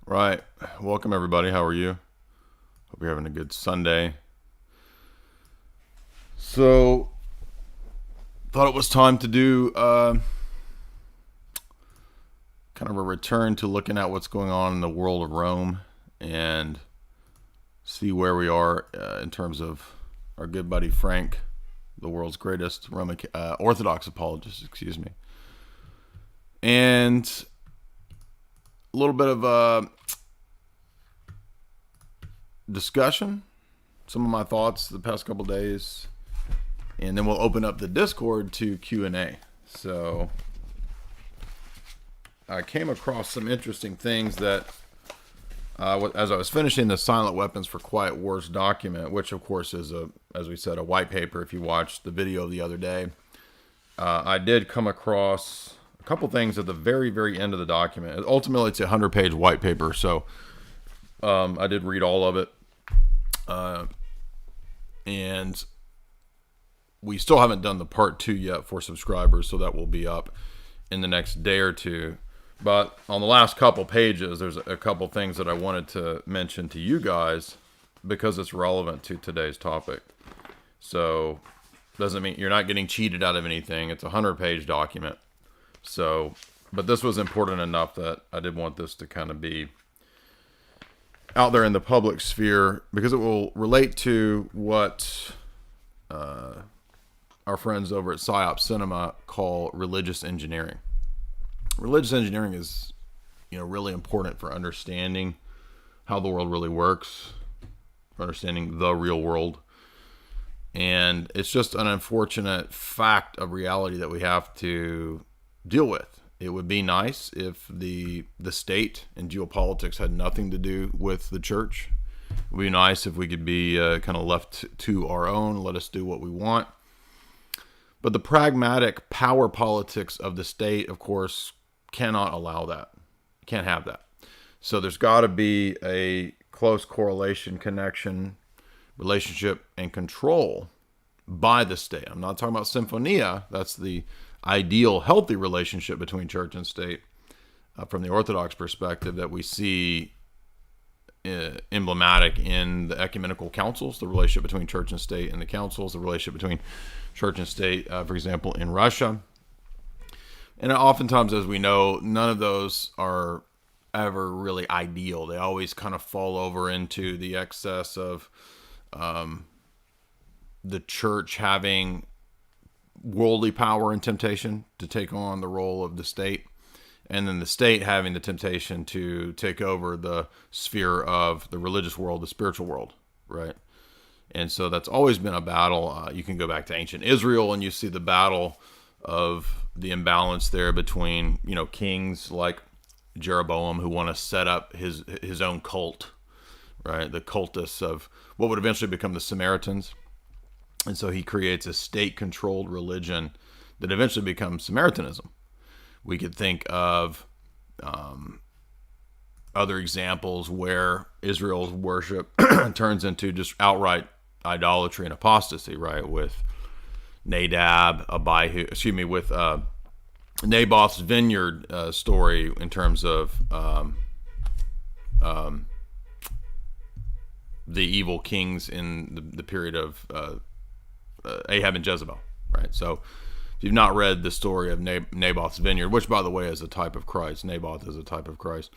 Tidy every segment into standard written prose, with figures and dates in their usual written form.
Right. Welcome, everybody. How are you? Hope you're having a good Sunday. So, thought it was time to do kind of a return to looking at what's going on in the world of Rome and see where we are in terms of our good buddy Frank, the world's greatest Roman Orthodox apologist, excuse me. And a little bit of discussion, some of my thoughts the past couple days, and then we'll open up the Discord to Q&A. So I came across some interesting things that as I was finishing the Silent Weapons for Quiet Wars document, which of course is as we said, a white paper. If you watched the video the other day, I did come across a couple things at the very, very end of the document. Ultimately, it's a 100-page white paper, so I did read all of it. And we still haven't done the part 2 yet for subscribers, so that will be up in the next day or two. But on the last couple pages, there's a couple things that I wanted to mention to you guys because it's relevant to today's topic. So doesn't mean you're not getting cheated out of anything. It's a 100-page document. So, but this was important enough that I did want this to kind of be out there in the public sphere because it will relate to what our friends over at PsyOps Cinema call religious engineering. Religious engineering is, really important for understanding how the world really works, for understanding the real world. And it's just an unfortunate fact of reality that we have to deal with. It would be nice if the state and geopolitics had nothing to do with the church. It would be nice if we could be kind of left to our own, let us do what we want. But the pragmatic power politics of the state, of course, cannot allow that. Can't have that. So there's got to be a close correlation, connection, relationship, and control by the state. I'm not talking about symphonia. That's the ideal, healthy relationship between church and state from the Orthodox perspective that we see emblematic in the ecumenical councils, the relationship between church and state and the councils, the relationship between church and state, for example, in Russia. And oftentimes, as we know, none of those are ever really ideal. They always kind of fall over into the excess of the church having worldly power and temptation to take on the role of the state, and then the state having the temptation to take over the sphere of the religious world, the spiritual world, right? And so that's always been a battle. You can go back to ancient Israel and you see the battle of the imbalance there between, kings like Jeroboam who want to set up his own cult, right? The cultists of what would eventually become the Samaritans. And so he creates a state-controlled religion that eventually becomes Samaritanism. We could think of other examples where Israel's worship turns into just outright idolatry and apostasy, right? With with Naboth's vineyard story in terms of the evil kings in the period of Ahab and Jezebel, right? So if you've not read the story of Naboth's vineyard, which by the way is a type of Christ, Naboth is a type of Christ,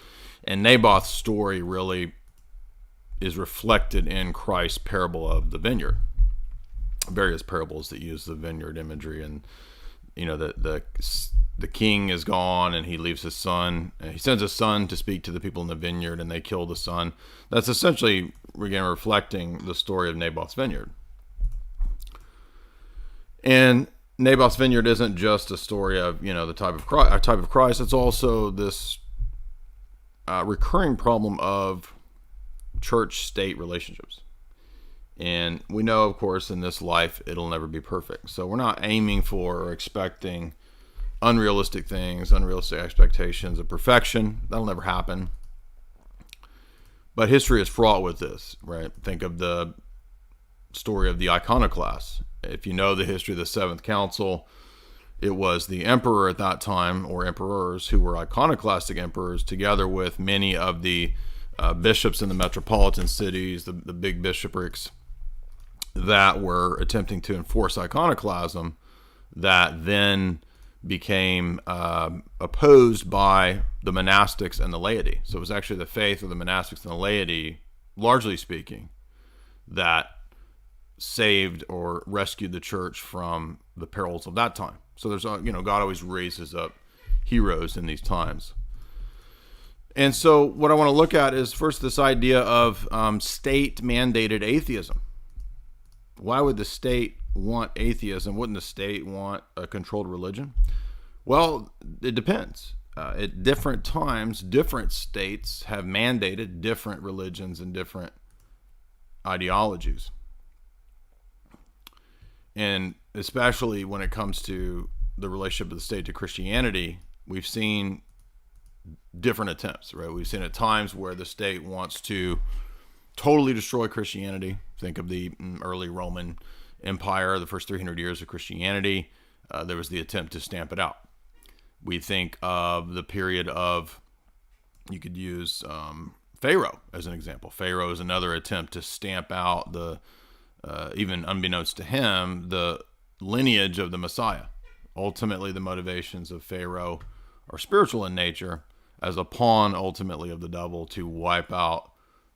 and Naboth's story really is reflected in Christ's parable of the vineyard. Various parables that use the vineyard imagery, and the king is gone and he leaves his son. He sends his son to speak to the people in the vineyard, and they kill the son. That's essentially again reflecting the story of Naboth's vineyard. And Naboth's vineyard isn't just a story of the type of Christ. It's also this recurring problem of church-state relationships. And we know, of course, in this life it'll never be perfect. So we're not aiming for or expecting unrealistic things, unrealistic expectations of perfection. That'll never happen. But history is fraught with this, right? Think of the story of the iconoclasts. If you know the history of the Seventh Council, It was the emperor at that time, or emperors, who were iconoclastic emperors, together with many of the bishops in the metropolitan cities, the big bishoprics, that were attempting to enforce iconoclasm, that then became opposed by the monastics and the laity. So it was actually the faith of the monastics and the laity, largely speaking, that saved or rescued the church from the perils of that time. So there's, God always raises up heroes in these times. And so what I want to look at is first this idea of state-mandated atheism. Why would the state want atheism? Wouldn't the state want a controlled religion? Well, it depends. At different times, different states have mandated different religions and different ideologies. And especially when it comes to the relationship of the state to Christianity, we've seen different attempts, right? We've seen at times where the state wants to totally destroy Christianity. Think of the early Roman Empire, the first 300 years of Christianity. There was the attempt to stamp it out. We think of the period of, you could use Pharaoh as an example. Pharaoh is another attempt to stamp out the, even unbeknownst to him, the lineage of the Messiah. Ultimately, the motivations of Pharaoh are spiritual in nature, as a pawn ultimately of the devil to wipe out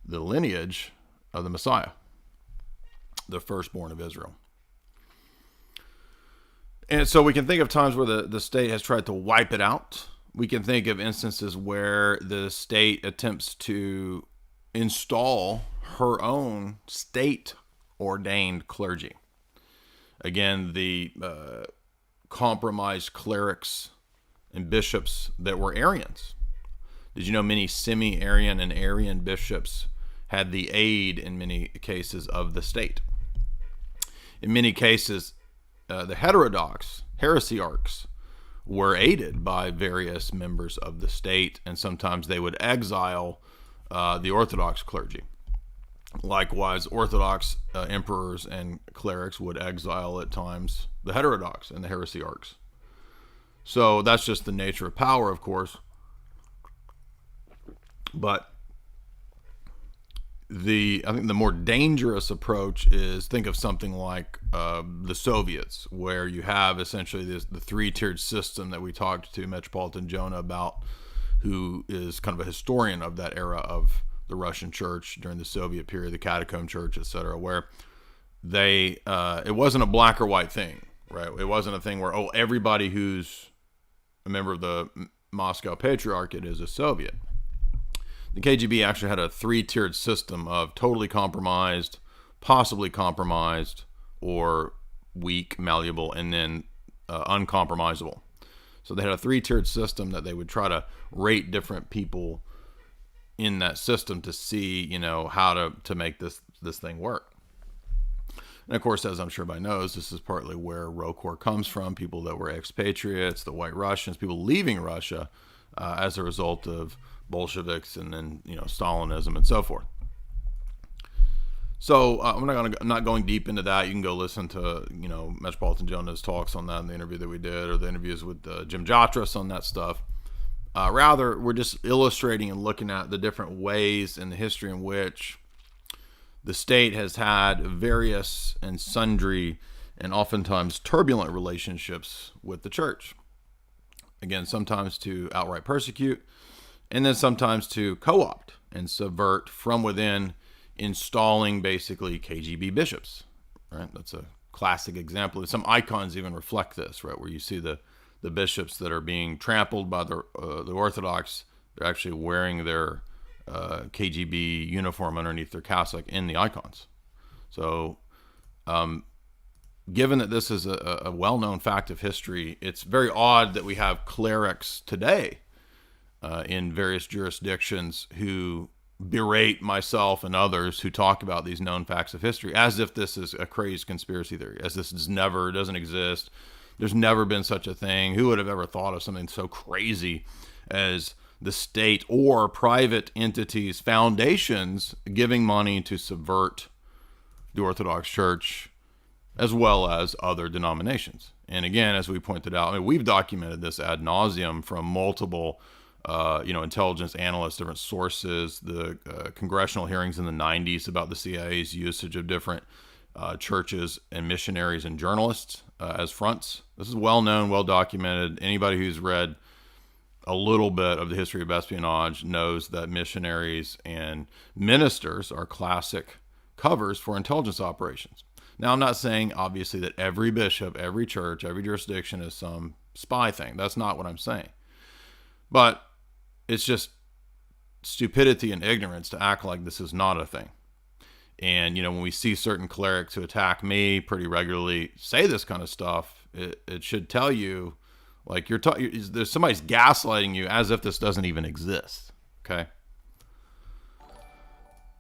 the lineage of the Messiah, the firstborn of Israel. And so we can think of times where the state has tried to wipe it out. We can think of instances where the state attempts to install her own state-ordained clergy. Again, the compromised clerics and bishops that were Arians. Did you know many semi-Arian and Arian bishops had the aid, in many cases, of the state? In many cases, the heterodox heresiarchs were aided by various members of the state, and sometimes they would exile the orthodox clergy. Likewise, orthodox emperors and clerics would exile at times the heterodox and the heresiarchs. So that's just the nature of power, of course. But I think the more dangerous approach is, think of something like the Soviets, where you have essentially the three-tiered system that we talked to Metropolitan Jonah about, who is kind of a historian of that era of the Russian church during the Soviet period, the catacomb church, etc., where it wasn't a black or white thing, right? It wasn't a thing where, everybody who's a member of the Moscow Patriarchate is a Soviet. The KGB actually had a three-tiered system of totally compromised, possibly compromised, or weak, malleable, and then uncompromisable. So they had a three-tiered system that they would try to rate different people in that system to see, how to make this thing work. And of course, as I'm sure everybody knows, this is partly where ROKOR comes from, people that were expatriates, the White Russians, people leaving Russia as a result of Bolsheviks and then, Stalinism and so forth. So I'm not going deep into that. You can go listen to, Metropolitan Jonah's talks on that in the interview that we did, or the interviews with Jim Jatras on that stuff. Rather, we're just illustrating and looking at the different ways in the history in which the state has had various and sundry and oftentimes turbulent relationships with the church. Again, sometimes to outright persecute, and then sometimes to co-opt and subvert from within, installing basically KGB bishops. Right? That's a classic example. Some icons even reflect this, right? Where you see the bishops that are being trampled by the Orthodox. They're actually wearing their KGB uniform underneath their cassock in the icons. So, given that this is a well-known fact of history, it's very odd that we have clerics today in various jurisdictions who berate myself and others who talk about these known facts of history as if this is a crazed conspiracy theory, as this doesn't exist. There's never been such a thing. Who would have ever thought of something so crazy as the state or private entities, foundations, giving money to subvert the Orthodox Church as well as other denominations? And again, as we pointed out, I mean, we've documented this ad nauseum from multiple, intelligence analysts, different sources, the congressional hearings in the 90s about the CIA's usage of different churches and missionaries and journalists as fronts. This is well known, well documented. Anybody who's read a little bit of the history of espionage knows that missionaries and ministers are classic covers for intelligence operations. Now, I'm not saying, obviously, that every bishop, every church, every jurisdiction is some spy thing. That's not what I'm saying. But it's just stupidity and ignorance to act like this is not a thing. And, when we see certain clerics who attack me pretty regularly say this kind of stuff, it should tell you, like, there's somebody's gaslighting you as if this doesn't even exist. Okay?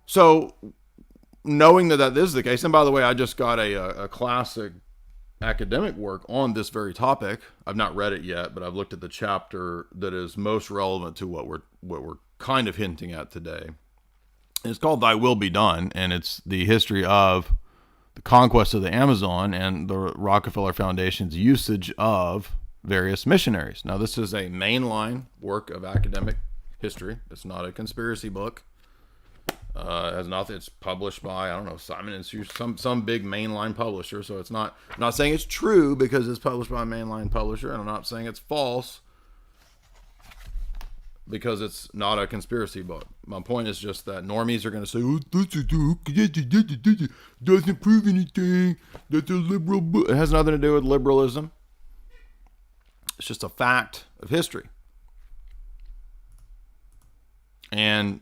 So, knowing that is the case, and by the way, I just got a classic academic work on this very topic. I've not read it yet, but I've looked at the chapter that is most relevant to what we're kind of hinting at today. It's called "Thy Will Be Done," and it's the history of the conquest of the Amazon and the Rockefeller Foundation's usage of various missionaries. Now, this is a mainline work of academic history. It's not a conspiracy book. It has nothing. It's published by, I don't know, Simon and Schuster, some big mainline publisher. So it's not. I'm not saying it's true because it's published by a mainline publisher, and I'm not saying it's false because it's not a conspiracy book. My point is just that normies are going to say, "Oh, this doesn't prove anything. That's a liberal book." It has nothing to do with liberalism. It's just a fact of history. And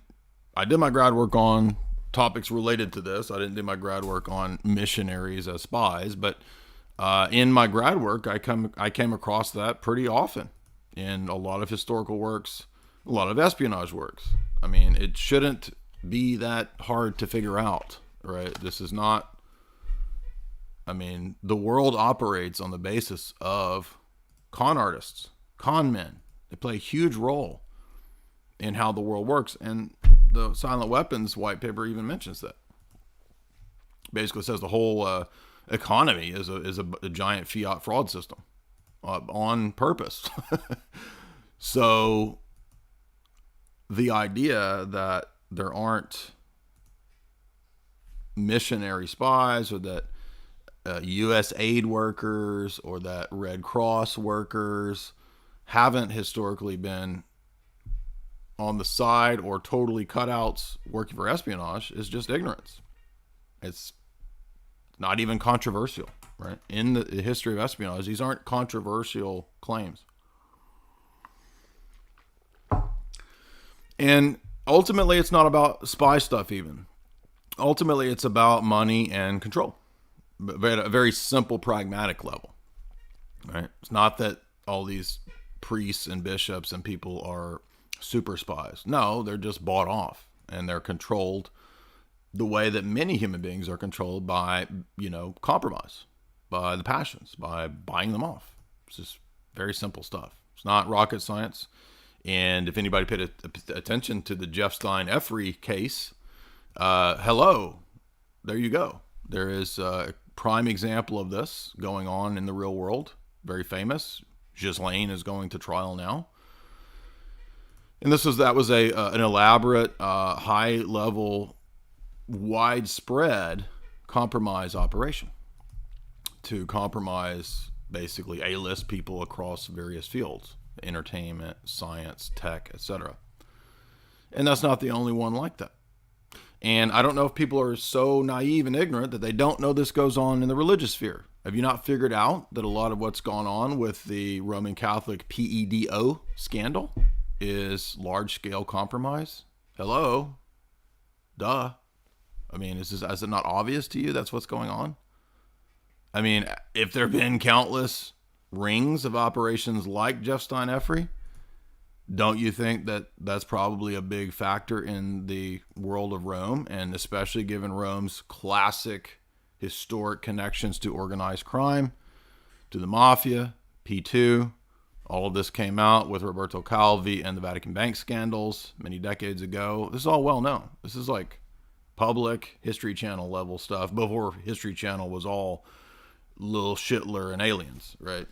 I did my grad work on topics related to this. I didn't do my grad work on missionaries as spies, but in my grad work, I came across that pretty often in a lot of historical works, a lot of espionage works. I mean, it shouldn't be that hard to figure out, right? This is not, I mean, the world operates on the basis of con artists, con men. They play a huge role in how the world works, and the silent weapons white paper even mentions that. Basically says the whole economy is a giant fiat fraud system on purpose. So the idea that there aren't missionary spies, or that U.S. aid workers or that Red Cross workers haven't historically been on the side or totally cutouts working for espionage is just ignorance. It's not even controversial, right? In the history of espionage, these aren't controversial claims. And ultimately, it's not about spy stuff even. Ultimately, it's about money and control, but at a very simple, pragmatic level, right? It's not that all these priests and bishops and people are super spies. No, they're just bought off, and they're controlled the way that many human beings are controlled by, compromise, by the passions, by buying them off. It's just very simple stuff. It's not rocket science. And if anybody paid attention to the Jeff Stein Effrey case, hello, there you go. There is a prime example of this going on in the real world. Very famous. Ghislaine is going to trial now. And that was an elaborate, high-level, widespread compromise operation to compromise basically A-list people across various fields: entertainment, science, tech, etc. And that's not the only one like that. And I don't know if people are so naive and ignorant that they don't know this goes on in the religious sphere. Have you not figured out that a lot of what's gone on with the Roman Catholic PEDO scandal is large-scale compromise? Hello? Duh. I mean, is it not obvious to you that's what's going on? I mean, if there have been countless rings of operations like Jeff Stein Effrey, don't you think that that's probably a big factor in the world of Rome, and especially given Rome's classic historic connections to organized crime, to the mafia, P2? All of this came out with Roberto Calvi and the Vatican bank scandals many decades ago. This is all well known. This is like public History Channel level stuff before History Channel was all little Hitler and aliens, right?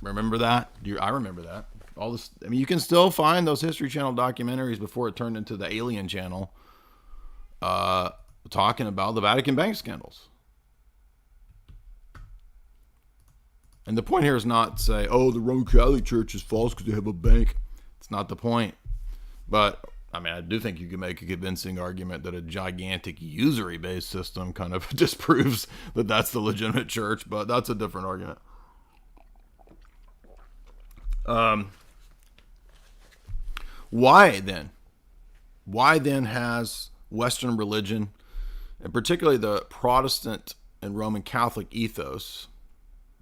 Remember that? I remember that. All this. I mean, you can still find those History Channel documentaries before it turned into the Alien Channel, talking about the Vatican bank scandals. And the point here is not to say, oh, the Roman Catholic Church is false because they have a bank. It's not the point. But, I mean, I do think you can make a convincing argument that a gigantic usury-based system kind of disproves that that's the legitimate church, but that's a different argument. Why then? Why then has Western religion, and particularly the Protestant and Roman Catholic ethos,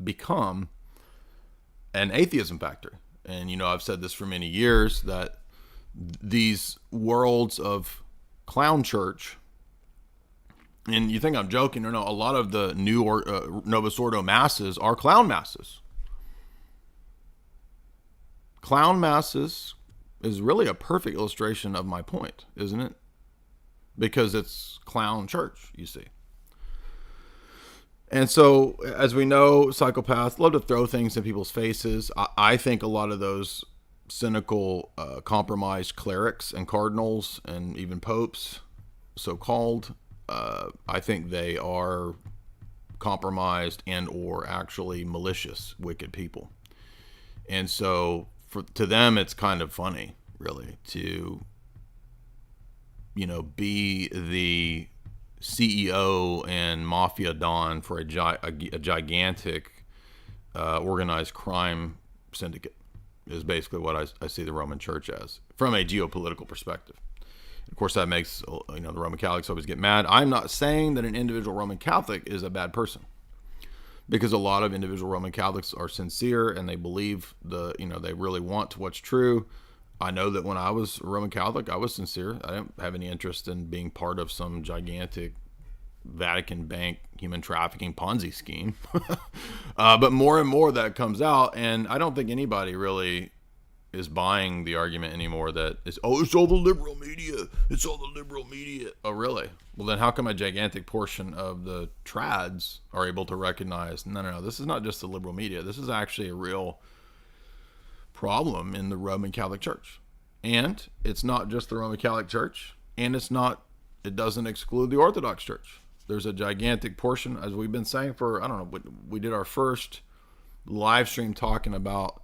become an atheism factor? And, you know, I've said this for many years, that these worlds of clown church, and you think I'm joking or no, a lot of the new Novus Ordo masses are clown masses. Clown masses is really a perfect illustration of my point, isn't it? Because it's clown church, you see. And so, as we know, psychopaths love to throw things in people's faces. I think a lot of those cynical, compromised clerics and cardinals and even popes, so-called, I think they are compromised and or actually malicious, wicked people. And so, to them, it's kind of funny, really, to, you know, be the CEO and mafia don for a gigantic organized crime syndicate is basically what I see the Roman Church as from a geopolitical perspective. Of course, that makes, you know, the Roman Catholics always get mad. I'm not saying that an individual Roman Catholic is a bad person, because a lot of individual Roman Catholics are sincere and they believe they really want what's true. I know that when I was a Roman Catholic, I was sincere. I didn't have any interest in being part of some gigantic Vatican bank human trafficking Ponzi scheme. But more and more that comes out, and I don't think anybody really is buying the argument anymore that it's all the liberal media. It's all the liberal media. Oh, really? Well, then how come a gigantic portion of the trads are able to recognize, no, this is not just the liberal media. This is actually a real problem in the Roman Catholic Church. And it's not just the Roman Catholic Church, and it doesn't exclude the Orthodox Church. There's a gigantic portion, as we've been saying for, I don't know, we did our first live stream talking about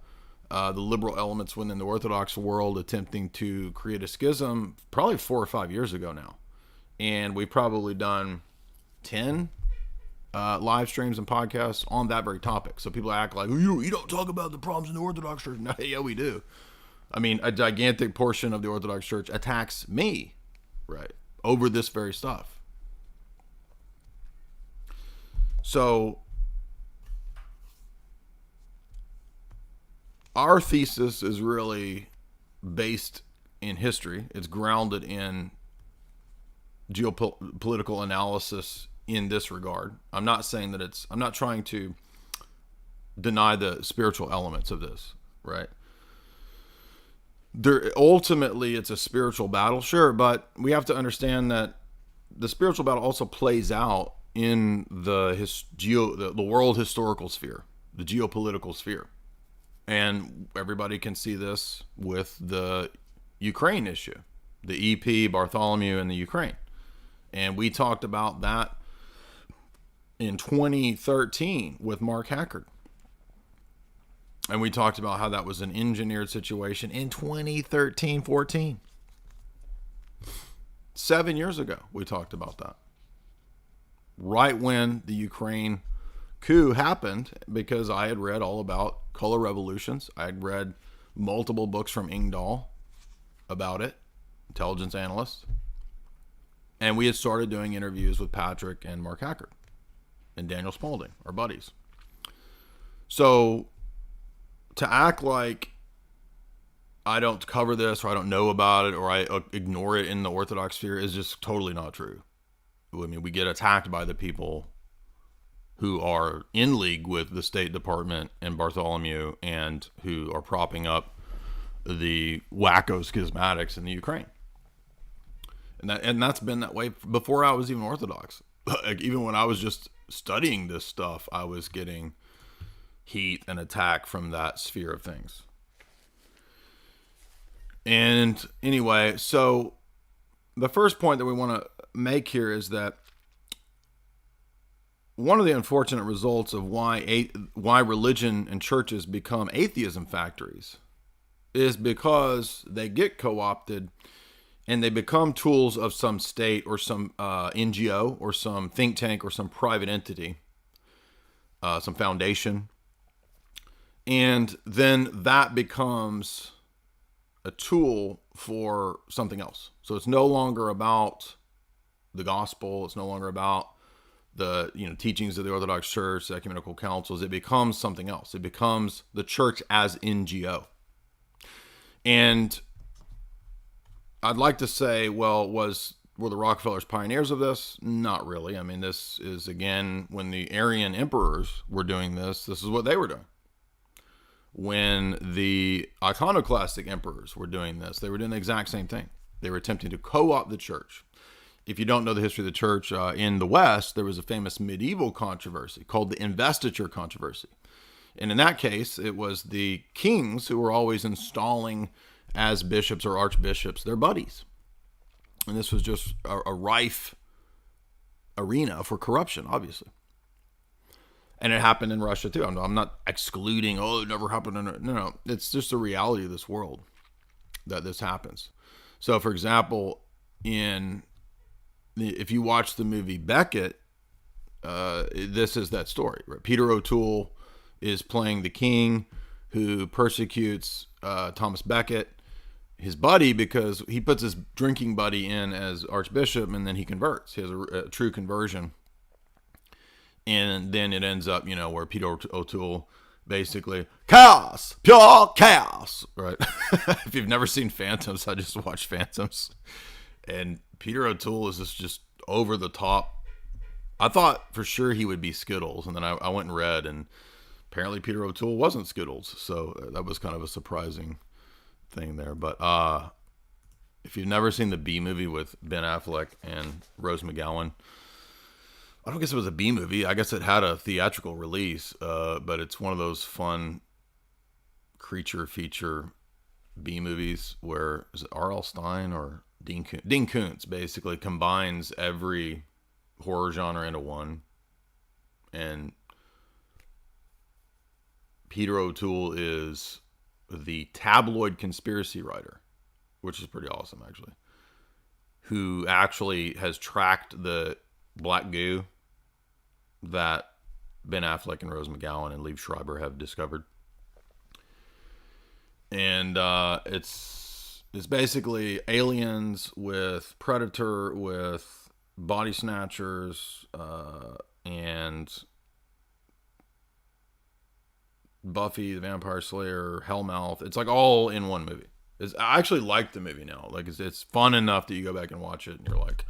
the liberal elements within the Orthodox world attempting to create a schism probably 4 or 5 years ago now. And we've probably done 10 live streams and podcasts on that very topic. So people act like, you don't talk about the problems in the Orthodox Church. No, yeah, we do. I mean, a gigantic portion of the Orthodox Church attacks me, right, over this very stuff. So our thesis is really based in history. It's grounded in geopolitical analysis in this regard. I'm not saying that I'm not trying to deny the spiritual elements of this, right? Ultimately, it's a spiritual battle, sure, but we have to understand that the spiritual battle also plays out in the world historical sphere, the geopolitical sphere. And everybody can see this with the Ukraine issue, the EP, Bartholomew, and the Ukraine. And we talked about that in 2013 with Mark Hackard. And we talked about how that was an engineered situation in 2013-14. 7 years ago, we talked about that. Right when the Ukraine coup happened, because I had read all about color revolutions. I had read multiple books from Engdahl about it, intelligence analysts. And we had started doing interviews with Patrick and Mark Hackard and Daniel Spaulding, our buddies. So to act like I don't cover this, or I don't know about it, or I ignore it in the Orthodox sphere is just totally not true. I mean, we get attacked by the people who are in league with the State Department and Bartholomew, and who are propping up the wacko schismatics in the Ukraine. And that's been that way before I was even Orthodox. Like, even when I was just studying this stuff, I was getting heat and attack from that sphere of things. And anyway, so the first point that we want to make here is that one of the unfortunate results of why religion and churches become atheism factories is because they get co-opted and they become tools of some state or some NGO or some think tank or some private entity, some foundation. And then that becomes a tool for something else. So it's no longer about the gospel. It's no longer about the teachings of the Orthodox Church, the ecumenical councils. It becomes something else. It becomes the church as NGO. And I'd like to say, well, were the Rockefellers pioneers of this? Not really. I mean, this is, again, when the Arian emperors were doing this is what they were doing. When the iconoclastic emperors were doing this, they were doing the exact same thing. They were attempting to co-opt the church. If you don't know the history of the church, in the West, there was a famous medieval controversy called the investiture controversy. And in that case, it was the kings who were always installing as bishops or archbishops their buddies. And this was just a rife arena for corruption, obviously. And it happened in Russia too. I'm not excluding, it never happened. No. It's just the reality of this world that this happens. So, for example, if you watch the movie Beckett, this is that story, right? Peter O'Toole is playing the king who persecutes Thomas Becket, his buddy, because he puts his drinking buddy in as archbishop, and then he converts. He has a true conversion. And then it ends up, where Peter O'Toole basically, chaos, pure chaos, right? If you've never seen Phantoms, I just watched Phantoms. And Peter O'Toole is just over the top. I thought for sure he would be Skittles. And then I went and read, and apparently Peter O'Toole wasn't Skittles. So that was kind of a surprising thing there. But if you've never seen the B movie with Ben Affleck and Rose McGowan, I don't guess it was a B movie. I guess it had a theatrical release, but it's one of those fun creature feature B movies where, is it R.L. Stine or Dean Koontz basically combines every horror genre into one. And Peter O'Toole is the tabloid conspiracy writer, which is pretty awesome, actually, who actually has tracked the black goo that Ben Affleck and Rose McGowan and Liev Schreiber have discovered. And it's basically aliens with Predator, with body snatchers, and Buffy the Vampire Slayer, Hellmouth. It's like all in one movie. I actually like the movie now. Like it's fun enough that you go back and watch it and you're like,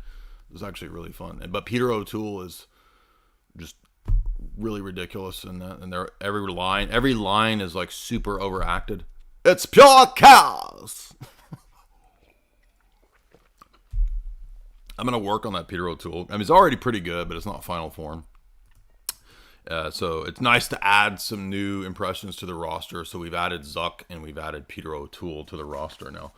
it's actually really fun. But Peter O'Toole is just really ridiculous in that, and every line is like super overacted. It's pure chaos. I'm gonna work on that Peter O'Toole. I mean, it's already pretty good, but it's not final form. So it's nice to add some new impressions to the roster. So we've added Zuck and we've added Peter O'Toole to the roster now.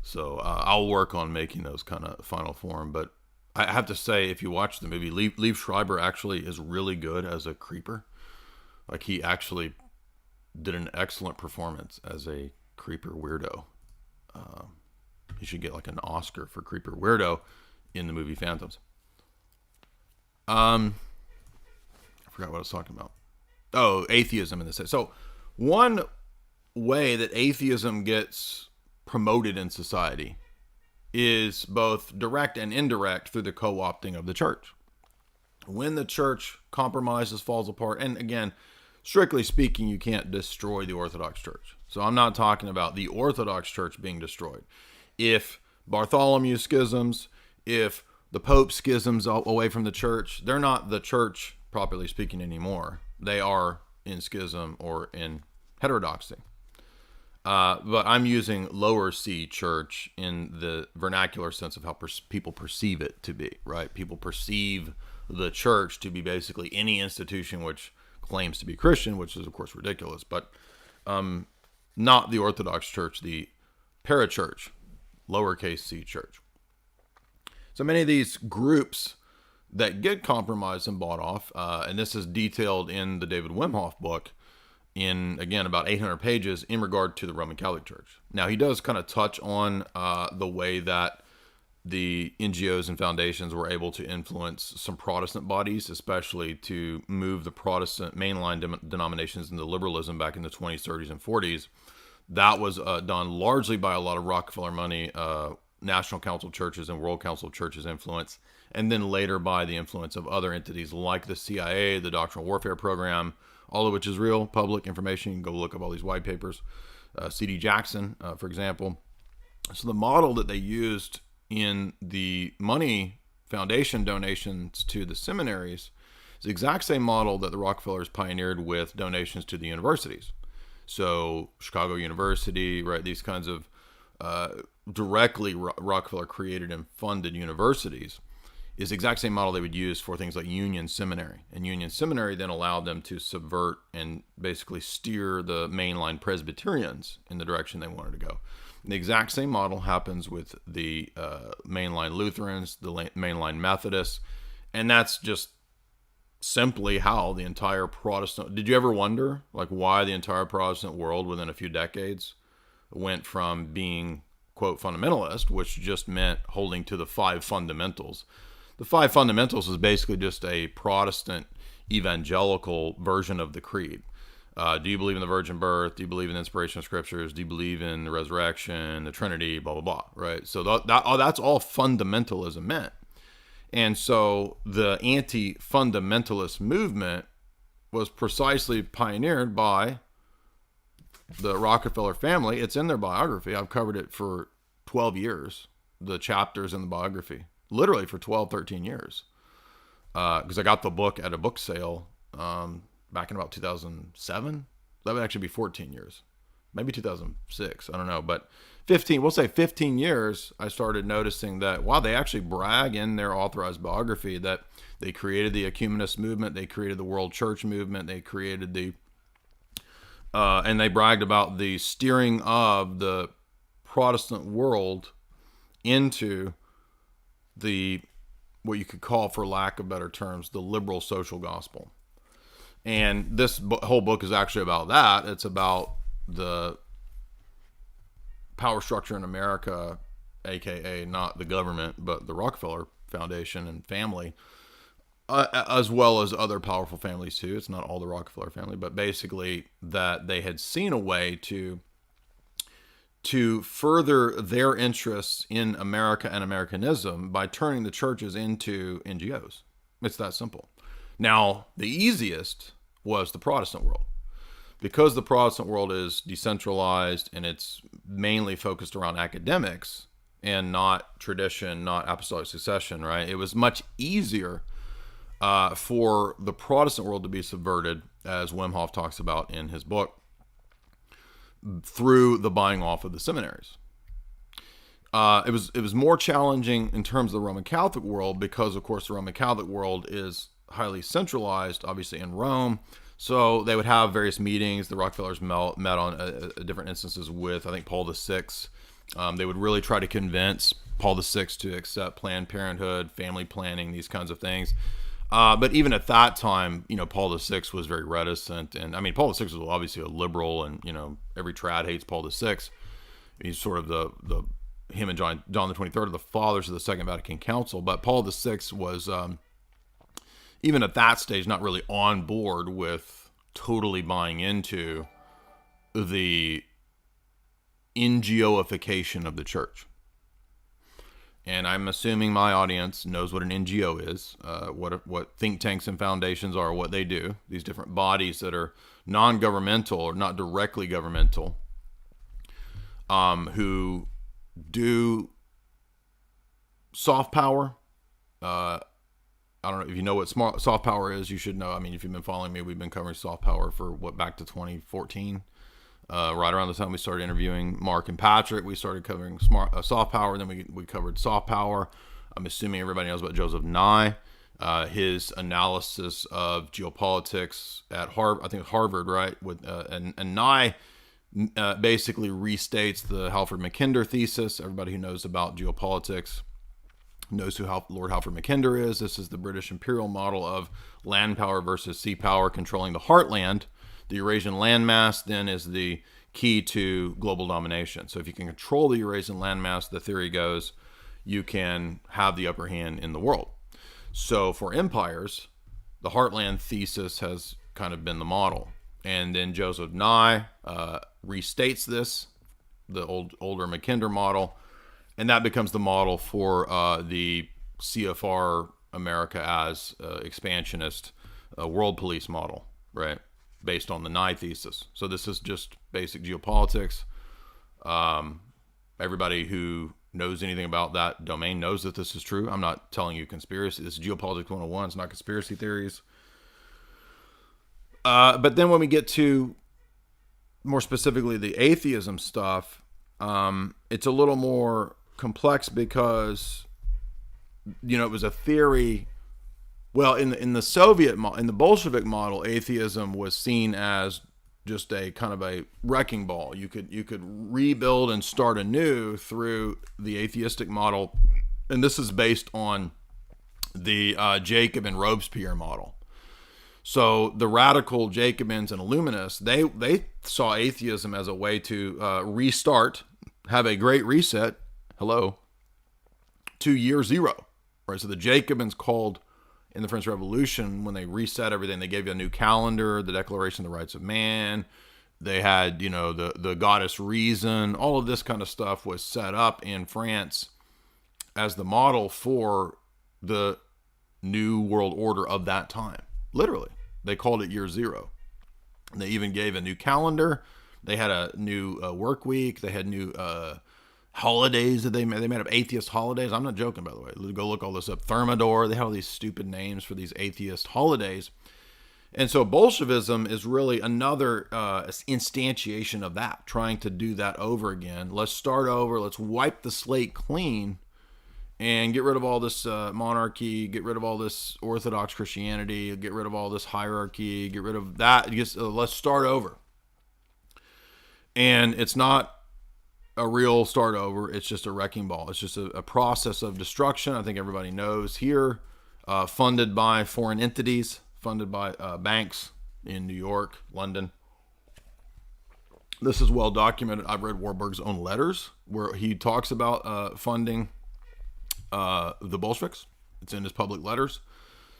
So I'll work on making those kind of final form. But I have to say, if you watch the movie, Liev Schreiber actually is really good as a creeper. Like, he actually did an excellent performance as a creeper weirdo. He should get like an Oscar for creeper weirdo in the movie Phantoms. I forgot what I was talking about. Oh, atheism in this. So one way that atheism gets promoted in society is both direct and indirect through the co-opting of the church. When the church compromises, falls apart, and again, strictly speaking, you can't destroy the Orthodox Church. So I'm not talking about the Orthodox Church being destroyed. If Bartholomew schisms, if the Pope schisms away from the church, they're not the church, properly speaking, anymore. They are in schism or in heterodoxy. But I'm using lower C church in the vernacular sense of how people perceive it to be, right? People perceive the church to be basically any institution which claims to be Christian, which is, of course, ridiculous, but not the Orthodox Church, the parachurch, lowercase c church. So many of these groups that get compromised and bought off, and this is detailed in the David Wimhoff book, in, again, about 800 pages in regard to the Roman Catholic Church. Now, he does kind of touch on the way that the NGOs and foundations were able to influence some Protestant bodies, especially to move the Protestant mainline denominations into liberalism back in the 20s, 30s, and 40s. That was done largely by a lot of Rockefeller money, National Council of Churches and World Council of Churches influence, and then later by the influence of other entities like the CIA, the Doctrinal Warfare Program, all of which is real public information. You can go look up all these white papers. C.D. Jackson, for example. So the model that they used in the money foundation donations to the seminaries is the exact same model that the Rockefellers pioneered with donations to the universities. So Chicago University, right? These kinds of directly Rockefeller created and funded universities is the exact same model they would use for things like Union Seminary. And Union Seminary then allowed them to subvert and basically steer the mainline Presbyterians in the direction they wanted to go. And the exact same model happens with the mainline Lutherans, the mainline Methodists, and that's just simply how the entire Protestant... Did you ever wonder like why the entire Protestant world within a few decades went from being, quote, fundamentalist, which just meant holding to the five fundamentals. The five fundamentals is basically just a Protestant evangelical version of the creed. Do you believe in the virgin birth? Do you believe in the inspiration of scriptures? Do you believe in the resurrection, the Trinity, blah, blah, blah, right? So that's all fundamentalism meant. And so the anti-fundamentalist movement was precisely pioneered by the Rockefeller family. It's in their biography. I've covered it for 12 years, the chapters in the biography. Literally for 12, 13 years. Because I got the book at a book sale back in about 2007. That would actually be 14 years. Maybe 2006. I don't know. But 15, we'll say 15 years, I started noticing that, wow, they actually brag in their authorized biography that they created the Ecumenist movement. They created the World Church movement. They created the... and they bragged about the steering of the Protestant world into the, what you could call, for lack of better terms, the liberal social gospel. And this whole book is actually about that. It's about the power structure in America, aka not the government, but the Rockefeller Foundation and family, as well as other powerful families too. It's not all the Rockefeller family, but basically that they had seen a way to further their interests in America and Americanism by turning the churches into NGOs. It's that simple. Now, the easiest was the Protestant world. Because the Protestant world is decentralized and it's mainly focused around academics and not tradition, not apostolic succession, right? It was much easier for the Protestant world to be subverted, as Wimhoff talks about in his book, through the buying off of the seminaries. It was more challenging in terms of the Roman Catholic world because, of course, the Roman Catholic world is highly centralized, obviously in Rome. So they would have various meetings. The Rockefellers met on different instances with, I think, Paul VI. They would really try to convince Paul VI to accept Planned Parenthood, family planning, these kinds of things. But even at that time, Paul VI was very reticent. And I mean, Paul VI was obviously a liberal, and, every trad hates Paul VI. He's sort of him and John the 23rd are the fathers of the Second Vatican Council. But Paul VI was, even at that stage, not really on board with totally buying into the NGOification of the church. And I'm assuming my audience knows what an NGO is, what think tanks and foundations are, what they do. These different bodies that are non-governmental or not directly governmental, who do soft power. I don't know if you know what soft power is. You should know. I mean, if you've been following me, we've been covering soft power for back to 2014. Right around the time we started interviewing Mark and Patrick, we started covering soft power. Then we covered soft power. I'm assuming everybody knows about Joseph Nye. His analysis of geopolitics at Harvard, I think Harvard, right? And Nye basically restates the Halford Mackinder thesis. Everybody who knows about geopolitics knows who Lord Halford Mackinder is. This is the British imperial model of land power versus sea power controlling the heartland. The Eurasian landmass then is the key to global domination. So if you can control the Eurasian landmass, the theory goes, you can have the upper hand in the world. So for empires, the heartland thesis has kind of been the model. And then Joseph Nye restates this, the older Mackinder model, and that becomes the model for the CFR America as expansionist world police model, right? Based on the Nye thesis. So this is just basic geopolitics. Everybody who knows anything about that domain knows that this is true. I'm not telling you conspiracy. This is geopolitics 101. It's not conspiracy theories. But then when we get to more specifically the atheism stuff, it's a little more complex because, it was a theory. Well, in the Soviet, in the Bolshevik model, atheism was seen as just a kind of a wrecking ball. You could rebuild and start anew through the atheistic model, and this is based on the Jacob and Robespierre model. So the radical Jacobins and Illuminists, they saw atheism as a way to restart, have a great reset, to year zero, right? So the Jacobins called, in the French Revolution, when they reset everything, they gave you a new calendar, the Declaration of the Rights of Man. They had, the goddess reason. All of this kind of stuff was set up in France as the model for the new world order of that time. Literally, they called it year zero. They even gave a new calendar. They had a new work week. They had new holidays that they made up, atheist holidays. I'm not joking, by the way. Go look all this up. Thermidor. They have all these stupid names for these atheist holidays. And so Bolshevism is really another instantiation of that, trying to do that over again. Let's start over. Let's wipe the slate clean and get rid of all this monarchy, get rid of all this orthodox Christianity, get rid of all this hierarchy, get rid of that. Let's start over. And it's not a real start over. It's just a wrecking ball. It's just a process of destruction. I think everybody knows here, funded by foreign entities, funded by banks in New York, London. This is well documented. I've read Warburg's own letters where he talks about funding the Bolsheviks. It's in his public letters.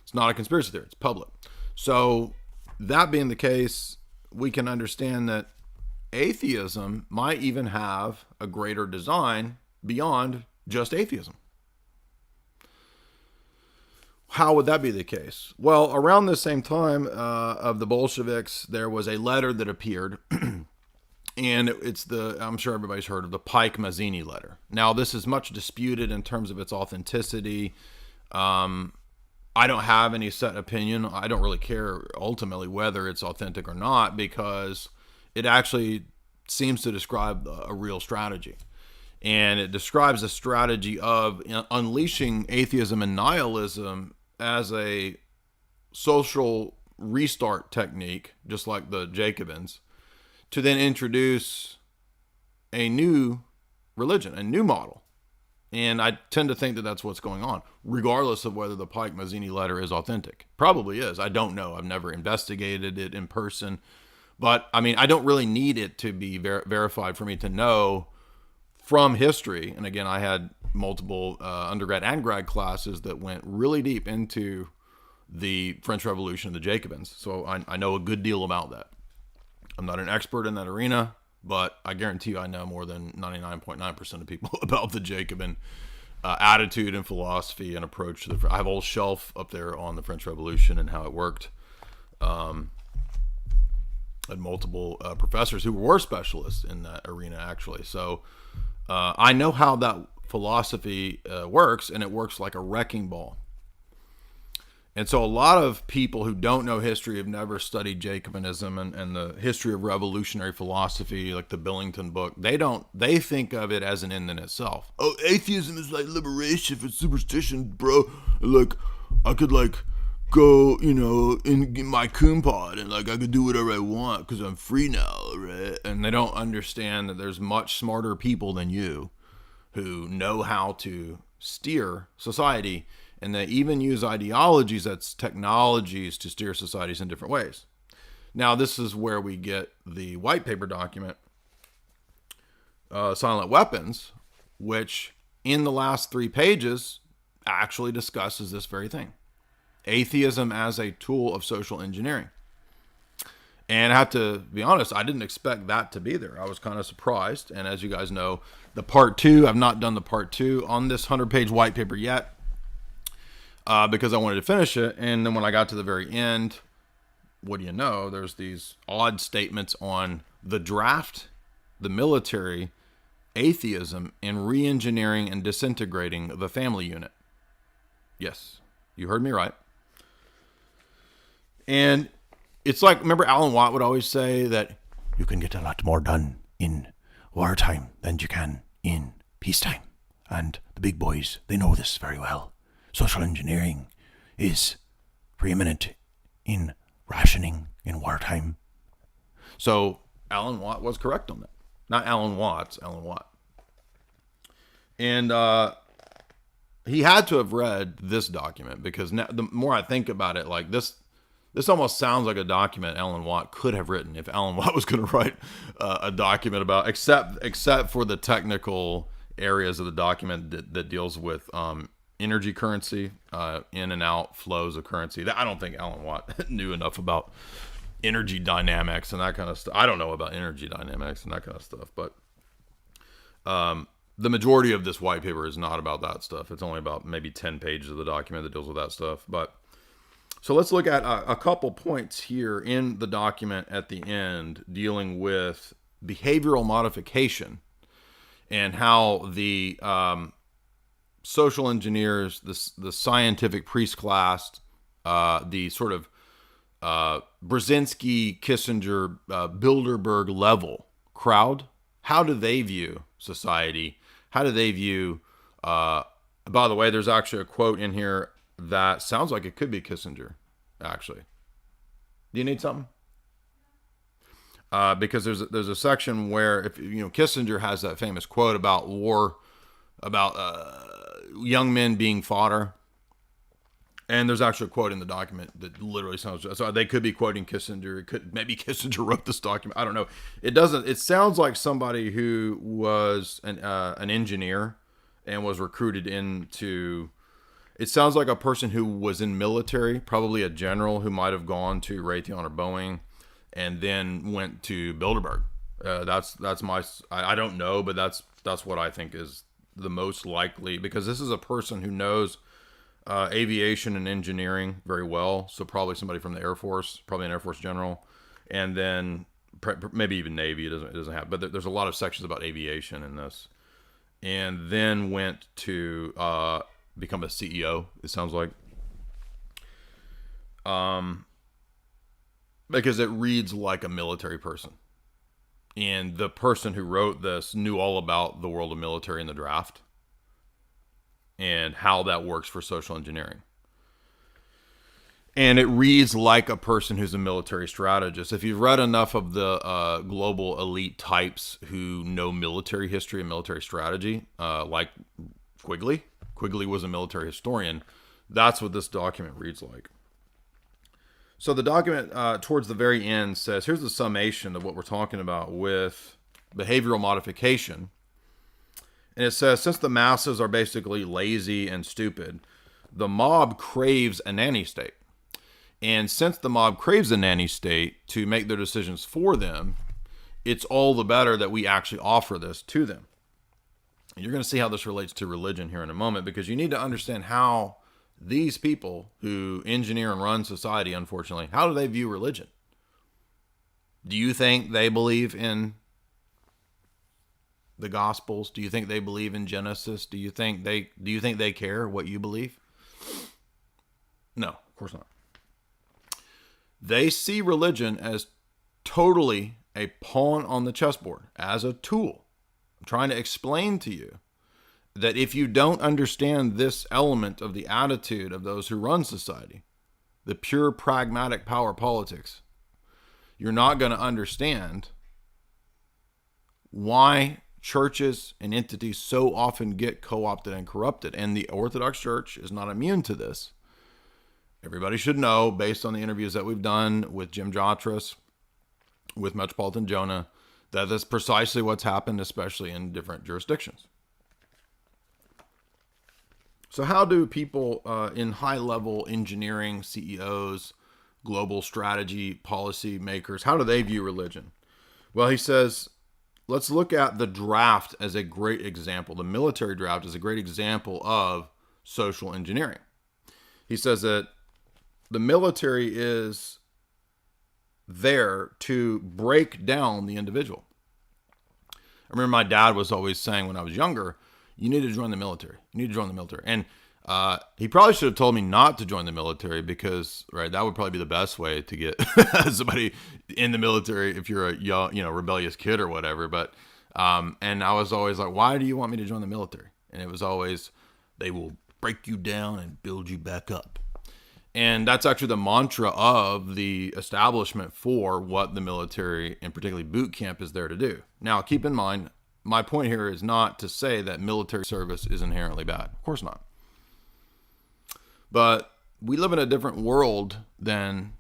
It's not a conspiracy theory. It's public. So that being the case, we can understand that atheism might even have a greater design beyond just atheism. How would that be the case? Well, around the same time of the Bolsheviks, there was a letter that appeared, and I'm sure everybody's heard of the Pike-Mazzini letter. Now, this is much disputed in terms of its authenticity. I don't have any set opinion. I don't really care ultimately whether it's authentic or not, because it actually seems to describe a real strategy. And it describes a strategy of unleashing atheism and nihilism as a social restart technique, just like the Jacobins, to then introduce a new religion, a new model. And I tend to think that that's what's going on, regardless of whether the Pike-Mazzini letter is authentic. Probably is. I don't know. I've never investigated it in person. But, I don't really need it to be verified for me to know from history. And again, I had multiple undergrad and grad classes that went really deep into the French Revolution, the Jacobins. So I know a good deal about that. I'm not an expert in that arena, but I guarantee you I know more than 99.9% of people about the Jacobin attitude and philosophy and approach to I have a whole shelf up there on the French Revolution and how it worked. Had multiple professors who were specialists in that arena, actually. So I know how that philosophy works, and it works like a wrecking ball. And so a lot of people who don't know history have never studied Jacobinism and the history of revolutionary philosophy, like the Billington book. They think of it as an end in itself. Oh, atheism is like liberation for superstition, bro. Like, I could like go, in my coon pod and like I could do whatever I want because I'm free now, right? And they don't understand that there's much smarter people than you who know how to steer society, and they even use ideologies, that's technologies, to steer societies in different ways. Now, this is where we get the white paper document, Silent Weapons, which in the last 3 pages actually discusses this very thing. Atheism as a tool of social engineering. And I have to be honest, I didn't expect that to be there. I was kind of surprised. And as you guys know, the part 2, I've not done the part 2 on this 100-page white paper yet, because I wanted to finish it. And then when I got to the very end, what do you know? There's these odd statements on the draft, the military, atheism, and re-engineering and disintegrating the family unit. Yes, you heard me right. And it's like, remember Alan Watt would always say that you can get a lot more done in wartime than you can in peacetime. And the big boys, they know this very well. Social engineering is preeminent in rationing in wartime. So Alan Watt was correct on that. Not Alan Watts, Alan Watt. And he had to have read this document, because now, the more I think about it, like this almost sounds like a document Alan Watt could have written if Alan Watt was going to write a document about, except for the technical areas of the document that deals with energy currency, in and out flows of currency. I don't think Alan Watt knew enough about energy dynamics and that kind of stuff. I don't know about energy dynamics and that kind of stuff, but the majority of this white paper is not about that stuff. It's only about maybe 10 pages of the document that deals with that stuff. But so let's look at a couple points here in the document at the end, dealing with behavioral modification and how the social engineers, the scientific priest class, the sort of Brzezinski, Kissinger, Bilderberg level crowd, how do they view society? How do they view, by the way, there's actually a quote in here that sounds like it could be Kissinger, actually. Do you need something? Because there's a section where, if Kissinger has that famous quote about war, about young men being fodder. And there's actually a quote in the document that literally sounds, so they could be quoting Kissinger. Maybe Kissinger wrote this document. I don't know. It sounds like somebody who was an engineer and was recruited into, it sounds like a person who was in military, probably a general who might have gone to Raytheon or Boeing and then went to Bilderberg. That's my, I don't know, but that's what I think is the most likely, because this is a person who knows aviation and engineering very well. So probably somebody from the Air Force, probably an Air Force general, and then maybe even Navy. It doesn't have, but there's a lot of sections about aviation in this. And then went to become a CEO, it sounds like. Because it reads like a military person. And the person who wrote this knew all about the world of military and the draft and how that works for social engineering. And it reads like a person who's a military strategist. If you've read enough of the global elite types who know military history and military strategy, like Quigley was a military historian, that's what this document reads like. So the document towards the very end says, here's the summation of what we're talking about with behavioral modification. And it says, since the masses are basically lazy and stupid, the mob craves a nanny state. And since the mob craves a nanny state to make their decisions for them, it's all the better that we actually offer this to them. And you're going to see how this relates to religion here in a moment, because you need to understand how these people who engineer and run society, unfortunately, how do they view religion? Do you think they believe in the Gospels? Do you think they believe in Genesis? Do you think they care what you believe? No, of course not. They see religion as totally a pawn on the chessboard, as a tool. I'm trying to explain to you that if you don't understand this element of the attitude of those who run society, the pure pragmatic power politics, you're not going to understand why churches and entities so often get co-opted and corrupted. And the Orthodox Church is not immune to this. Everybody should know, based on the interviews that we've done with Jim Jotras, with Metropolitan Jonah, that that's precisely what's happened, especially in different jurisdictions. So how do people in high-level engineering, CEOs, global strategy, policy makers, how do they view religion? Well, he says, let's look at the draft as a great example. The military draft is a great example of social engineering. He says that the military is there to break down the individual. I remember my dad was always saying when I was younger, you need to join the military. You need to join the military. And he probably should have told me not to join the military because, right, that would probably be the best way to get somebody in the military if you're a young, rebellious kid or whatever. But, and I was always like, why do you want me to join the military? And it was always, they will break you down and build you back up. And that's actually the mantra of the establishment for what the military, and particularly boot camp, is there to do. Now, keep in mind, my point here is not to say that military service is inherently bad. Of course not. But we live in a different world than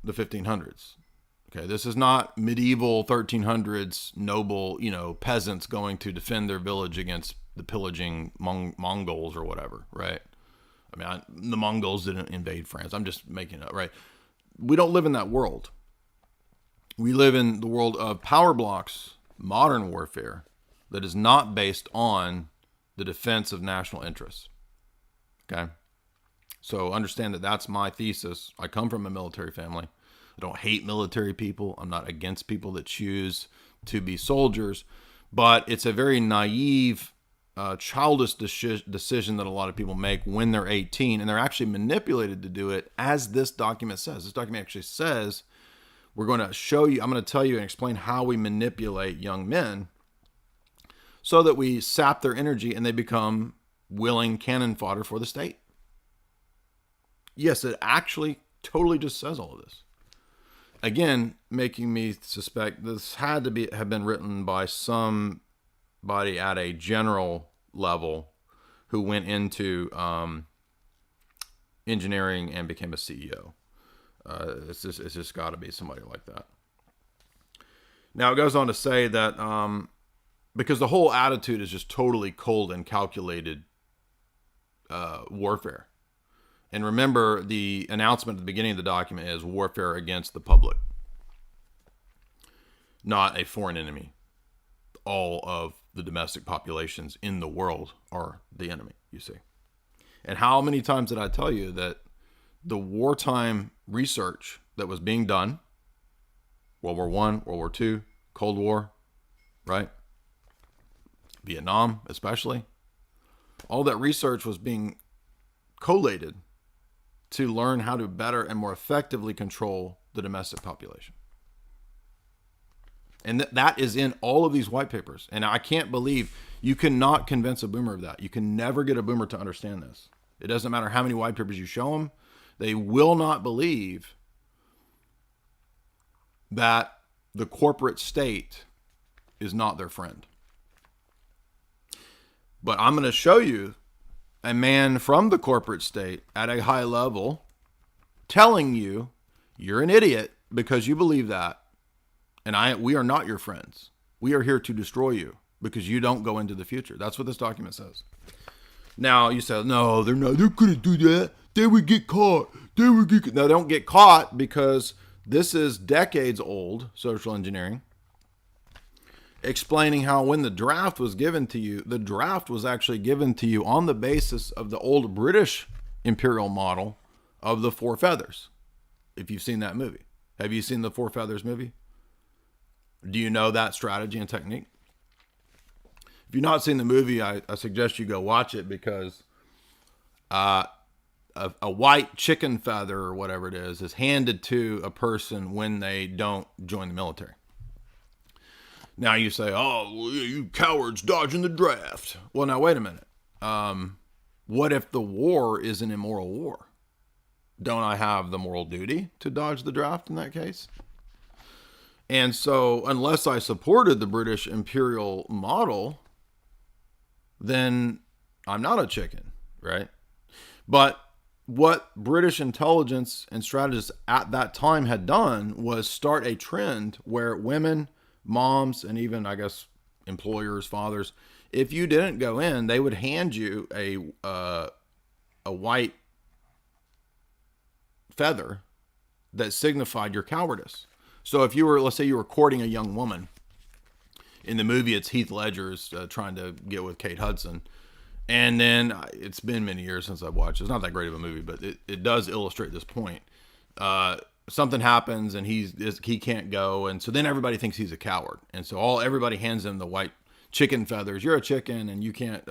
the 1500s. Okay, this is not medieval 1300s noble, peasants going to defend their village against the pillaging Mongols or whatever, right? I mean, the Mongols didn't invade France. I'm just making it up, right? We don't live in that world. We live in the world of power blocks, modern warfare, that is not based on the defense of national interests. Okay? So understand that that's my thesis. I come from a military family. I don't hate military people. I'm not against people that choose to be soldiers. But it's a very naive, childish decision that a lot of people make when they're 18, and they're actually manipulated to do it, as this document says. This document actually says, we're going to show you, I'm going to tell you and explain how we manipulate young men so that we sap their energy and they become willing cannon fodder for the state. Yes, it actually totally just says all of this. Again, making me suspect this had to have been written by somebody at a general level who went into engineering and became a CEO. It's just got to be somebody like that. Now it goes on to say that because the whole attitude is just totally cold and calculated warfare. And remember, the announcement at the beginning of the document is warfare against the public, not a foreign enemy. All of the domestic populations in the world are the enemy, you see. And how many times did I tell you that the wartime research that was being done, World War I, World War II, Cold War, right? Vietnam, especially. All that research was being collated to learn how to better and more effectively control the domestic population. And that is in all of these white papers. And I can't believe you cannot convince a boomer of that. You can never get a boomer to understand this. It doesn't matter how many white papers you show them. They will not believe that the corporate state is not their friend. But I'm going to show you a man from the corporate state at a high level telling you you're an idiot because you believe that. And we are not your friends. We are here to destroy you because you don't go into the future. That's what this document says. Now, you say, no, they're not. They couldn't do that. They would get caught. No, they don't get caught because this is decades old social engineering, explaining how when the draft was given to you, the draft was actually given to you on the basis of the old British imperial model of the four feathers. If you've seen that movie. Have you seen the Four Feathers movie? Do you know that strategy and technique? If you've not seen the movie, I suggest you go watch it because a white chicken feather or whatever it is handed to a person when they don't join the military. Now you say, oh, you cowards dodging the draft. Well, now wait a minute. What if the war is an immoral war? Don't I have the moral duty to dodge the draft in that case? And so unless I supported the British imperial model, then I'm not a chicken, right? But what British intelligence and strategists at that time had done was start a trend where women, moms, and even, I guess, employers, fathers, if you didn't go in, they would hand you a white feather that signified your cowardice. So if you were, let's say you were courting a young woman, in the movie it's Heath Ledger's trying to get with Kate Hudson, and then it's been many years since I've watched it. It's not that great of a movie, but it does illustrate this point. Something happens and he can't go, and so then everybody thinks he's a coward, and so everybody hands him the white chicken feathers. You're a chicken and you can't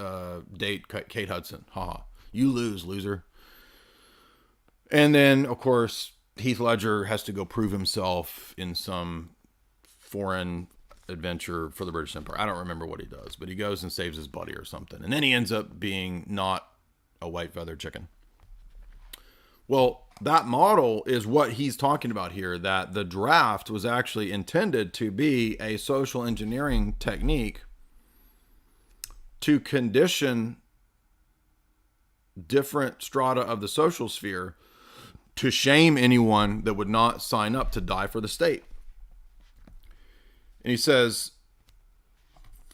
date Kate Hudson. Haha. You lose, loser. And then, of course, Heath Ledger has to go prove himself in some foreign adventure for the British Empire. I don't remember what he does, but he goes and saves his buddy or something. And then he ends up being not a white feathered chicken. Well, that model is what he's talking about here, that the draft was actually intended to be a social engineering technique to condition different strata of the social sphere to shame anyone that would not sign up to die for the state. And he says,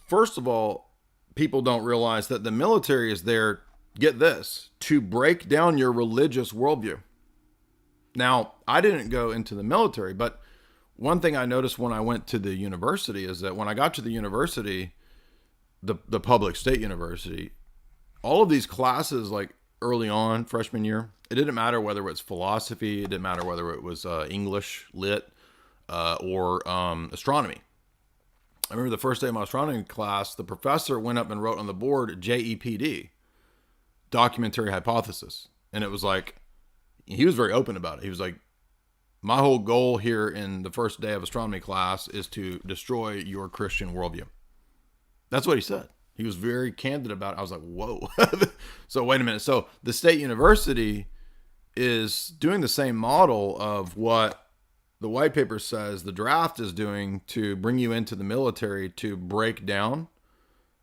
first of all, people don't realize that the military is there, get this, to break down your religious worldview. Now, I didn't go into the military, but one thing I noticed when I went to the university is that when I got to the university, the public state university, all of these classes, like early on, freshman year, it didn't matter whether it was philosophy, it didn't matter whether it was English, lit, or astronomy. I remember the first day of my astronomy class, the professor went up and wrote on the board JEPD, documentary hypothesis. And it was like, he was very open about it. He was like, my whole goal here in the first day of astronomy class is to destroy your Christian worldview. That's what he said. He was very candid about it. I was like, whoa. So wait a minute. So the state university is doing the same model of what the white paper says the draft is doing to bring you into the military to break down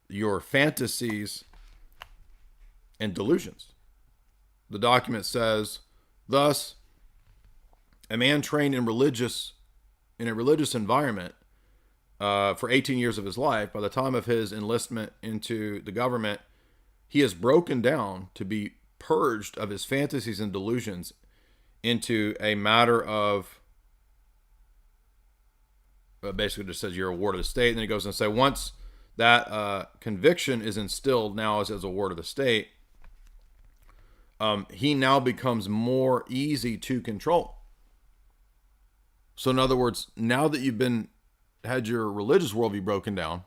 your fantasies and delusions. The document says, thus, a man trained in a religious environment for 18 years of his life, by the time of his enlistment into the government, he is broken down to be purged of his fantasies and delusions into a matter of, basically just says you're a ward of the state. And then he goes and say, once that conviction is instilled now as a ward of the state, he now becomes more easy to control. So in other words, now that you've had your religious worldview broken down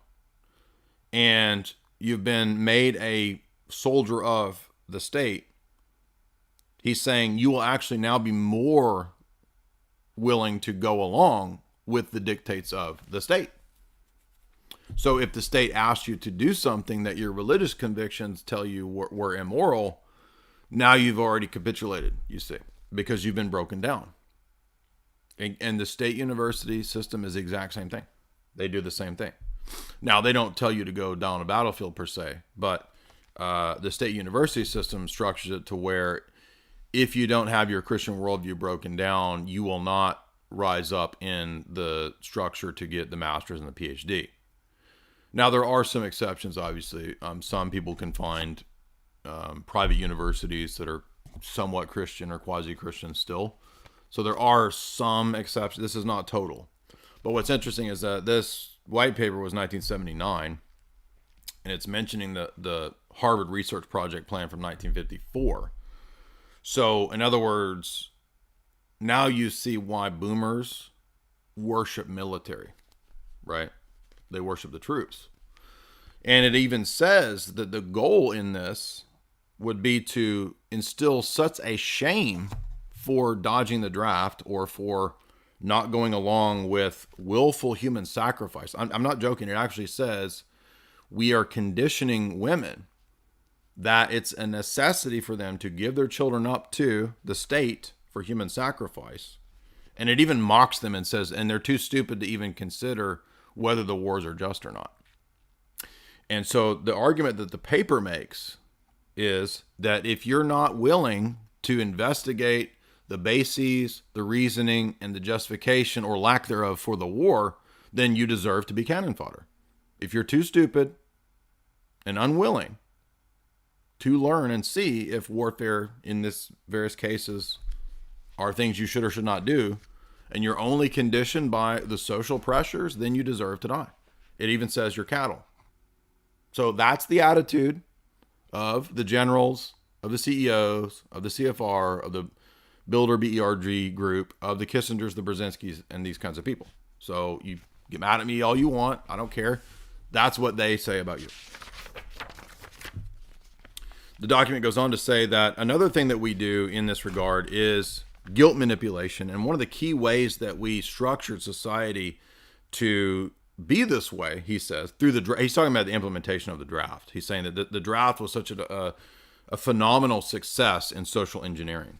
and you've been made a soldier of the state, he's saying you will actually now be more willing to go along with the dictates of the state. So if the state asks you to do something that your religious convictions tell you were immoral, now you've already capitulated, you see, because you've been broken down. And the state university system is the exact same thing. They do the same thing. Now, they don't tell you to go down a battlefield per se, but the state university system structures it to where if you don't have your Christian worldview broken down, you will not rise up in the structure to get the master's and the PhD. Now, there are some exceptions, obviously. Some people can find private universities that are somewhat Christian or quasi-Christian still. So there are some exceptions. This is not total. But what's interesting is that this white paper was 1979, and it's mentioning the Harvard Research Project plan from 1954. So, in other words, now you see why boomers worship military, right? They worship the troops. And it even says that the goal in this, would be to instill such a shame for dodging the draft or for not going along with willful human sacrifice. I'm not joking. It actually says we are conditioning women that it's a necessity for them to give their children up to the state for human sacrifice. And it even mocks them and says, and they're too stupid to even consider whether the wars are just or not. And so the argument that the paper makes is that if you're not willing to investigate the bases, the reasoning, and the justification or lack thereof for the war, then you deserve to be cannon fodder. If you're too stupid and unwilling to learn and see if warfare in this various cases are things you should or should not do, and you're only conditioned by the social pressures, then you deserve to die. It even says you're cattle. So that's the attitude of the generals, of the CEOs, of the CFR, of the Builder BERG group, of the Kissingers, the Brzezinskis, and these kinds of people. So you get mad at me all you want. I don't care. That's what they say about you. The document goes on to say that another thing that we do in this regard is guilt manipulation. And one of the key ways that we structured society to be this way, he says, through the he's talking about the implementation of the draft. He's saying that the draft was such a phenomenal success in social engineering.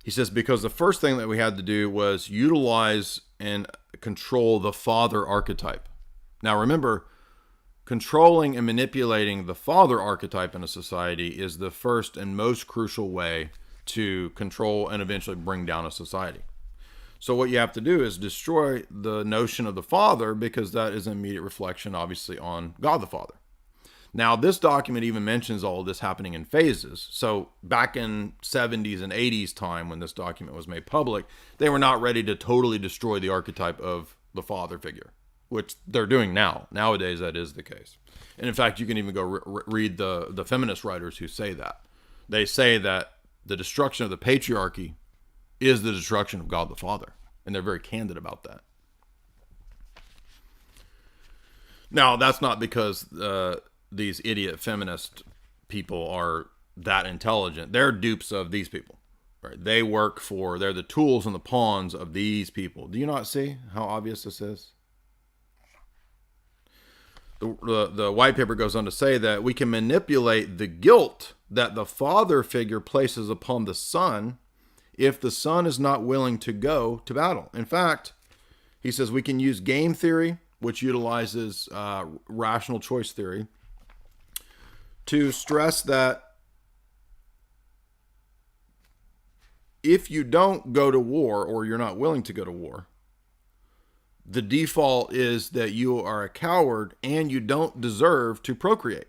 He says, because the first thing that we had to do was utilize and control the father archetype. Now remember, controlling and manipulating the father archetype in a society is the first and most crucial way to control and eventually bring down a society. So what you have to do is destroy the notion of the father, because that is an immediate reflection, obviously, on God the Father. Now, this document even mentions all of this happening in phases. So back in 70s and 80s time, when this document was made public, they were not ready to totally destroy the archetype of the father figure, which they're doing now. Nowadays, that is the case. And in fact, you can even go read the feminist writers who say that. They say that the destruction of the patriarchy is the destruction of God the Father. And they're very candid about that. Now, that's not because these idiot feminist people are that intelligent. They're dupes of these people. Right? They're the tools and the pawns of these people. Do you not see how obvious this is? The white paper goes on to say that we can manipulate the guilt that the father figure places upon the son if the son is not willing to go to battle. In fact, he says we can use game theory, which utilizes rational choice theory, to stress that if you don't go to war or you're not willing to go to war, the default is that you are a coward and you don't deserve to procreate.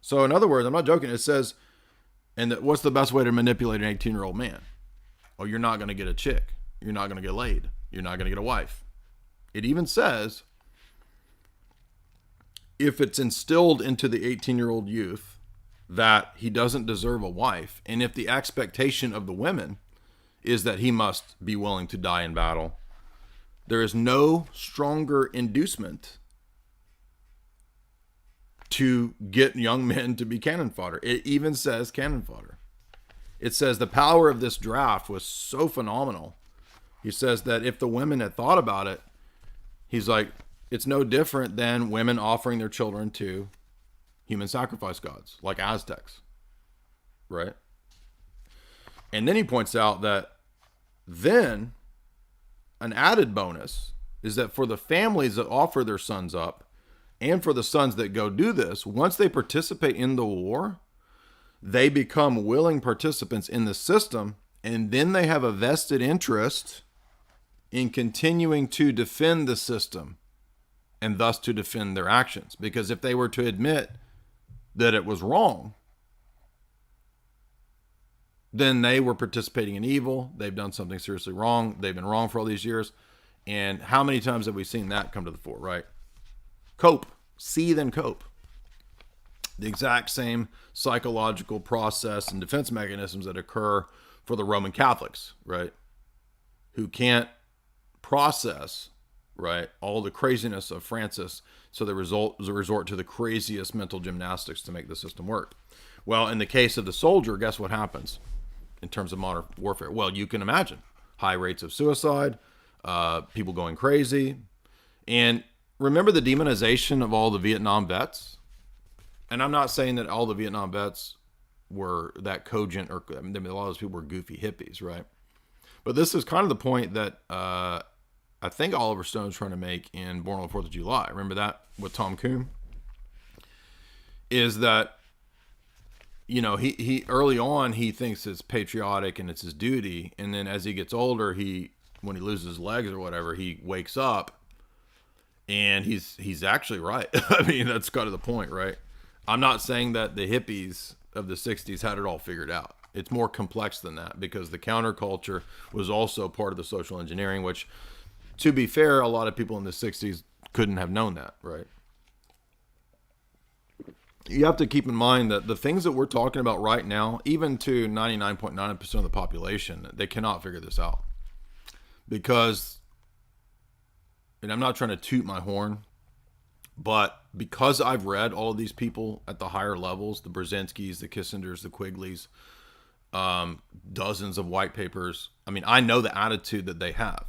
So in other words, I'm not joking. It says, and what's the best way to manipulate an 18-year-old man? Oh, you're not going to get a chick. You're not going to get laid. You're not going to get a wife. It even says, if it's instilled into the 18-year-old youth that he doesn't deserve a wife, and if the expectation of the women is that he must be willing to die in battle, there is no stronger inducement to get young men to be cannon fodder. It even says cannon fodder. It says the power of this draft was so phenomenal. He says that if the women had thought about it, he's like, it's no different than women offering their children to human sacrifice gods, like Aztecs, right? And then he points out that then an added bonus is that for the families that offer their sons up, and for the sons that go do this, once they participate in the war, they become willing participants in the system, and then they have a vested interest in continuing to defend the system and thus to defend their actions. Because if they were to admit that it was wrong, then they were participating in evil. They've done something seriously wrong. They've been wrong for all these years. And how many times have we seen that come to the fore, right? Cope. See, then cope. The exact same psychological process and defense mechanisms that occur for the Roman Catholics, right? Who can't process, right, all the craziness of Francis, so they resort to the craziest mental gymnastics to make the system work. Well, in the case of the soldier, guess what happens in terms of modern warfare? Well, you can imagine high rates of suicide, people going crazy. And remember the demonization of all the Vietnam vets? And I'm not saying that all the Vietnam vets were that cogent, or I mean, a lot of those people were goofy hippies, right? But this is kind of the point that I think Oliver Stone's trying to make in Born on the 4th of July. Remember that with Tom Coombe? Is that, you know, he early on, he thinks it's patriotic and it's his duty. And then as he gets older, when he loses his legs or whatever, he wakes up and he's actually right. I mean, that's kind of the point, right? I'm not saying that the hippies of the 60s had it all figured out. It's more complex than that, because the counterculture was also part of the social engineering, which, to be fair, a lot of people in the 60s couldn't have known that, right? You have to keep in mind that the things that we're talking about right now, even to 99.9% of the population, they cannot figure this out. Because, and I'm not trying to toot my horn, but because I've read all of these people at the higher levels, the Brzezinskis, the Kissingers, the Quigleys, dozens of white papers, I mean, I know the attitude that they have.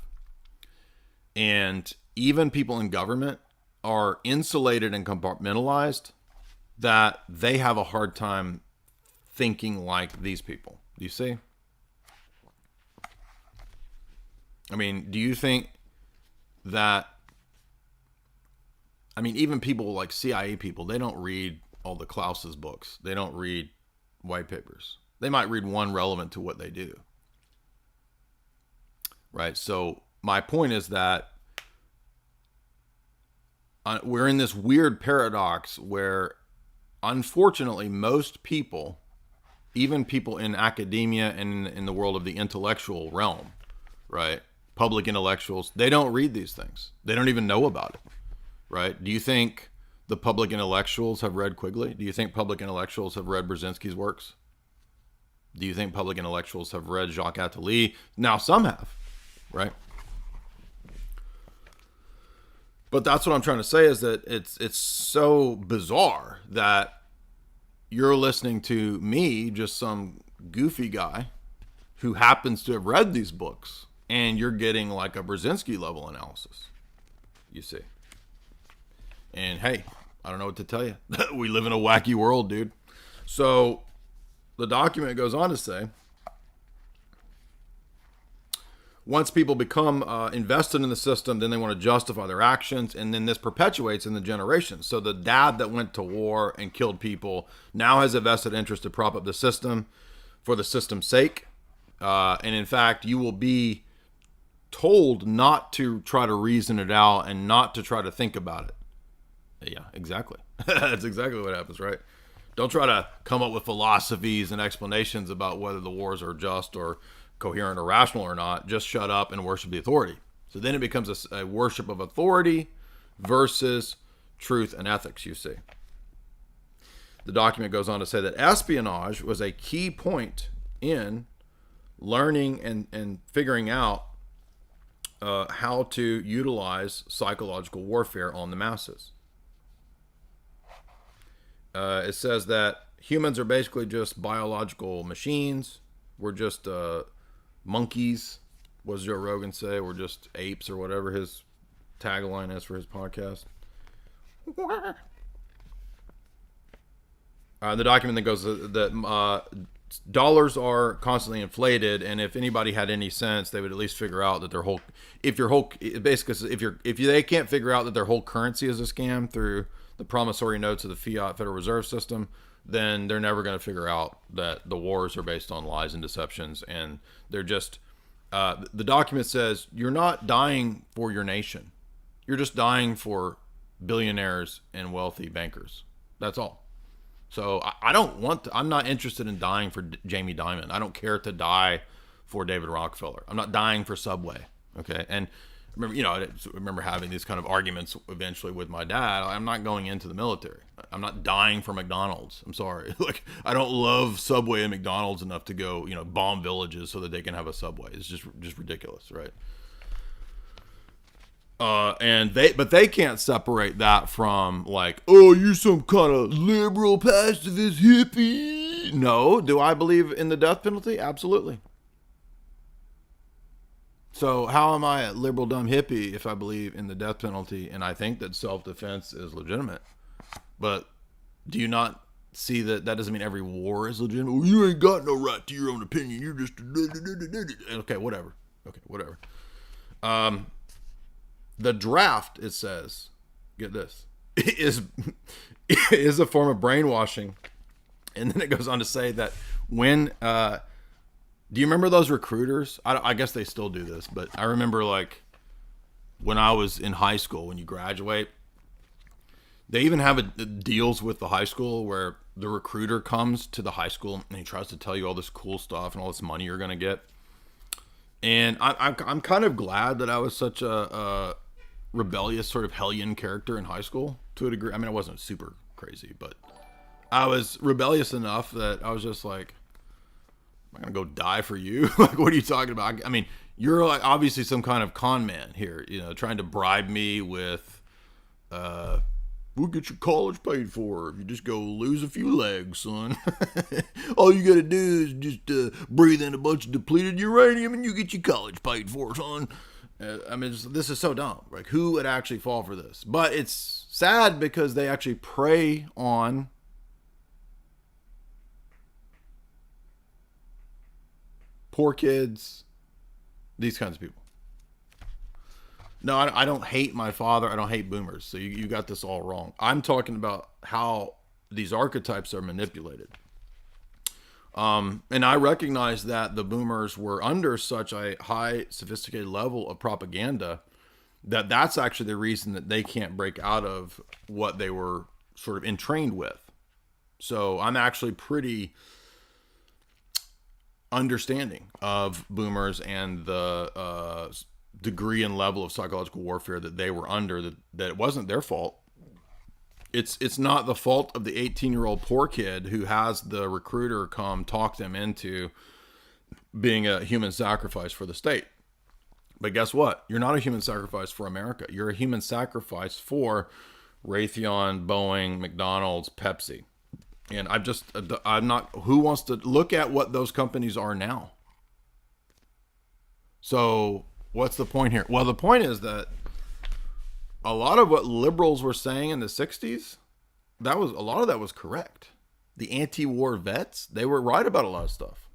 And even people in government are insulated and compartmentalized, that they have a hard time thinking like these people. Do you see? I mean, do you think that, I mean, even people like CIA people, they don't read all the Klaus's books. They don't read white papers. They might read one relevant to what they do. Right? So my point is that we're in this weird paradox where, unfortunately, most people, even people in academia and in the world of the intellectual realm, right? Public intellectuals, they don't read these things. They don't even know about it, right? Do you think the public intellectuals have read Quigley? Do you think public intellectuals have read Brzezinski's works? Do you think public intellectuals have read Jacques Attali? Now, some have, right? But that's what I'm trying to say, is that it's so bizarre that you're listening to me, just some goofy guy who happens to have read these books, and you're getting like a Brzezinski level analysis, you see. And hey, I don't know what to tell you. We live in a wacky world, dude. So the document goes on to say, once people become invested in the system, then they want to justify their actions, and then this perpetuates in the generations. So the dad that went to war and killed people now has a vested interest to prop up the system for the system's sake. And in fact, you will be told not to try to reason it out and not to try to think about it. Yeah, exactly. That's exactly what happens, right? Don't try to come up with philosophies and explanations about whether the wars are just or coherent or rational or not. Just shut up and worship the authority. So then it becomes a worship of authority versus truth and ethics, you see. The document goes on to say that espionage was a key point in learning and figuring out how to utilize psychological warfare on the masses. It says that humans are basically just biological machines. We're just monkeys. What does Joe Rogan say? We're just apes, or whatever his tagline is for his podcast. The document then goes that dollars are constantly inflated, and if anybody had any sense, they would at least figure out that if they can't figure out that their whole currency is a scam through the promissory notes of the fiat Federal Reserve System, then they're never going to figure out that the wars are based on lies and deceptions, and they're just the document says you're not dying for your nation, you're just dying for billionaires and wealthy bankers. That's all. So I'm not interested in dying for Jamie Dimon. I don't care to die for David Rockefeller. I'm not dying for Subway. Okay. And I remember having these kind of arguments eventually with my dad. I'm not going into the military. I'm not dying for McDonald's. I'm sorry. Like, I don't love Subway and McDonald's enough to go, bomb villages so that they can have a Subway. It's just ridiculous, right? But they can't separate that from like, oh, you're some kind of liberal pacifist hippie. No. Do I believe in the death penalty? Absolutely. So how am I a liberal dumb hippie if I believe in the death penalty and I think that self-defense is legitimate? But do you not see that that doesn't mean every war is legitimate? Well, you ain't got no right to your own opinion. You're just okay, whatever. Okay, whatever. The draft, it says, get this, is a form of brainwashing. And then it goes on to say that when, do you remember those recruiters? I guess they still do this, but I remember like when I was in high school, when you graduate, they even have deals with the high school where the recruiter comes to the high school and he tries to tell you all this cool stuff and all this money you're going to get. And I'm kind of glad that I was such a rebellious sort of hellion character in high school to a degree. I mean, I wasn't super crazy, but I was rebellious enough that I was just like, I'm going to go die for you. Like, what are you talking about? I mean, you're like obviously some kind of con man here, you know, trying to bribe me with, we'll get your college paid for if you just go lose a few legs, son. All you got to do is just breathe in a bunch of depleted uranium and you get your college paid for, son. I mean, this is so dumb. Like, who would actually fall for this? But it's sad because they actually prey on poor kids, these kinds of people. No, I don't hate my father. I don't hate boomers. So you got this all wrong. I'm talking about how these archetypes are manipulated. And I recognize that the boomers were under such a high sophisticated level of propaganda that that's actually the reason that they can't break out of what they were sort of entrained with. So I'm actually pretty understanding of boomers and the degree and level of psychological warfare that they were under, that it wasn't their fault. It's not the fault of the 18-year-old poor kid who has the recruiter come talk them into being a human sacrifice for the state. But guess what? You're not a human sacrifice for America. You're a human sacrifice for Raytheon, Boeing, McDonald's, Pepsi. And I'm not, who wants to look at what those companies are now? So what's the point here? Well, the point is that a lot of what liberals were saying in the 60s, a lot of that was correct. The anti-war vets, they were right about a lot of stuff.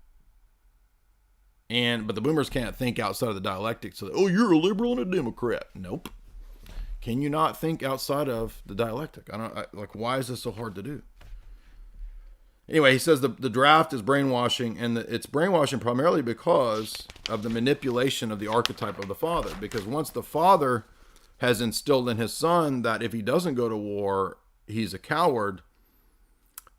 But the boomers can't think outside of the dialectic. So, you're a liberal and a Democrat. Nope. Can you not think outside of the dialectic? Why is this so hard to do? Anyway, he says the draft is brainwashing, and it's brainwashing primarily because of the manipulation of the archetype of the father. Because once the father has instilled in his son that if he doesn't go to war, he's a coward,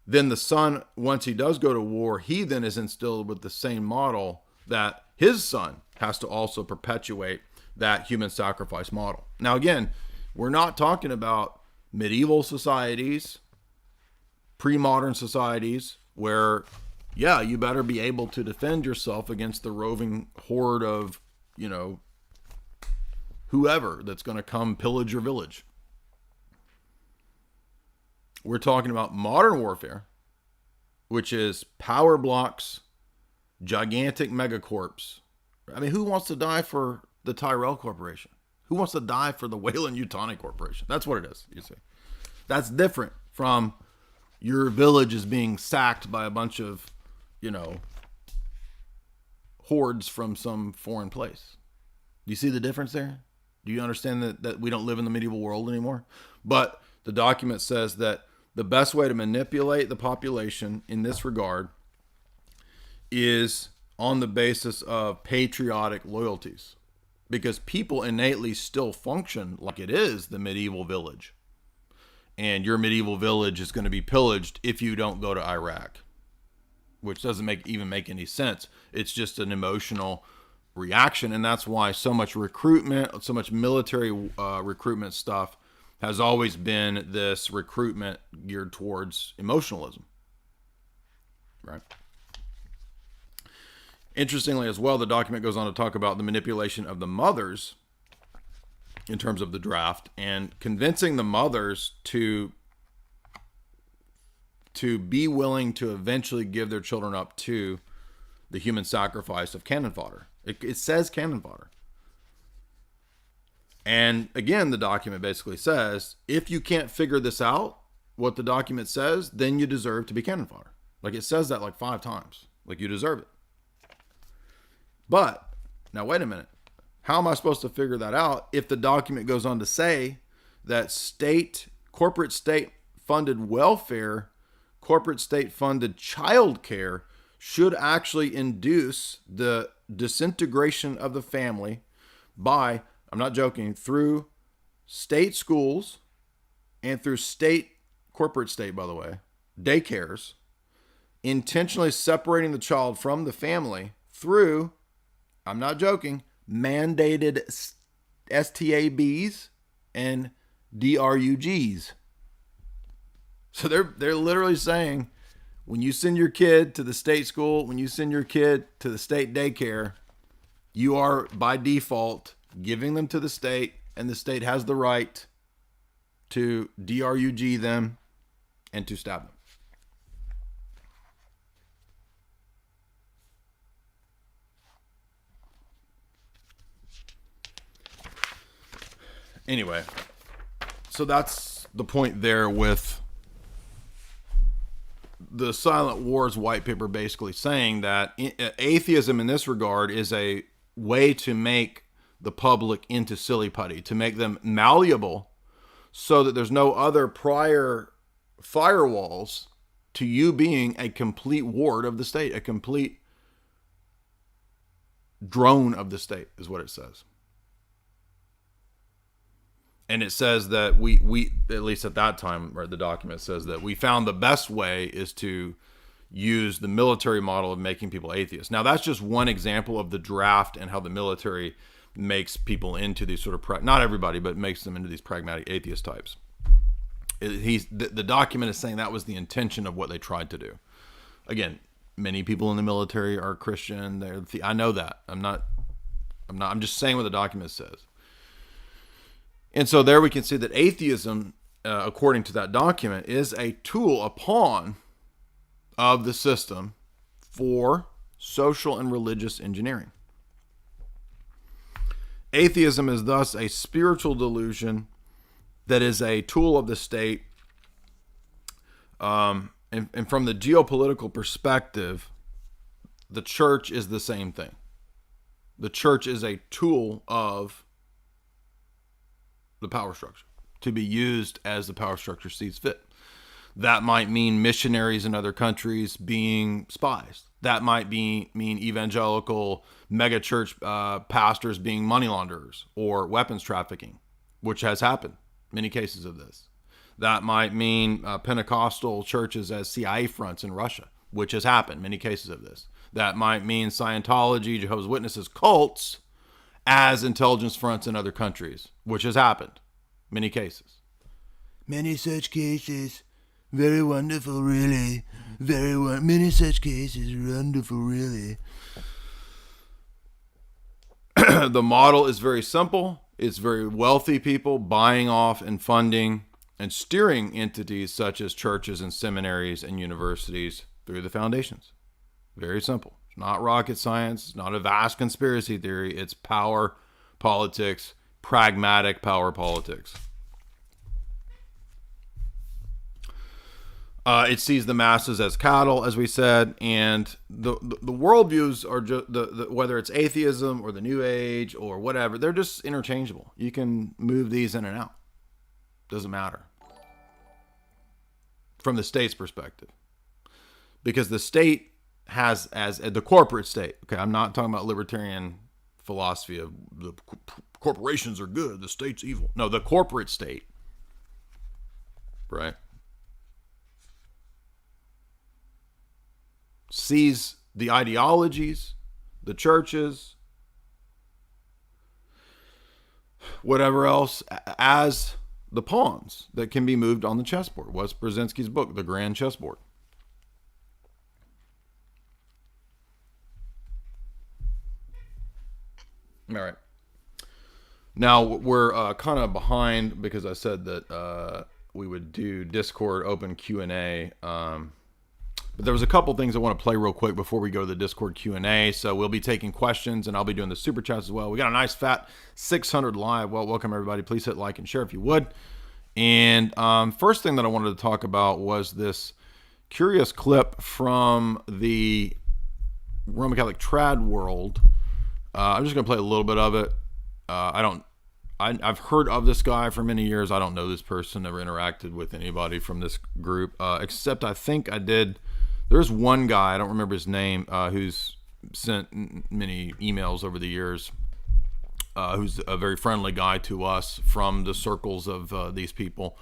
then the son, once he does go to war, he then is instilled with the same model that his son has to also perpetuate that human sacrifice model. Now, again, we're not talking about medieval societies, pre-modern societies where, you better be able to defend yourself against the roving horde of, whoever that's going to come pillage your village. We're talking about modern warfare, which is power blocks, gigantic megacorps. I mean, who wants to die for the Tyrell Corporation? Who wants to die for the Wayland-Yutani Corporation? That's what it is, you see. That's different from your village is being sacked by a bunch of, hordes from some foreign place. Do you see the difference there? Do you understand that we don't live in the medieval world anymore? But the document says that the best way to manipulate the population in this regard is on the basis of patriotic loyalties. Because people innately still function like it is the medieval village. And your medieval village is going to be pillaged if you don't go to Iraq. Which doesn't even make any sense. It's just an emotional reaction, and that's why so much recruitment, so much military recruitment stuff has always been this recruitment geared towards emotionalism, right? Interestingly as well, the document goes on to talk about the manipulation of the mothers in terms of the draft and convincing the mothers to to be willing to eventually give their children up to the human sacrifice of cannon fodder. It says cannon fodder. And again, the document basically says, if you can't figure this out, what the document says, then you deserve to be cannon fodder. Like, it says that like 5 times. Like, you deserve it. But, now wait a minute. How am I supposed to figure that out if the document goes on to say that corporate state-funded welfare, corporate state-funded child care should actually induce the disintegration of the family by, I'm not joking, through state schools and through corporate state, by the way, daycares, intentionally separating the child from the family through, I'm not joking, mandated STABs and DRUGs. So they're literally saying, when you send your kid to the state school, when you send your kid to the state daycare, you are by default giving them to the state, and the state has the right to DRUG them and to stab them. Anyway, so that's the point there with the Silent Wars white paper, basically saying that atheism in this regard is a way to make the public into silly putty, to make them malleable so that there's no other prior firewalls to you being a complete ward of the state, a complete drone of the state is what it says. And it says that we at least at that time, right, the document says that we found the best way is to use the military model of making people atheists. Now, that's just one example of the draft and how the military makes people into these sort of, not everybody, but makes them into these pragmatic atheist types. The document is saying that was the intention of what they tried to do. Again, many people in the military are Christian. I know that. I'm just saying what the document says. And so there we can see that atheism, according to that document, is a tool, a pawn of the system for social and religious engineering. Atheism is thus a spiritual delusion that is a tool of the state. And from the geopolitical perspective, the church is the same thing. The church is a tool of the power structure to be used as the power structure sees fit. That might mean missionaries in other countries being spies. That might mean evangelical megachurch pastors being money launderers or weapons trafficking, which has happened. Many cases of this. That might mean Pentecostal churches as CIA fronts in Russia, which has happened. Many cases of this. That might mean Scientology, Jehovah's Witnesses, cults as intelligence fronts in other countries, which has happened. Many cases. Many such cases. Very wonderful, really. Many such cases. Wonderful, really. The model is very simple. It's very wealthy people buying off and funding and steering entities such as churches and seminaries and universities through the foundations. Very simple. It's not rocket science. It's not a vast conspiracy theory. It's power politics, pragmatic power politics. It sees the masses as cattle, as we said, and the worldviews are just whether it's atheism or the New Age or whatever, they're just interchangeable. You can move these in and out. Doesn't matter. From the state's perspective. Because the state has, as the corporate state, okay, I'm not talking about libertarian philosophy of the corporations are good, the state's evil. No, the corporate state, right, sees the ideologies, the churches, whatever else, as the pawns that can be moved on the chessboard. Wes Brzezinski's book, The Grand Chessboard. All right. Now we're kind of behind because I said that we would do Discord open Q&A. But there was a couple things I want to play real quick before we go to the Discord Q&A. So we'll be taking questions, and I'll be doing the super chats as well. We got a nice fat 600 live. Well, welcome everybody. Please hit like and share if you would. And first thing that I wanted to talk about was this curious clip from the Roman Catholic trad world. I'm just going to play a little bit of it. I've heard of this guy for many years. I don't know this person, never interacted with anybody from this group, except I think I did. There's one guy, I don't remember his name, who's sent many emails over the years, who's a very friendly guy to us from the circles of these people.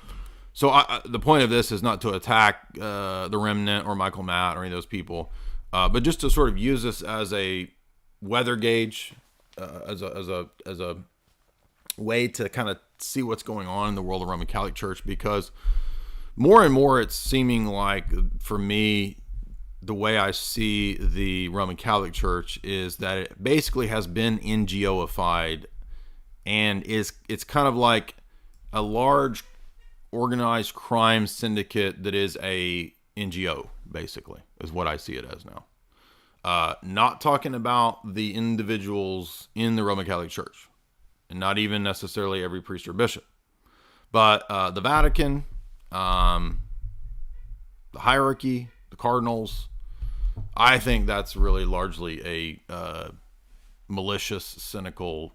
So the point of this is not to attack the Remnant or Michael Matt or any of those people, but just to sort of use this as a weather gauge, as a way to kind of see what's going on in the world of Roman Catholic Church, because more and more it's seeming like, for me, the way I see the Roman Catholic Church is that it basically has been NGO-ified, and it's kind of like a large organized crime syndicate that is a NGO, basically, is what I see it as now. Not talking about the individuals in the Roman Catholic Church, and not even necessarily every priest or bishop, but the Vatican, the hierarchy, the cardinals. I think that's really largely a malicious, cynical,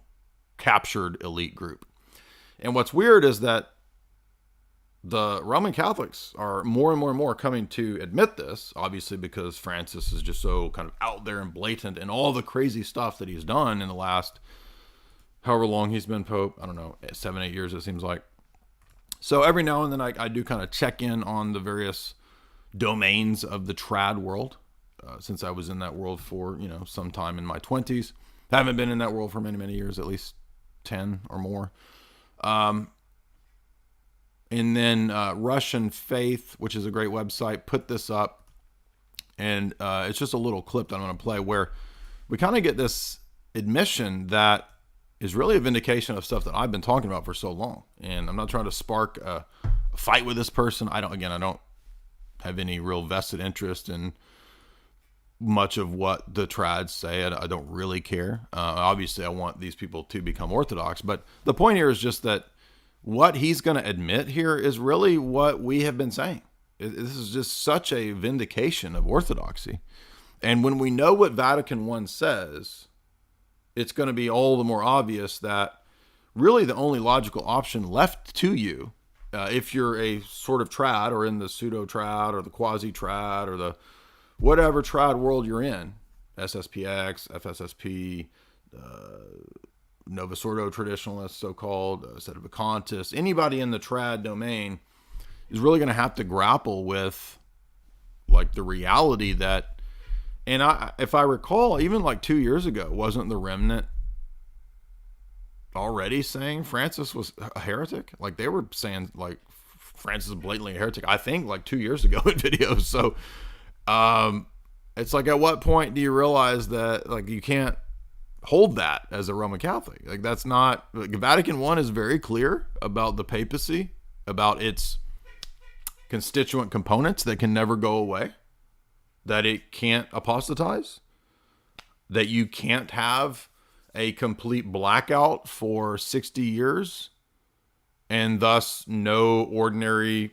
captured elite group. And what's weird is that the Roman Catholics are more and more coming to admit this, obviously because Francis is just so kind of out there and blatant in all the crazy stuff that he's done in the last however long he's been Pope. I don't know, 7-8 years it seems like. So every now and then I do kind of check in on the various domains of the trad world, since I was in that world for, some time in my 20s. Haven't been in that world for many years, at least 10 or more. And then Russian Faith, which is a great website, put this up. And it's just a little clip that I'm going to play where we kind of get this admission that is really a vindication of stuff that I've been talking about for so long. And I'm not trying to spark a fight with this person. I don't have any real vested interest in much of what the trads say. I don't really care. Obviously, I want these people to become orthodox. But the point here is just that what he's going to admit here is really what we have been saying. This is just such a vindication of orthodoxy. And when we know what Vatican I says, it's going to be all the more obvious that really the only logical option left to you, if you're a sort of trad or in the pseudo-trad or the quasi-trad or the whatever trad world you're in, SSPX, FSSP, Novus Ordo traditionalists, so-called, Sedevacantists, anybody in the trad domain is really going to have to grapple with like the reality that, and if I recall, even like 2 years ago, wasn't the Remnant already saying Francis was a heretic? Like they were saying like Francis is blatantly a heretic, I think like 2 years ago in videos. So it's like, at what point do you realize that like you can't hold that as a Roman Catholic? Like that's not, like, Vatican I is very clear about the papacy, about its constituent components that can never go away, that it can't apostatize, that you can't have a complete blackout for 60 years and thus no ordinary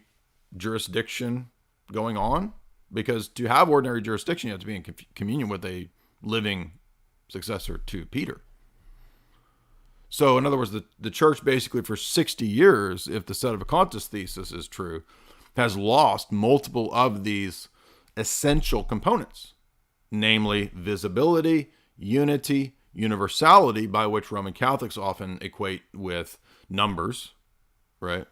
jurisdiction going on. Because to have ordinary jurisdiction, you have to be in communion with a living successor to Peter. So in other words, the church basically for 60 years, if the Sedevacantist thesis is true, has lost multiple of these essential components, namely visibility, unity, universality, by which Roman Catholics often equate with numbers, right?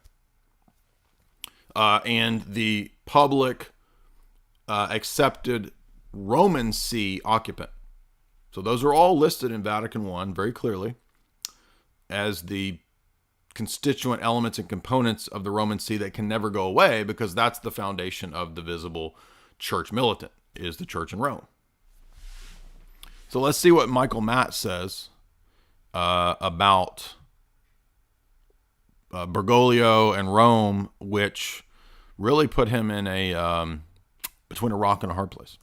And the public accepted Roman See occupant. So those are all listed in Vatican I very clearly as the constituent elements and components of the Roman See that can never go away, because that's the foundation of the visible church militant, is the church in Rome. So let's see what Michael Matt says about Bergoglio and Rome, which really put him in between a rock and a hard place.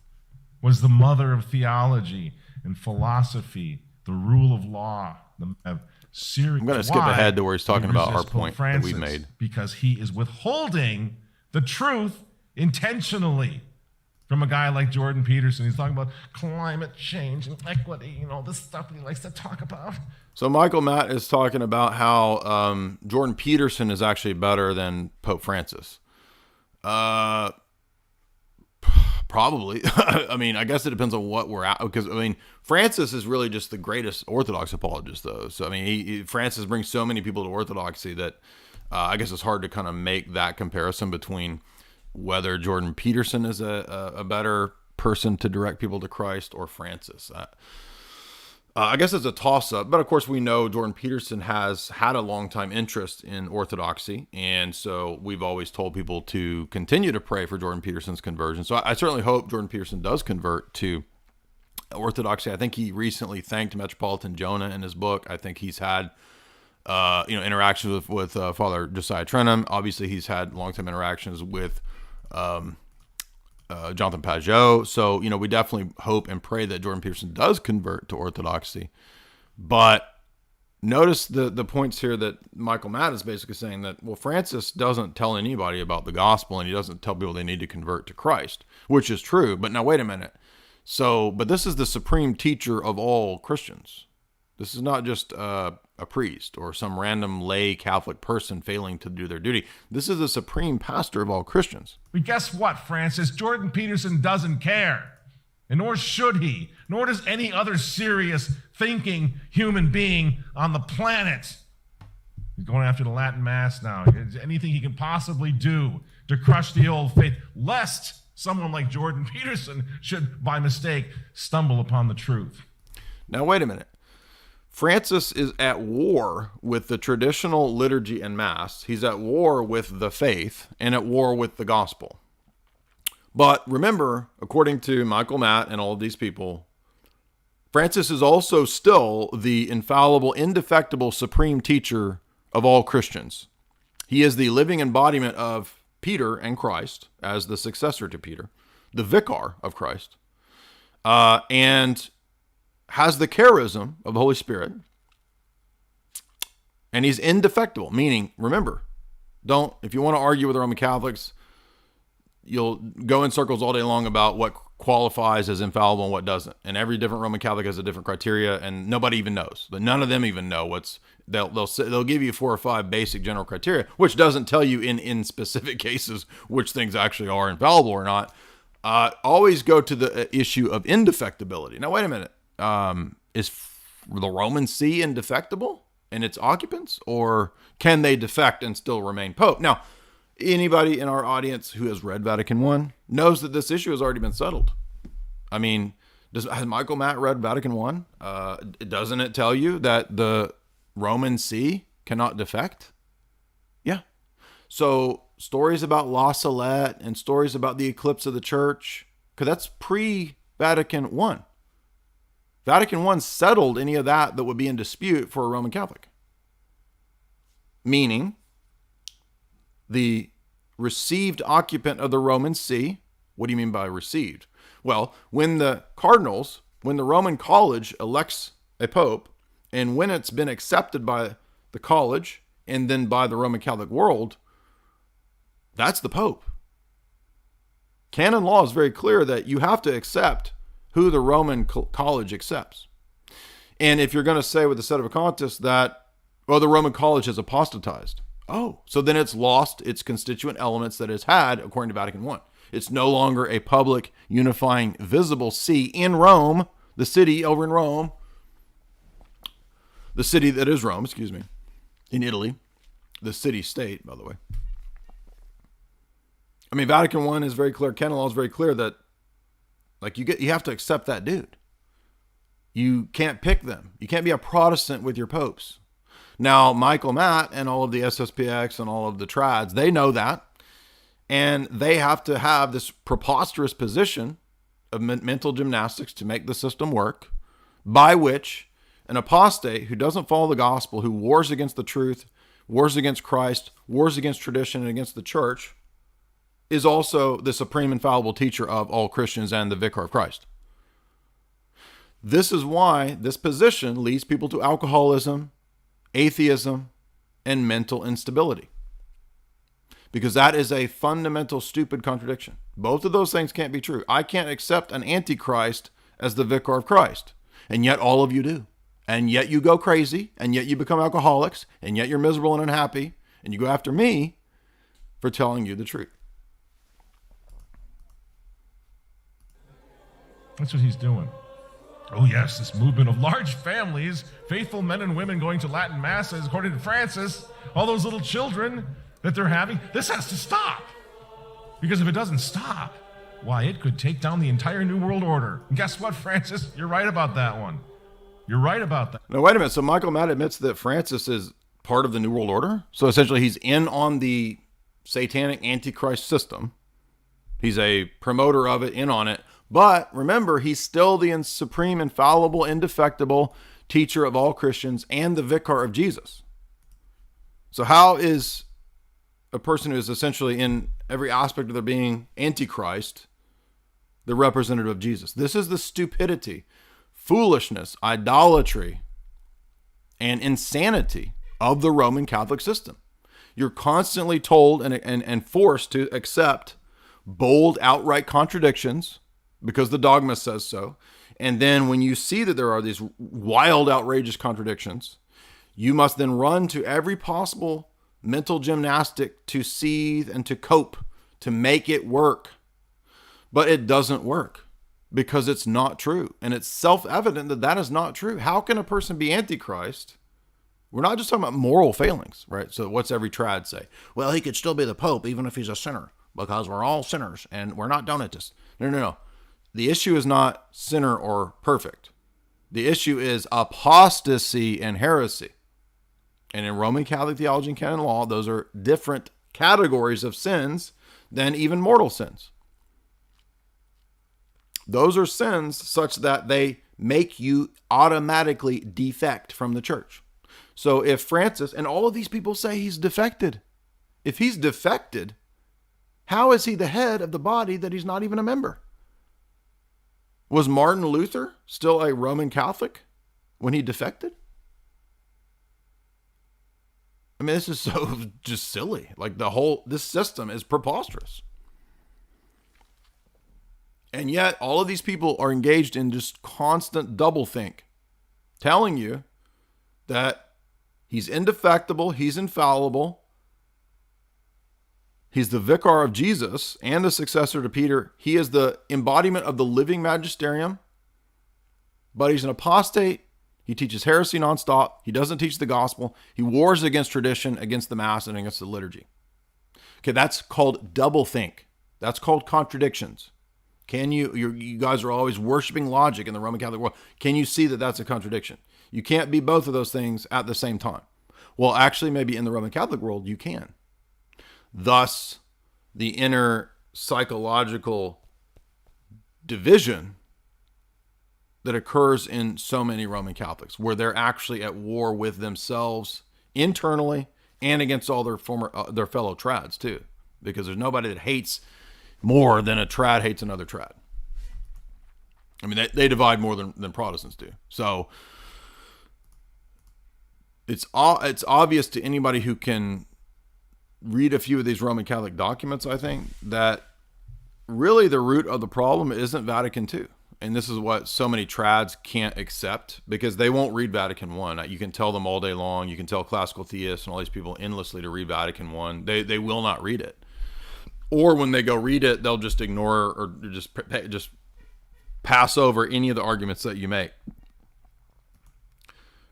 Was the mother of theology and philosophy, the rule of law, I'm going to skip ahead to where he's talking about our point that we made. Because he is withholding the truth intentionally from a guy like Jordan Peterson. He's talking about climate change and equity and all this stuff he likes to talk about. So Michael Matt is talking about how Jordan Peterson is actually better than Pope Francis. Probably. I mean, I guess it depends on what we're at. Because, I mean, Francis is really just the greatest Orthodox apologist, though. So, I mean, Francis brings so many people to Orthodoxy that I guess it's hard to kind of make that comparison between whether Jordan Peterson is a better person to direct people to Christ or Francis. I guess it's a toss-up, but of course we know Jordan Peterson has had a long-time interest in Orthodoxy, and so we've always told people to continue to pray for Jordan Peterson's conversion. So I certainly hope Jordan Peterson does convert to Orthodoxy. I think he recently thanked Metropolitan Jonah in his book. I think he's had interactions with Father Josiah Trenum. Obviously, he's had long-time interactions with Jonathan Pajot. So, we definitely hope and pray that Jordan Peterson does convert to Orthodoxy. But notice the points here that Michael Matt is basically saying that, well, Francis doesn't tell anybody about the gospel, and he doesn't tell people they need to convert to Christ, which is true. But now, wait a minute. But this is the supreme teacher of all Christians. This is not just a priest or some random lay Catholic person failing to do their duty. This is the supreme pastor of all Christians. But guess what, Francis? Jordan Peterson doesn't care. And nor should he. Nor does any other serious thinking human being on the planet. He's going after the Latin Mass now. Anything he can possibly do to crush the old faith, lest someone like Jordan Peterson should, by mistake, stumble upon the truth. Now, wait a minute. Francis is at war with the traditional liturgy and Mass. He's at war with the faith and at war with the gospel. But remember, according to Michael Matt and all of these people, Francis is also still the infallible, indefectible, supreme teacher of all Christians. He is the living embodiment of Peter and Christ as the successor to Peter, the vicar of Christ, and has the charism of the Holy Spirit, and he's indefectible, meaning, remember, if you want to argue with the Roman Catholics, you'll go in circles all day long about what qualifies as infallible and what doesn't. And every different Roman Catholic has a different criteria, and nobody even knows. None of them even know they'll give you 4 or 5 basic general criteria, which doesn't tell you in specific cases which things actually are infallible or not. Always go to the issue of indefectibility. Now, wait a minute. Is the Roman See indefectible in its occupants, or can they defect and still remain Pope? Now, anybody in our audience who has read Vatican I knows that this issue has already been settled. I mean, has Michael Matt read Vatican I? Doesn't it tell you that the Roman See cannot defect? Yeah. So stories about La Salette and stories about the eclipse of the church, because that's pre-Vatican I. Vatican I settled any of that would be in dispute for a Roman Catholic. Meaning, the received occupant of the Roman See, what do you mean by received? Well, when the Roman College elects a pope, and when it's been accepted by the college and then by the Roman Catholic world, that's the pope. Canon law is very clear that you have to accept who the Roman College accepts. And if you're going to say with the Sedevacantist that, the Roman College has apostatized. So then it's lost its constituent elements that it's had according to Vatican I. It's no longer a public, unifying, visible see in Rome, the city over in Rome, the city that is Rome, in Italy, the city-state, by the way. I mean, Vatican I is very clear, canon law is very clear that you have to accept that dude. You can't pick them. You can't be a Protestant with your popes. Now, Michael Matt and all of the SSPX and all of the trads, they know that. And they have to have this preposterous position of mental gymnastics to make the system work, by which an apostate who doesn't follow the gospel, who wars against the truth, wars against Christ, wars against tradition, and against the church, is also the supreme infallible teacher of all Christians and the vicar of Christ. This is why this position leads people to alcoholism, atheism, and mental instability. Because that is a fundamental stupid contradiction. Both of those things can't be true. I can't accept an antichrist as the vicar of Christ, and yet all of you do. And yet you go crazy, and yet you become alcoholics, and yet you're miserable and unhappy, and you go after me for telling you the truth. That's what he's doing. Oh yes, this movement of large families, faithful men and women going to Latin masses, according to Francis, all those little children that they're having, this has to stop. Because if it doesn't stop, why, it could take down the entire New World Order. And guess what, Francis? You're right about that one. You're right about that. Now, wait a minute. So Michael Matt admits that Francis is part of the New World Order? So essentially he's in on the satanic antichrist system. He's a promoter of it, in on it. But remember, he's still the supreme, infallible, indefectible teacher of all Christians and the vicar of Jesus. So how is a person who is essentially in every aspect of their being antichrist the representative of Jesus? This is the stupidity, foolishness, idolatry, and insanity of the Roman Catholic system. You're constantly told and forced to accept bold, outright contradictions because the dogma says so. And then when you see that there are these wild, outrageous contradictions, you must then run to every possible mental gymnastic to seethe and to cope, to make it work. But it doesn't work because it's not true. And it's self-evident that that is not true. How can a person be antichrist? We're not just talking about moral failings, right? So what's every trad say? Well, he could still be the Pope even if he's a sinner because we're all sinners and we're not Donatists. No. The issue is not sinner or perfect. The issue is apostasy and heresy. And in Roman Catholic theology and canon law, those are different categories of sins than even mortal sins. Those are sins such that they make you automatically defect from the church. So if Francis, and all of these people say he's defected. If he's defected, how is he the head of the body that he's not even a member? Was Martin Luther still a Roman Catholic when he defected? I mean, this is so just silly. Like this system is preposterous. And yet all of these people are engaged in just constant doublethink, telling you that he's indefectible, he's infallible, he's the vicar of Jesus and the successor to Peter. He is the embodiment of the living magisterium, but he's an apostate. He teaches heresy nonstop. He doesn't teach the gospel. He wars against tradition, against the mass, and against the liturgy. Okay, that's called doublethink. That's called contradictions. Can you guys are always worshiping logic in the Roman Catholic world. Can you see that that's a contradiction? You can't be both of those things at the same time. Well, actually, maybe in the Roman Catholic world, you can. Thus, the inner psychological division that occurs in so many Roman Catholics, where they're actually at war with themselves internally and against all their their fellow trads too, because there's nobody that hates more than a trad hates another trad. I mean, they divide more than Protestants do. So it's obvious to anybody who can read a few of these Roman Catholic documents, I think, that really the root of the problem isn't Vatican II. And this is what so many trads can't accept, because they won't read Vatican I. You can tell them all day long. You can tell classical theists and all these people endlessly to read Vatican I. They will not read it. Or when they go read it, they'll just ignore or just pass over any of the arguments that you make,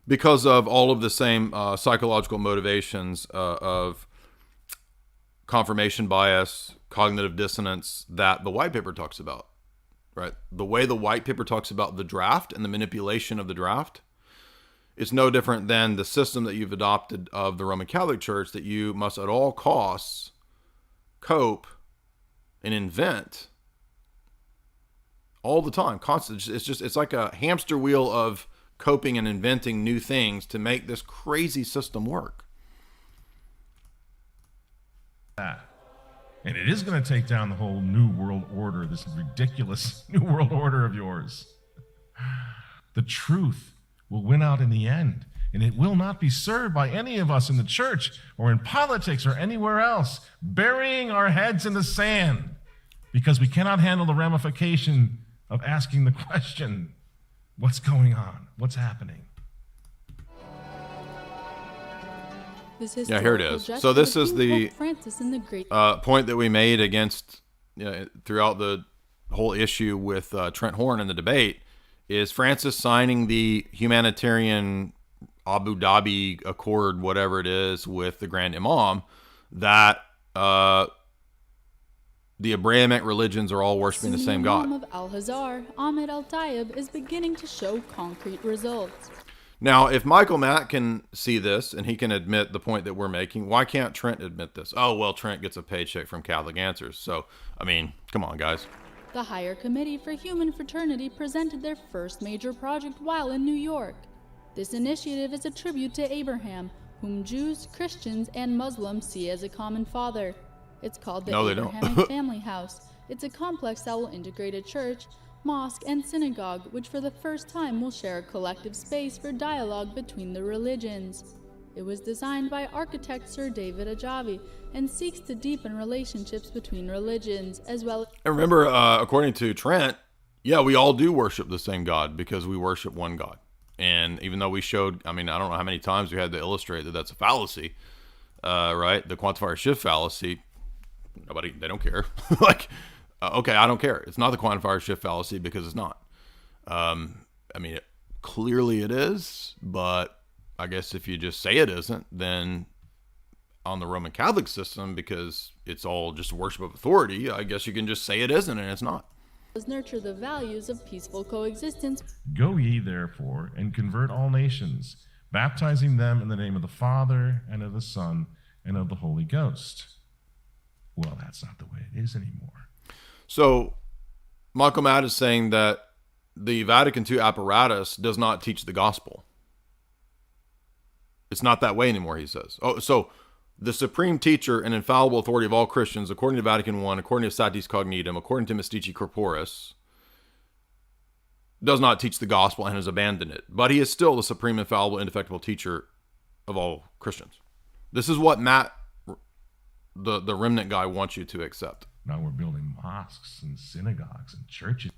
because of all of the same psychological motivations of confirmation bias, cognitive dissonance that the white paper talks about, right? The way the white paper talks about the draft and the manipulation of the draft is no different than the system that you've adopted of the Roman Catholic Church, that you must at all costs cope and invent all the time, constant. It's like a hamster wheel of coping and inventing new things to make this crazy system work. that. And it is going to take down the whole New World Order, this ridiculous New World Order of yours. The truth will win out in the end, and it will not be served by any of us in the church or in politics or anywhere else, burying our heads in the sand because we cannot handle the ramification of asking the question, what's going on? What's happening? Yeah, here it is. So this is the point that we made against, throughout the whole issue with Trent Horn in the debate, is Francis signing the humanitarian Abu Dhabi Accord, whatever it is, with the Grand Imam, that the Abrahamic religions are all worshiping the same God. Imam of Al-Hazar, Ahmed Al-Tayyib, is beginning to show concrete results. Now, if Michael Matt can see this and he can admit the point that we're making, why can't Trent admit this? Oh, well, Trent gets a paycheck from Catholic Answers. So, I mean, come on, guys. The Higher Committee for Human Fraternity presented their first major project while in New York. This initiative is a tribute to Abraham, whom Jews, Christians, and Muslims see as a common father. It's called the Abrahamic Family House. It's a complex that will integrate a church, mosque, and synagogue, which for the first time will share a collective space for dialogue between the religions. It was designed by architect Sir David Ajavi and seeks to deepen relationships between religions as well. And remember, according to Trent, we all do worship the same God because we worship one God. And even though we showed, I don't know how many times we had to illustrate that that's a fallacy, right? The quantifier shift fallacy, they don't care. Okay, I don't care. It's not the quantifier shift fallacy because it's not. Clearly it is, but I guess if you just say it isn't, then on the Roman Catholic system, because it's all just worship of authority, I guess you can just say it isn't and it's not. Nurture the values of peaceful coexistence. Go ye therefore and convert all nations, baptizing them in the name of the Father and of the Son and of the Holy Ghost. Well, that's not the way it is anymore. So, Michael Matt is saying that the Vatican II apparatus does not teach the gospel. It's not that way anymore, he says. Oh, so the supreme teacher and infallible authority of all Christians, according to Vatican I, according to Satis Cognitum, according to Mystici Corporis, does not teach the gospel and has abandoned it. But he is still the supreme, infallible, indefectible teacher of all Christians. This is what Matt, the remnant guy, wants you to accept. Now we're building mosques and synagogues and churches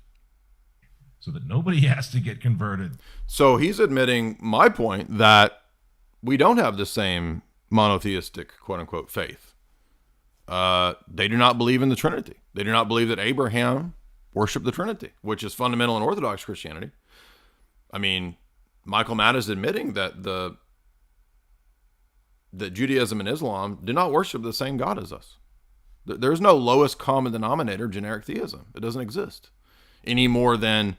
so that nobody has to get converted. So he's admitting my point that we don't have the same monotheistic, quote-unquote, faith. They do not believe in the Trinity. They do not believe that Abraham worshiped the Trinity, which is fundamental in Orthodox Christianity. Michael Matt is admitting that that Judaism and Islam do not worship the same God as us. There's no lowest common denominator generic theism. It doesn't exist any more than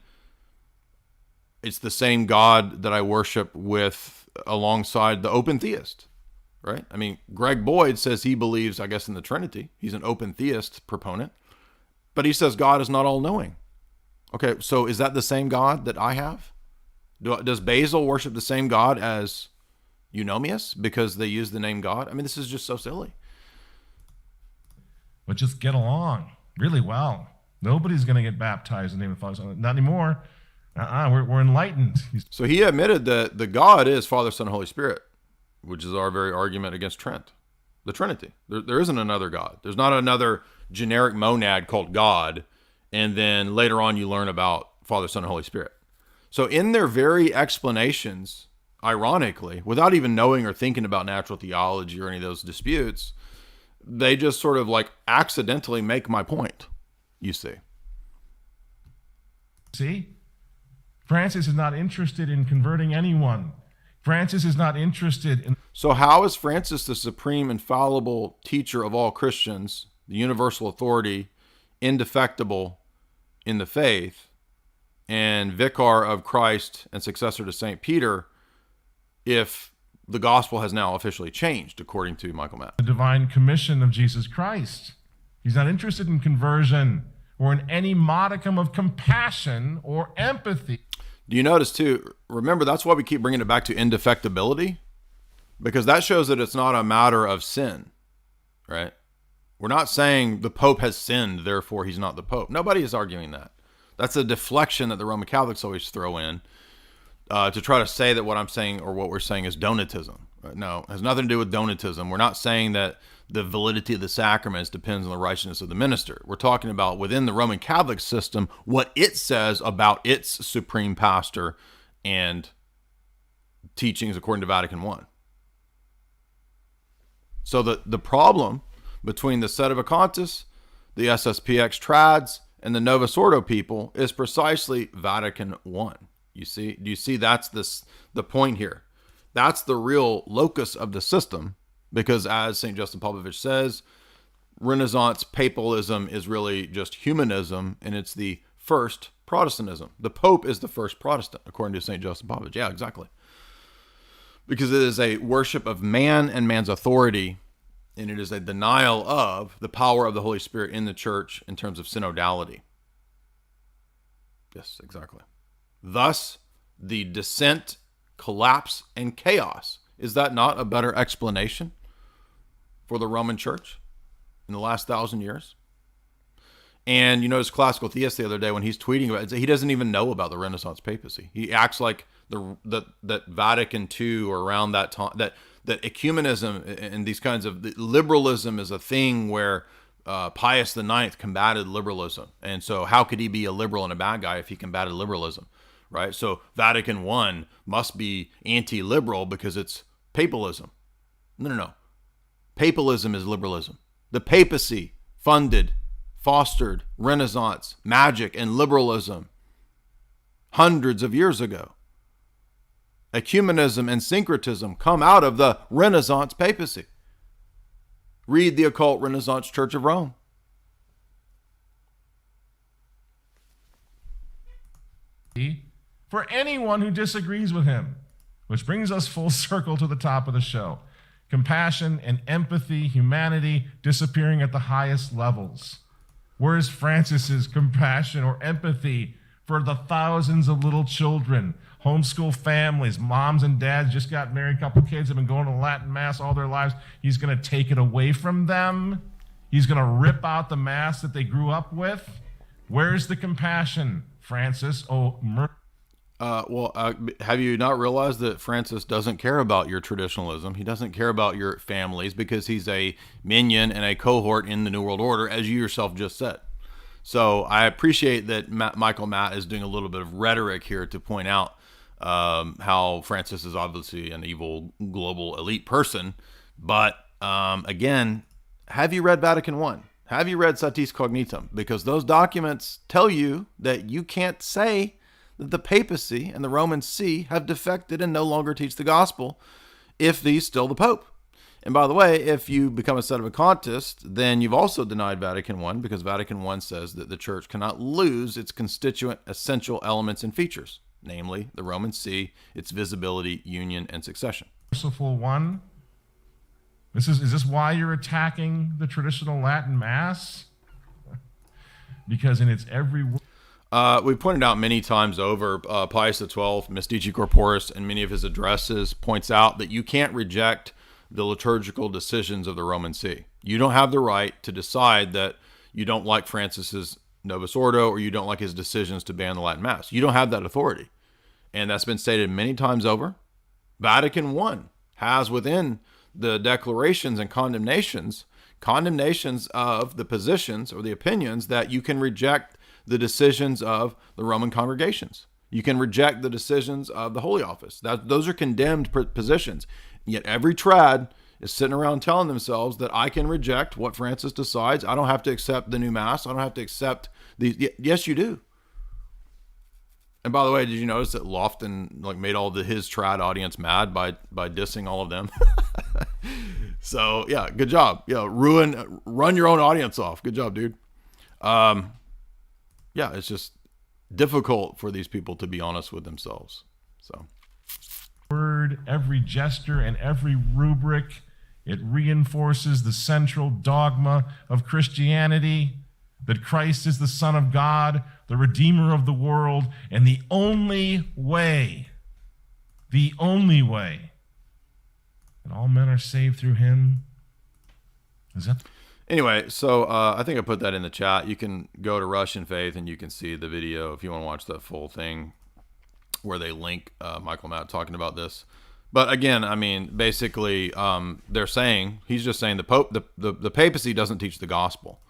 it's the same God that I worship with alongside the open theist, right? Greg Boyd says he believes, I guess, in the Trinity. He's an open theist proponent, but he says God is not all knowing. Okay, so is that the same God that I have? Does Basil worship the same God as Eunomius because they use the name God? This is just so silly. But just get along really well. Nobody's going to get baptized in the name of the Father, Son. Not anymore. We're enlightened. So he admitted that the God is Father, Son, and Holy Spirit, which is our very argument against Trent. The Trinity. There isn't another God. There's not another generic monad called God, and then later on you learn about Father, Son, and Holy Spirit. So in their very explanations, ironically, without even knowing or thinking about natural theology or any of those disputes, they just sort of accidentally make my point, you see. See? Francis is not interested in converting anyone. Francis is not interested in... So how is Francis the supreme infallible teacher of all Christians, the universal authority, indefectible in the faith, and vicar of Christ and successor to St. Peter, if the gospel has now officially changed, according to Michael Matt? The divine commission of Jesus Christ. He's not interested in conversion or in any modicum of compassion or empathy. Do you notice too, remember that's why we keep bringing it back to indefectibility, because that shows that it's not a matter of sin, right? We're not saying the Pope has sinned, therefore he's not the Pope. Nobody is arguing that. That's a deflection that the Roman Catholics always throw in to try to say that what I'm saying or what we're saying is Donatism. No, it has nothing to do with Donatism. We're not saying that the validity of the sacraments depends on the righteousness of the minister. We're talking about within the Roman Catholic system, what it says about its supreme pastor and teachings according to Vatican I. So the problem between the Sedevacantists, the SSPX trads, and the Novus Ordo people is precisely Vatican I. You see? Do you see that's the point here? That's the real locus of the system, because as St. Justin Popovich says, Renaissance papalism is really just humanism, and it's the first Protestantism. The Pope is the first Protestant, according to St. Justin Popovich. Yeah, exactly. Because it is a worship of man and man's authority, and it is a denial of the power of the Holy Spirit in the church in terms of synodality. Yes, exactly. Thus, the descent, collapse, and chaos. Is that not a better explanation for the Roman Church in the last 1,000 years? And you notice Classical Theist the other day when he's tweeting about it, he doesn't even know about the Renaissance papacy. He acts like that Vatican II or around that time, that ecumenism and these kinds of liberalism is a thing where Pius IX combated liberalism. And so how could he be a liberal and a bad guy if he combated liberalism, right? So Vatican I must be anti-liberal because it's papalism. No. Papalism is liberalism. The papacy funded, fostered Renaissance, magic, and liberalism hundreds of years ago. Ecumenism and syncretism come out of the Renaissance papacy. Read the occult Renaissance Church of Rome. For anyone who disagrees with him, which brings us full circle to the top of the show. Compassion and empathy, humanity disappearing at the highest levels. Where's Francis's compassion or empathy for the thousands of little children, homeschool families, moms and dads just got married, couple kids have been going to Latin Mass all their lives? He's going to take it away from them. He's going to rip out the Mass that they grew up with. Where's the compassion, Francis? Have you not realized that Francis doesn't care about your traditionalism? He doesn't care about your families because he's a minion and a cohort in the New World Order, as you yourself just said. So I appreciate that Michael Matt is doing a little bit of rhetoric here to point out how Francis is obviously an evil global elite person. But again, have you read Vatican I? Have you read Satis Cognitum? Because those documents tell you that you can't say that the papacy and the Roman See have defected and no longer teach the gospel if he's still the Pope. And by the way, if you become a Sedevacantist, then you've also denied Vatican I, because Vatican I says that the church cannot lose its constituent essential elements and features, namely the Roman See, its visibility, union, and succession. Merciful one. Is this why you're attacking the traditional Latin Mass? Because in its every word. We pointed out many times over, Pius XII, Mystici Corporis, and many of his addresses points out that you can't reject the liturgical decisions of the Roman See. You don't have the right to decide that you don't like Francis's Novus Ordo or you don't like his decisions to ban the Latin Mass. You don't have that authority. And that's been stated many times over. Vatican I has within the declarations and condemnations of the positions or the opinions that you can reject the decisions of the Roman congregations. You can reject the decisions of the Holy Office. Those are condemned positions. Yet every trad is sitting around telling themselves that I can reject what Francis decides. I don't have to accept the new Mass. I don't have to accept the. Yes, you do. And by the way, did you notice that Lofton made all his trad audience mad by dissing all of them? So yeah, good job. Yeah, run your own audience off. Good job, dude. Yeah, it's just difficult for these people to be honest with themselves. So, word, every gesture, and every rubric, it reinforces the central dogma of Christianity, that Christ is the Son of God, the Redeemer of the world, and the only way that all men are saved through him. Is that? Anyway, so I think I put that in the chat. You can go to Russian Faith and you can see the video if you want to watch the full thing where they link Michael Matt talking about this. But again, I mean, basically, they're saying, he's just saying the papacy doesn't teach the gospel,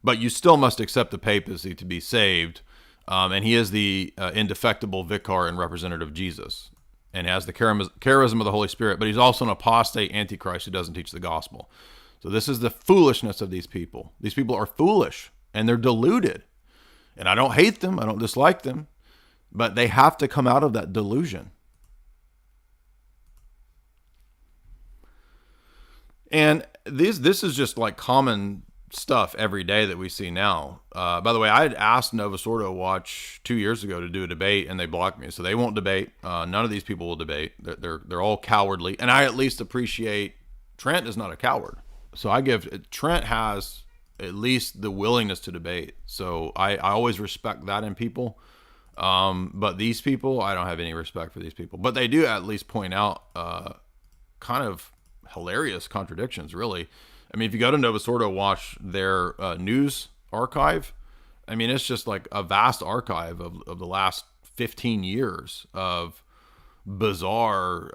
but you still must accept the papacy to be saved. And he is the indefectible vicar and representative of Jesus and has the charism of the Holy Spirit, but he's also an apostate antichrist who doesn't teach the gospel. So this is the foolishness of these people. These people are foolish and they're deluded. And I don't hate them. I don't dislike them. But they have to come out of that delusion. And this is just like common stuff every day that we see now. By the way, I had asked Nova Sordo Watch 2 years ago to do a debate, and they blocked me. So they won't debate. None of these people will debate. They're all cowardly. And I at least appreciate Trent is not a coward. So Trent has at least the willingness to debate. So I always respect that in people. But these people, I don't have any respect for these people. But they do at least point out kind of hilarious contradictions, really. I mean, if you go to Nova Sordo Watch their news archive, I mean, it's just like a vast archive of the last 15 years of bizarre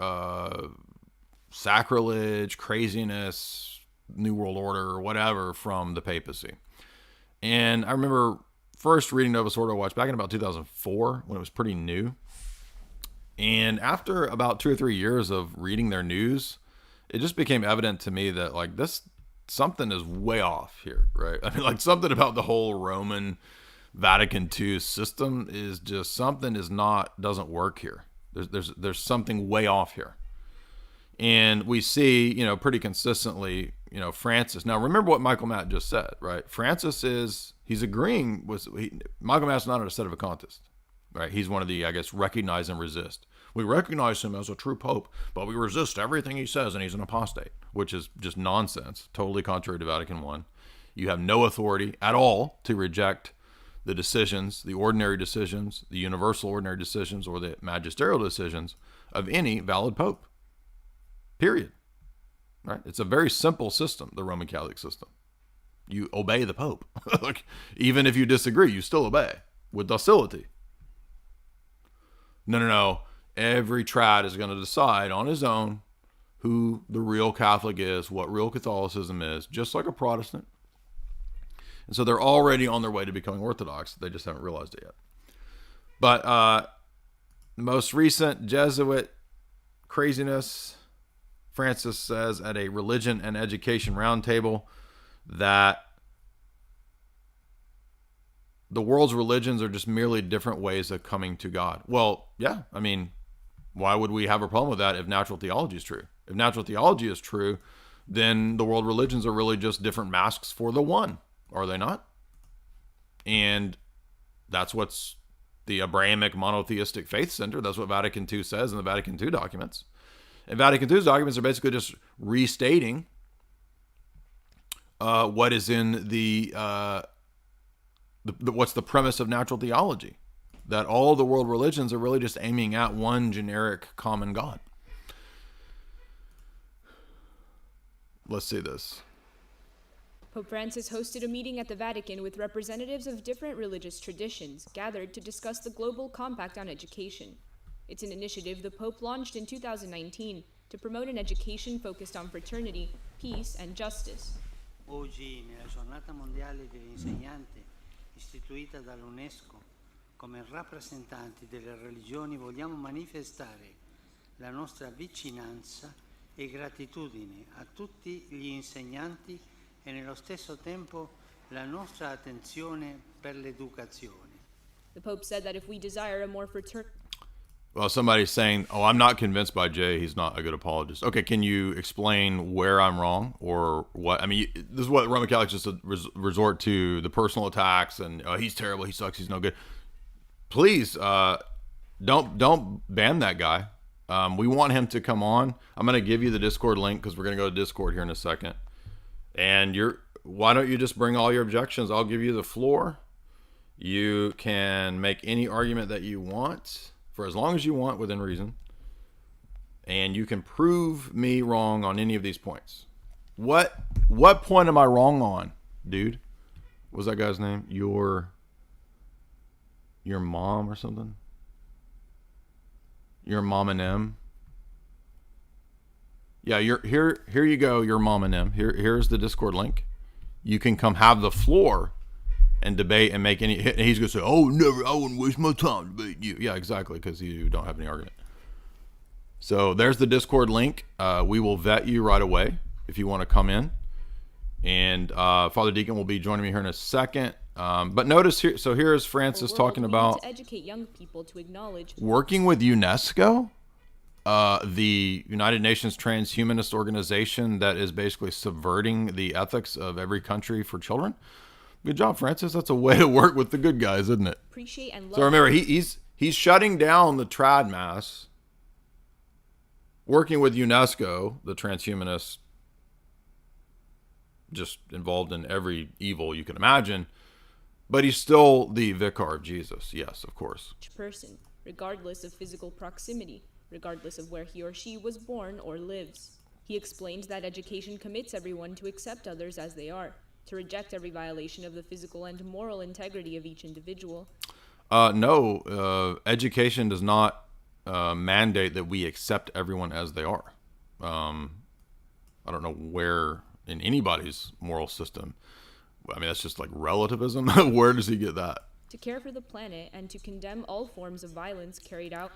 sacrilege, craziness, New World Order, or whatever from the papacy. And I remember first reading Nova Sordo Watch back in about 2004 when it was pretty new. And after about 2 or 3 years of reading their news, it just became evident to me that like something is way off here, right? I mean, like something about the whole Roman Vatican II system is just doesn't work here. There's something way off here. And we see, pretty consistently, Francis. Now, remember what Michael Matt just said, right? Francis he's agreeing Michael Matt's not a sedevacantist, right? He's one of the, I guess, recognize and resist. We recognize him as a true pope, but we resist everything he says, and he's an apostate, which is just nonsense, totally contrary to Vatican I. You have no authority at all to reject the decisions, the ordinary decisions, the universal ordinary decisions, or the magisterial decisions of any valid pope. Period. Right? It's a very simple system, the Roman Catholic system. You obey the Pope. Like, even if you disagree, you still obey with docility. No. Every trad is going to decide on his own who the real Catholic is, what real Catholicism is, just like a Protestant. And so they're already on their way to becoming Orthodox. They just haven't realized it yet. But the most recent Jesuit craziness, Francis says at a religion and education roundtable that the world's religions are just merely different ways of coming to God. Well, yeah, I mean, why would we have a problem with that if natural theology is true? If natural theology is true, then the world religions are really just different masks for the one, are they not? And that's what's the Abrahamic monotheistic faith center. That's what Vatican II says in the Vatican II documents. And Vatican II's documents are basically just restating what is in what's the premise of natural theology, that all the world religions are really just aiming at one generic common God. Let's see this. Pope Francis hosted a meeting at the Vatican with representatives of different religious traditions gathered to discuss the Global Compact on Education. It's an initiative the Pope launched in 2019 to promote an education focused on fraternity, peace, and justice. Oggi, nella giornata mondiale dell'insegnante, istituita dall'UNESCO, come rappresentanti delle religioni vogliamo manifestare la nostra vicinanza e gratitudine a tutti gli insegnanti e nello stesso tempo la nostra attenzione per l'educazione. The Pope said that if we desire a more fraternal... Well, somebody's saying, I'm not convinced by Jay. He's not a good apologist. Okay, can you explain where I'm wrong or what? I mean, this is what Roman Catholics just resort to, the personal attacks and he's terrible, he sucks, he's no good. Please, don't ban that guy. We want him to come on. I'm going to give you the Discord link because we're going to go to Discord here in a second. And why don't you just bring all your objections? I'll give you the floor. You can make any argument that you want for as long as you want within reason. And you can prove me wrong on any of these points. What point am I wrong on, dude? What was that guy's name? Your mom or something? Your mom and M. Yeah, here you go, your mom and M. Here's the Discord link. You can come have the floor and debate and make any. And he's gonna say, "Oh, never! I wouldn't waste my time debating you." Yeah, exactly, because you don't have any argument. So there's the Discord link. We will vet you right away if you want to come in. And Father Deacon will be joining me here in a second. But notice here, so here's Francis talking about to educate young people to acknowledge working with UNESCO, the United Nations transhumanist organization that is basically subverting the ethics of every country for children. Good job, Francis. That's a way to work with the good guys, isn't it? appreciate and love. So remember, he's shutting down the trad mass, working with UNESCO, the transhumanists, just involved in every evil you can imagine, but he's still the vicar of Jesus. Yes, of course. Each person, regardless of physical proximity, regardless of where he or she was born or lives. He explained that education commits everyone to accept others as they are, to reject every violation of the physical and moral integrity of each individual. No, education does not mandate that we accept everyone as they are. I don't know where in anybody's moral system. I mean, that's just like relativism. Where does he get that? To care for the planet and to condemn all forms of violence carried out.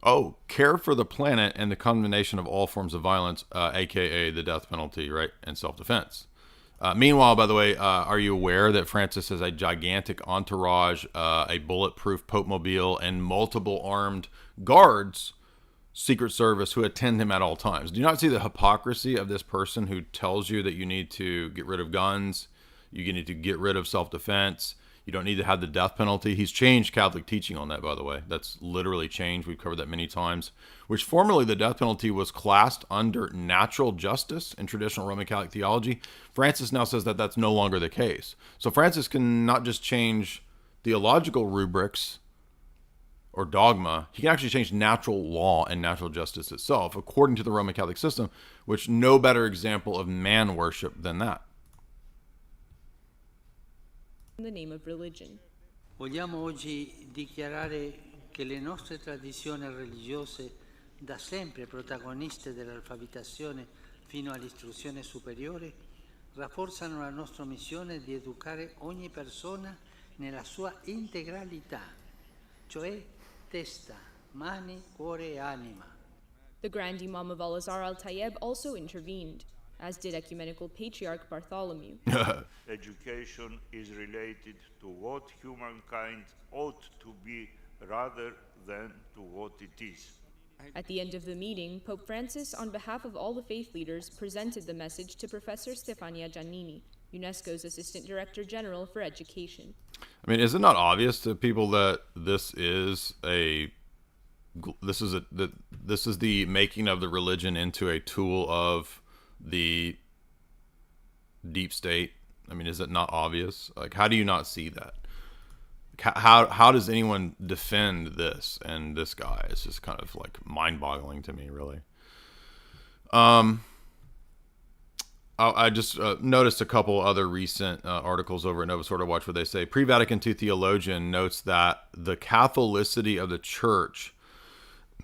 Oh, care for the planet and the condemnation of all forms of violence, aka the death penalty, right, and self-defense. Meanwhile, by the way, are you aware that Francis has a gigantic entourage, a bulletproof Pope mobile, and multiple armed guards, Secret Service, who attend him at all times? Do you not see the hypocrisy of this person who tells you that you need to get rid of guns, you need to get rid of self-defense, you don't need to have the death penalty? He's changed Catholic teaching on that, by the way. That's literally changed. We've covered that many times. Which formerly the death penalty was classed under natural justice in traditional Roman Catholic theology. Francis now says that that's no longer the case. So Francis can not just change theological rubrics or dogma, he can actually change natural law and natural justice itself, according to the Roman Catholic system, which no better example of man worship than that. In the name of religion. Vogliamo oggi dichiarare che le nostre tradizioni religiose, da sempre protagoniste dell'alfabetazione fino all'istruzione superiore, rafforzano la nostra missione di educare ogni persona nella sua integralità, cioè testa, mani, cuore e anima. The Grand Imam of Al-Azhar al-Tayyib also intervened, as did Ecumenical Patriarch Bartholomew. Education is related to what humankind ought to be rather than to what it is. At the end of the meeting, Pope Francis, on behalf of all the faith leaders, presented the message to Professor Stefania Giannini, UNESCO's Assistant Director General for Education. I mean, is it not obvious to people that this is the making of the religion into a tool of the deep state? I mean, is it not obvious? Like, how do you not see that? How does anyone defend this and this guy? It's just kind of like mind-boggling to me, really. I just noticed a couple other recent articles over at Novus Ordo Watch where they say pre-Vatican II theologian notes that the Catholicity of the Church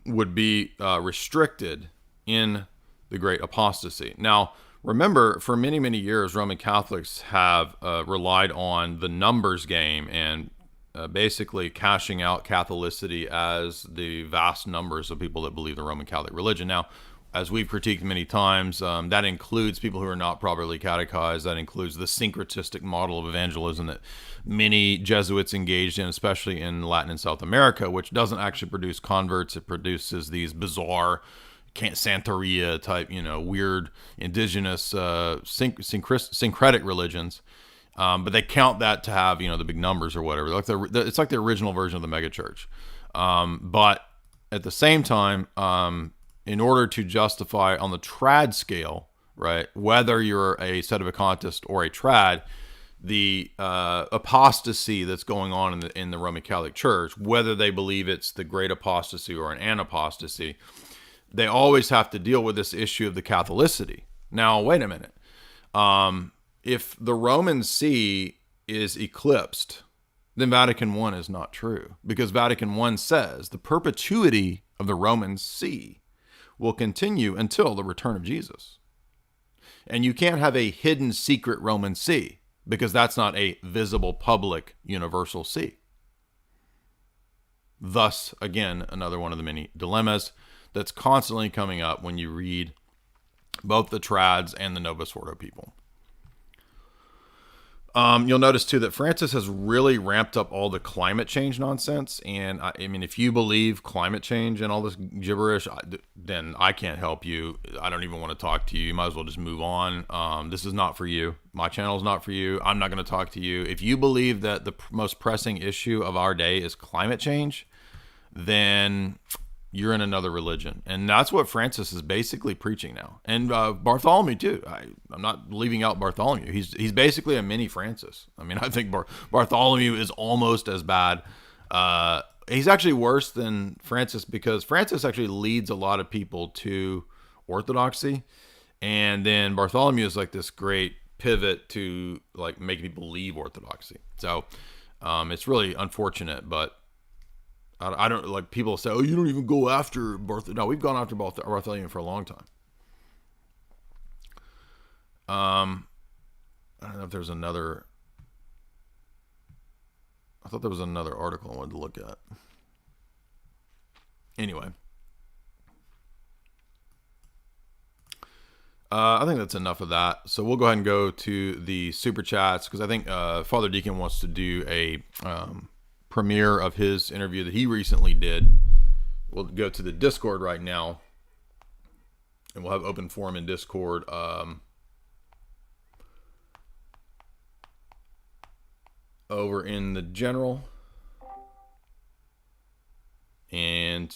would be restricted in the Great Apostasy. Now, remember, for many, many years, Roman Catholics have relied on the numbers game and basically cashing out Catholicity as the vast numbers of people that believe the Roman Catholic religion. Now, as we've critiqued many times, that includes people who are not properly catechized. That includes the syncretistic model of evangelism that many Jesuits engaged in, especially in Latin and South America, which doesn't actually produce converts. It produces these bizarre Santeria type, weird indigenous syncretic religions. But they count that to have, the big numbers or whatever. It's like the original version of the megachurch. But at the same time, in order to justify on the trad scale, right, whether you're a sedevacantist or a trad, the apostasy that's going on in the Roman Catholic Church, whether they believe it's the great apostasy or an anapostasy, they always have to deal with this issue of the Catholicity. Now, wait a minute. If the Roman See is eclipsed, then Vatican I is not true, because Vatican I says the perpetuity of the Roman See will continue until the return of Jesus. And you can't have a hidden secret Roman See, because that's not a visible public universal see. Thus, again, another one of the many dilemmas that's constantly coming up when you read both the trads and the Novus Ordo people. You'll notice too that Francis has really ramped up all the climate change nonsense. And I mean, if you believe climate change and all this gibberish, then I can't help you. I don't even want to talk to you. You might as well just move on. This is not for you. My channel is not for you. I'm not going to talk to you. If you believe that the most pressing issue of our day is climate change, then you're in another religion. And that's what Francis is basically preaching now. And Bartholomew too. I'm not leaving out Bartholomew. He's basically a mini Francis. I mean, I think Bartholomew is almost as bad. He's actually worse than Francis, because Francis actually leads a lot of people to orthodoxy. And then Bartholomew is like this great pivot to like make people leave orthodoxy. So it's really unfortunate, but I don't like people say, oh, you don't even go after Bartholomew. No, we've gone after Bartholomew for a long time. I don't know if there's another. I thought there was another article I wanted to look at. Anyway. I think that's enough of that. So we'll go ahead and go to the super chats, because I think Father Deacon wants to do a premiere of his interview that he recently did. We'll go to the Discord right now, and we'll have open forum in Discord. Over in the general, and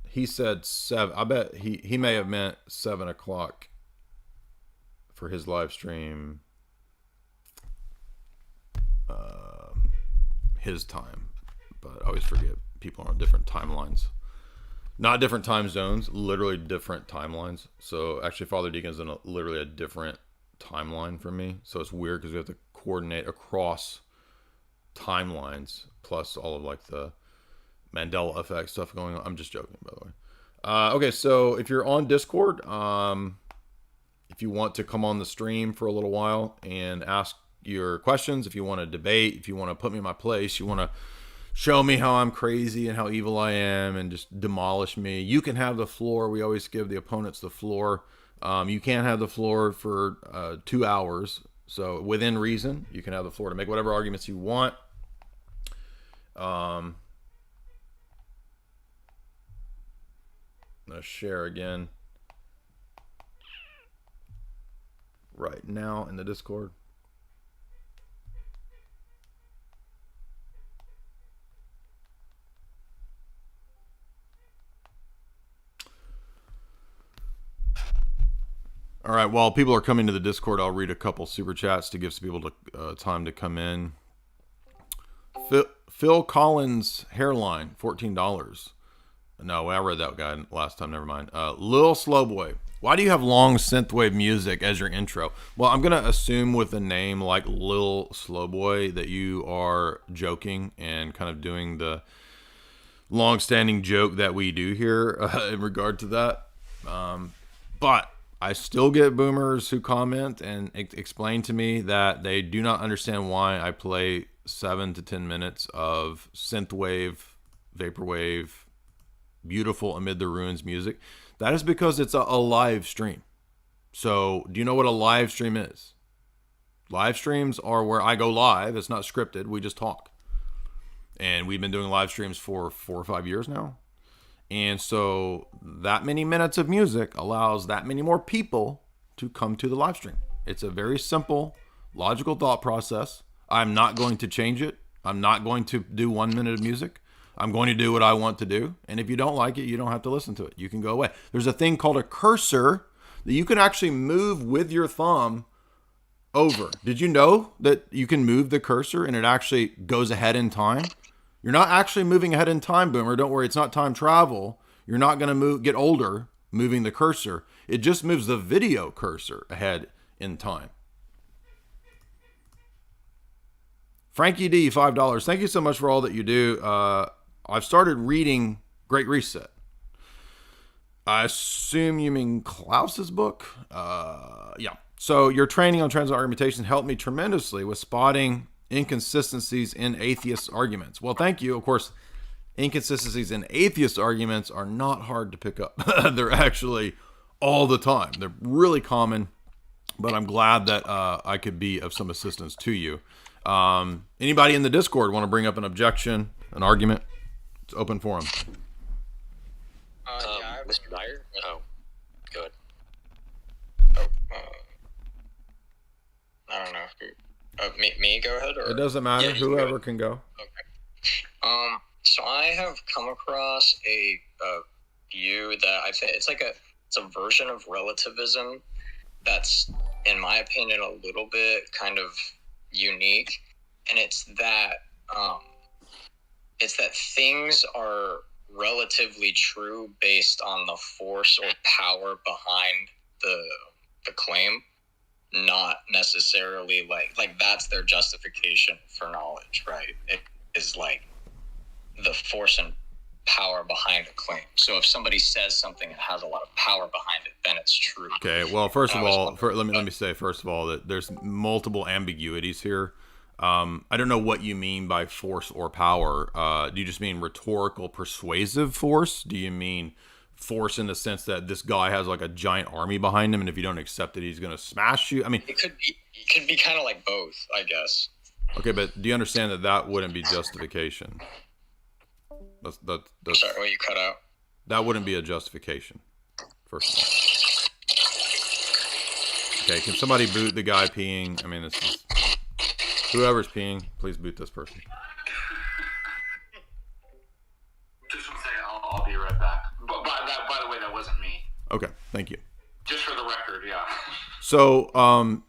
he said 7. I bet he may have meant 7 o'clock for his live stream. His time, but I always forget people are on different timelines, not different time zones, literally different timelines. So actually Father Deacon's in literally a different timeline from me, so it's weird because we have to coordinate across timelines, plus all of like the Mandela effect stuff going on. I'm just joking, by the way. Okay, so if you're on Discord, if you want to come on the stream for a little while and ask your questions, if you want to debate, if you want to put me in my place, you want to show me how I'm crazy and how evil I am and just demolish me, you can have the floor. We always give the opponents the floor. You can't have the floor for 2 hours. So within reason, you can have the floor to make whatever arguments you want. I'm going to share again right now in the Discord. All right, while people are coming to the Discord, I'll read a couple super chats to give some people time to come in. Phil Collins hairline, $14. No, I read that guy last time, never mind. Lil Slowboy, why do you have long synthwave music as your intro? Well, I'm going to assume with a name like Lil Slowboy that you are joking and kind of doing the long-standing joke that we do here in regard to that. But I still get boomers who comment and explain to me that they do not understand why I play 7 to 10 minutes of synthwave, vaporwave, beautiful amid the ruins music. That is because it's a live stream. So do you know what a live stream is? Live streams are where I go live. It's not scripted. We just talk. And we've been doing live streams for 4 or 5 years now. And so that many minutes of music allows that many more people to come to the live stream. It's a very simple, logical thought process. I'm not going to change it. I'm not going to do 1 minute of music. I'm going to do what I want to do. And if you don't like it, you don't have to listen to it. You can go away. There's a thing called a cursor that you can actually move with your thumb over. Did you know that you can move the cursor and it actually goes ahead in time? You're not actually moving ahead in time, Boomer. Don't worry, it's not time travel. You're not going to get older. moving the cursor. It just moves the video cursor ahead in time. Frankie D, $5. Thank you so much for all that you do. I've started reading Great Reset. I assume you mean Klaus's book? Yeah. So your training on transit argumentation helped me tremendously with spotting inconsistencies in atheist arguments. Well, thank you. Of course, inconsistencies in atheist arguments are not hard to pick up. They're actually all the time. They're really common, but I'm glad that I could be of some assistance to you. Anybody in the Discord want to bring up an objection, an argument? It's open forum. Mr. Dyer? Oh, good. I don't know. Me go ahead? Or? It doesn't matter. Yeah, whoever can go. Okay. So I have come across a view that I think it's a version of relativism that's, in my opinion, a little bit kind of unique, and it's that things are relatively true based on the force or power behind the claim, not necessarily like that's their justification for knowledge, right? It is like the force and power behind a claim. So if somebody says something that has a lot of power behind it, then it's true. Okay. Well, first of all, let me say first of all that there's multiple ambiguities here. I don't know what you mean by force or power. Do you just mean rhetorical persuasive force? Do you mean force in the sense that this guy has like a giant army behind him, and if you don't accept it, he's going to smash you? I mean, it could be kind of like both, I guess. Okay, but do you understand that wouldn't be justification? That's Sorry, what you cut out? That wouldn't be a justification, first of all. Okay, can somebody boot the guy peeing? I mean, this is... Whoever's peeing, please boot this person. Just want to say I'll be right back. But by the way, that wasn't me. Okay, thank you. Just for the record, yeah. So,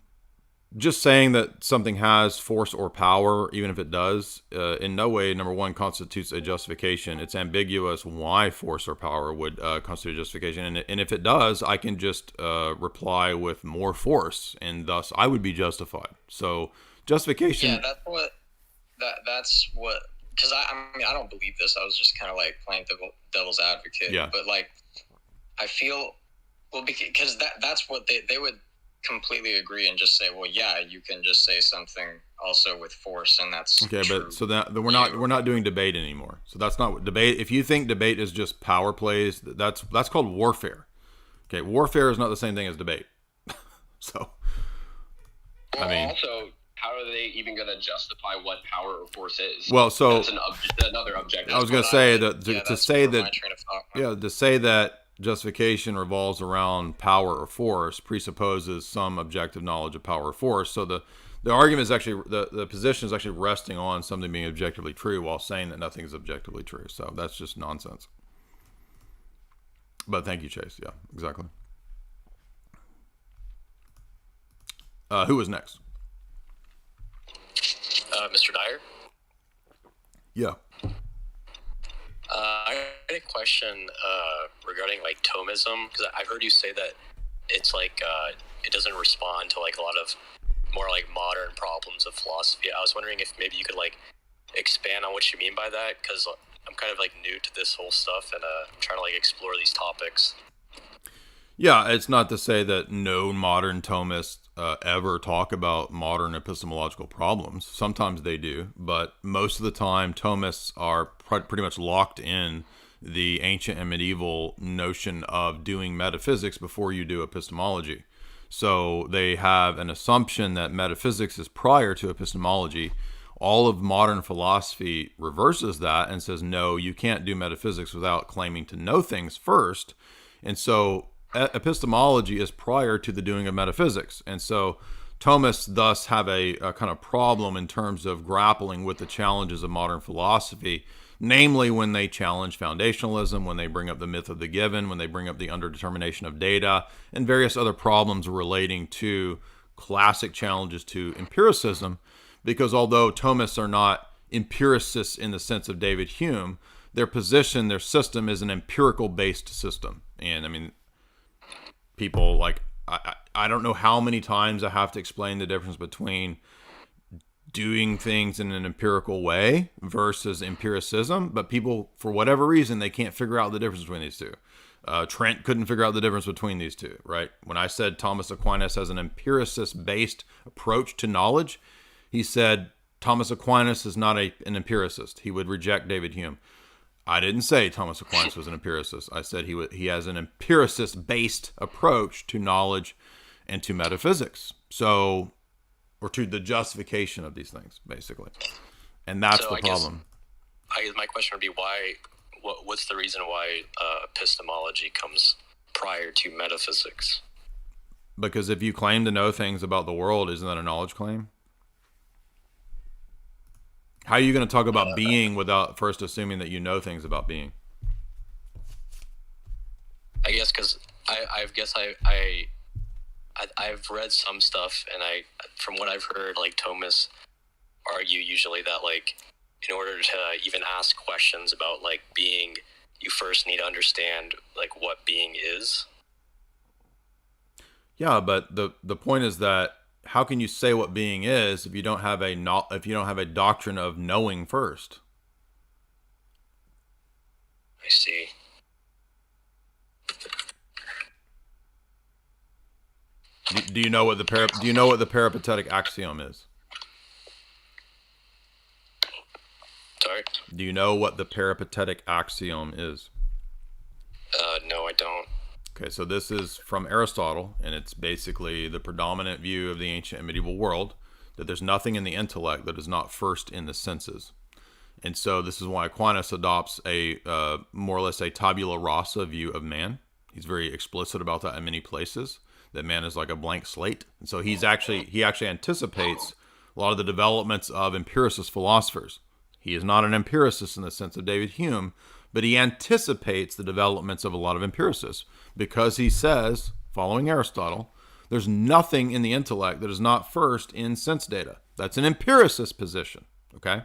just saying that something has force or power, even if it does, in no way, number one, constitutes a justification. It's ambiguous why force or power would constitute a justification. And if it does, I can just reply with more force, and thus I would be justified. So, justification. Yeah, that's what. Because I mean, I don't believe this. I was just kind of like playing devil's advocate. Yeah. But like, I feel, well, because that's what they would completely agree and just say, well, yeah, you can just say something also with force, and that's okay. true. But so that we're not doing debate anymore. So that's not debate. If you think debate is just power plays, that's called warfare. Okay, warfare is not the same thing as debate. So, well, I mean, also, how are they even going to justify what power or force is? Well, so that's another objective. I was going to say that to say that to say that justification revolves around power or force presupposes some objective knowledge of power or force. So the argument is actually the position is actually resting on something being objectively true while saying that nothing is objectively true. So that's just nonsense. But thank you, Chase. Yeah, exactly. Who was next? Mr. Dyer? Yeah. I had a question regarding like Tomism, because I've heard you say that it's like it doesn't respond to like a lot of more like modern problems of philosophy. I was wondering if maybe you could like expand on what you mean by that, because I'm kind of like new to this whole stuff, and I'm trying to like explore these topics. Yeah, it's not to say that no modern Thomists ever talk about modern epistemological problems. Sometimes they do, but most of the time Thomists are pretty much locked in the ancient and medieval notion of doing metaphysics before you do epistemology. So they have an assumption that metaphysics is prior to epistemology. All of modern philosophy reverses that and says, no, you can't do metaphysics without claiming to know things first. And so epistemology is prior to the doing of metaphysics. And so Thomists thus have a kind of problem in terms of grappling with the challenges of modern philosophy, namely when they challenge foundationalism, when they bring up the myth of the given, when they bring up the underdetermination of data, and various other problems relating to classic challenges to empiricism. Because although Thomists are not empiricists in the sense of David Hume, their position, their system is an empirical based system. And I mean, people like, I don't know how many times I have to explain the difference between doing things in an empirical way versus empiricism, but people, for whatever reason, they can't figure out the difference between these two. Trent couldn't figure out the difference between these two, right? When I said Thomas Aquinas has an empiricist-based approach to knowledge, he said Thomas Aquinas is not an empiricist. He would reject David Hume. I didn't say Thomas Aquinas was an empiricist. I said he has an empiricist-based approach to knowledge and to metaphysics. So, or to the justification of these things, basically. And that's the problem. I guess my question would be what's the reason why epistemology comes prior to metaphysics? Because if you claim to know things about the world, isn't that a knowledge claim? How are you going to talk about being without first assuming that you know things about being? I guess because I've read some stuff, and from what I've heard, like Thomas argue usually that like in order to even ask questions about like being, you first need to understand like what being is. Yeah, but the point is that how can you say what being is if you don't have a doctrine of knowing first? I see. Do you know what the peripatetic axiom is? Sorry? Do you know what the peripatetic axiom is? No, I don't. Okay, so this is from Aristotle, and it's basically the predominant view of the ancient and medieval world, that there's nothing in the intellect that is not first in the senses. And so this is why Aquinas adopts a more or less a tabula rasa view of man. He's very explicit about that in many places, that man is like a blank slate. And so he actually anticipates a lot of the developments of empiricist philosophers. He is not an empiricist in the sense of David Hume, but he anticipates the developments of a lot of empiricists because he says, following Aristotle, there's nothing in the intellect that is not first in sense data. That's an empiricist position, okay?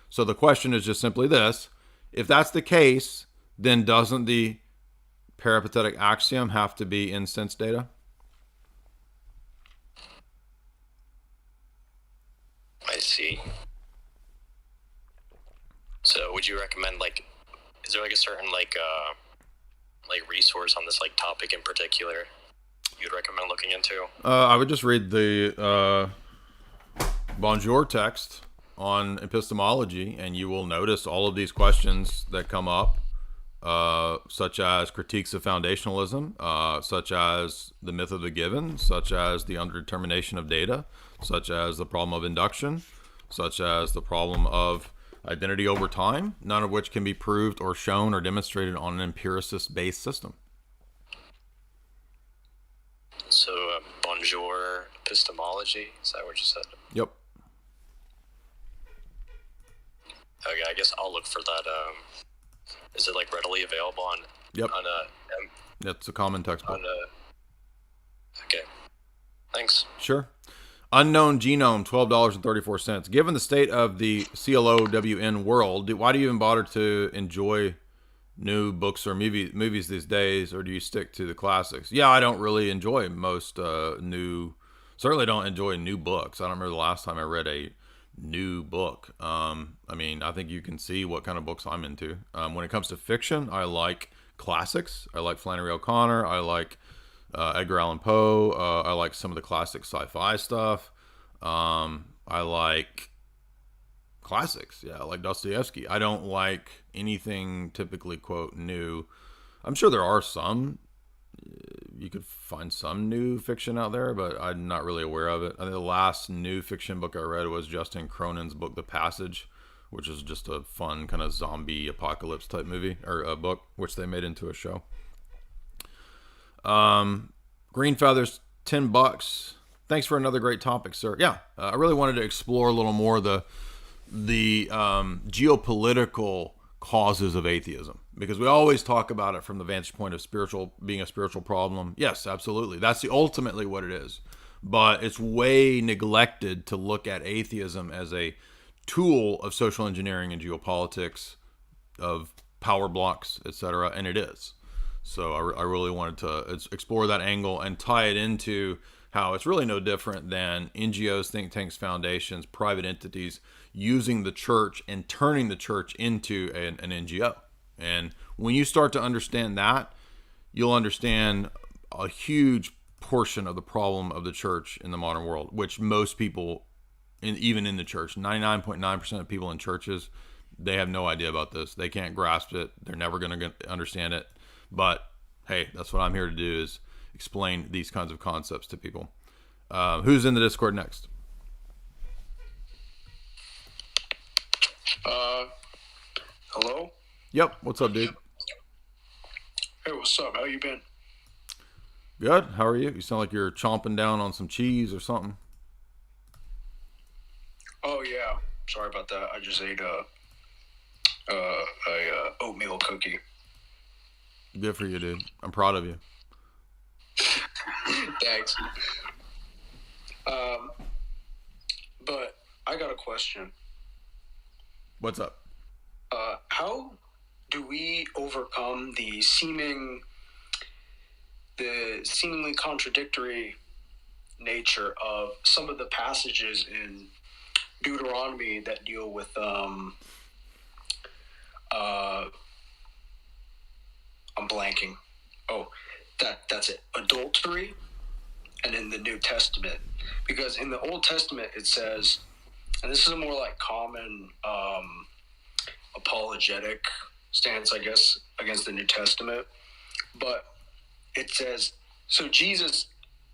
So the question is just simply this. If that's the case, then doesn't the peripatetic axiom have to be in sense data? I see. So would you recommend is there like a certain resource on this like topic in particular you'd recommend looking into? I would just read the Bonjour text on epistemology, and you will notice all of these questions that come up, such as critiques of foundationalism, such as the myth of the given, such as the underdetermination of data, such as the problem of induction, such as the problem of identity over time, none of which can be proved or shown or demonstrated on an empiricist-based system. So, Bonjour epistemology, is that what you said? Yep. Okay, I guess I'll look for that. Is it like readily available on? Yep. On That's a common textbook. Okay. Thanks. Sure. Unknown Genome, $12.34. Given the state of the CLOWN world, why do you even bother to enjoy new books or movies these days, or do you stick to the classics? Yeah, I don't really enjoy most certainly don't enjoy new books. I don't remember the last time I read a new book. I think you can see what kind of books I'm into. When it comes to fiction, I like classics. I like Flannery O'Connor. I like Edgar Allan Poe. I like some of the classic sci-fi stuff. I like classics. Yeah, I like Dostoevsky. I don't like anything typically, quote, new. I'm sure there are some. You could find some new fiction out there, but I'm not really aware of it. I think the last new fiction book I read was Justin Cronin's book, The Passage, which is just a fun kind of zombie apocalypse type movie, or a book, which they made into a show. Green Feathers, $10. Thanks for another great topic, sir. Yeah, I really wanted to explore a little more the geopolitical causes of atheism, because we always talk about it from the vantage point of being a spiritual problem. Yes, absolutely. That's ultimately what it is. But it's way neglected to look at atheism as a tool of social engineering and geopolitics, of power blocks, etc., and it is. So I really wanted to explore that angle and tie it into how it's really no different than NGOs, think tanks, foundations, private entities using the church and turning the church into an NGO. And when you start to understand that, you'll understand a huge portion of the problem of the church in the modern world, which most people, even in the church, 99.9% of people in churches, they have no idea about this. They can't grasp it. They're never going to understand it. But hey, that's what I'm here to do, is explain these kinds of concepts to people. Who's in the Discord next? Hello? Yep. What's up, dude? Hey, what's up? How you been? Good. How are you? You sound like you're chomping down on some cheese or something. Oh, yeah. Sorry about that. I just ate a oatmeal cookie. Good for you, dude. I'm proud of you. Thanks. But I got a question. What's up? How do we overcome the seemingly contradictory nature of some of the passages in Deuteronomy that deal with I'm blanking. Oh, that's it. Adultery, and in the New Testament, because in the Old Testament it says, and this is a more like common apologetic stance, I guess, against the New Testament, but it says, so Jesus,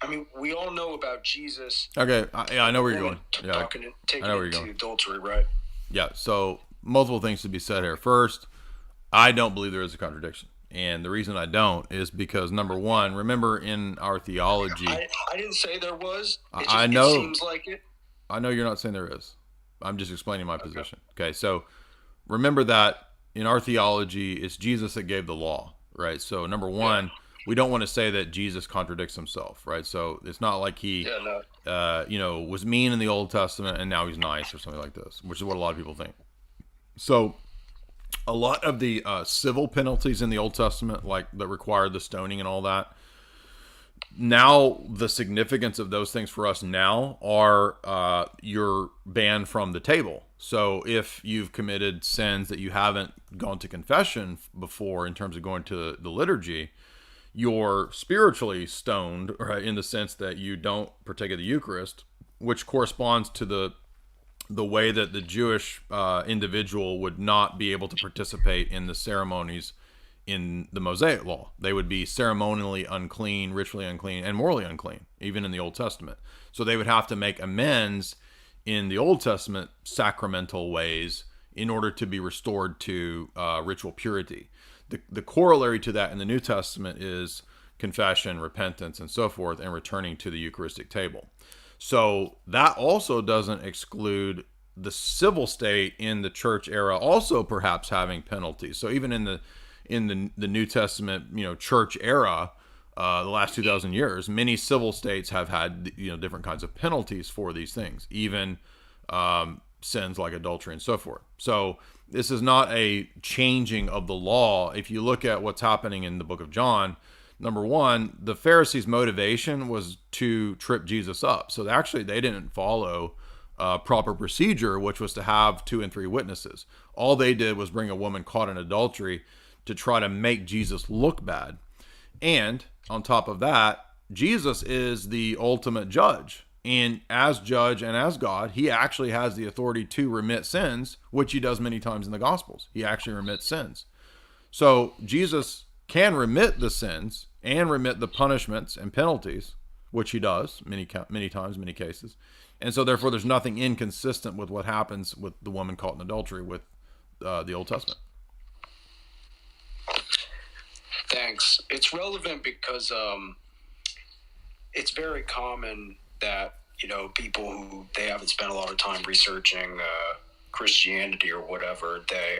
I mean, we all know about Jesus. Okay, I know where you're going. Yeah, taking I know where it you're to going. adultery, right? Yeah, so multiple things to be said here. First, I don't believe there is a contradiction. And the reason I don't is because, number one, remember in our theology... I didn't say there was. I know. It seems like it. I know you're not saying there is. I'm just explaining my position. Okay, so remember that in our theology, it's Jesus that gave the law, right? So number one, we don't want to say that Jesus contradicts himself, right? So it's not like he, was mean in the Old Testament and now he's nice or something like this, which is what a lot of people think. So a lot of the civil penalties in the Old Testament, like that required the stoning and all that, now the significance of those things for us now are you're banned from the table. So if you've committed sins that you haven't gone to confession before in terms of going to the liturgy, you're spiritually stoned, right, in the sense that you don't partake of the Eucharist, which corresponds to the way that the Jewish individual would not be able to participate in the ceremonies in the Mosaic law. They would be ceremonially unclean, ritually unclean, and morally unclean, even in the Old Testament. So they would have to make amends in the Old Testament sacramental ways in order to be restored to ritual purity. The corollary to that in the New Testament is confession, repentance, and so forth, and returning to the Eucharistic table. So that also doesn't exclude the civil state in the church era also perhaps having penalties. So even in the New Testament, church era, the last 2,000 years, many civil states have had, different kinds of penalties for these things, even sins like adultery and so forth. So this is not a changing of the law. If you look at what's happening in the book of John, number one, the Pharisees' motivation was to trip Jesus up. So actually they didn't follow proper procedure, which was to have 2 and 3 witnesses. All they did was bring a woman caught in adultery to try to make Jesus look bad. And on top of that, Jesus is the ultimate judge. And as judge and as God, he actually has the authority to remit sins, which he does many times in the Gospels. He actually remits sins. So Jesus can remit the sins and remit the punishments and penalties, which he does many times, many cases. And so therefore there's nothing inconsistent with what happens with the woman caught in adultery with the Old Testament. Thanks. It's relevant because it's very common that, people who they haven't spent a lot of time researching Christianity or whatever, they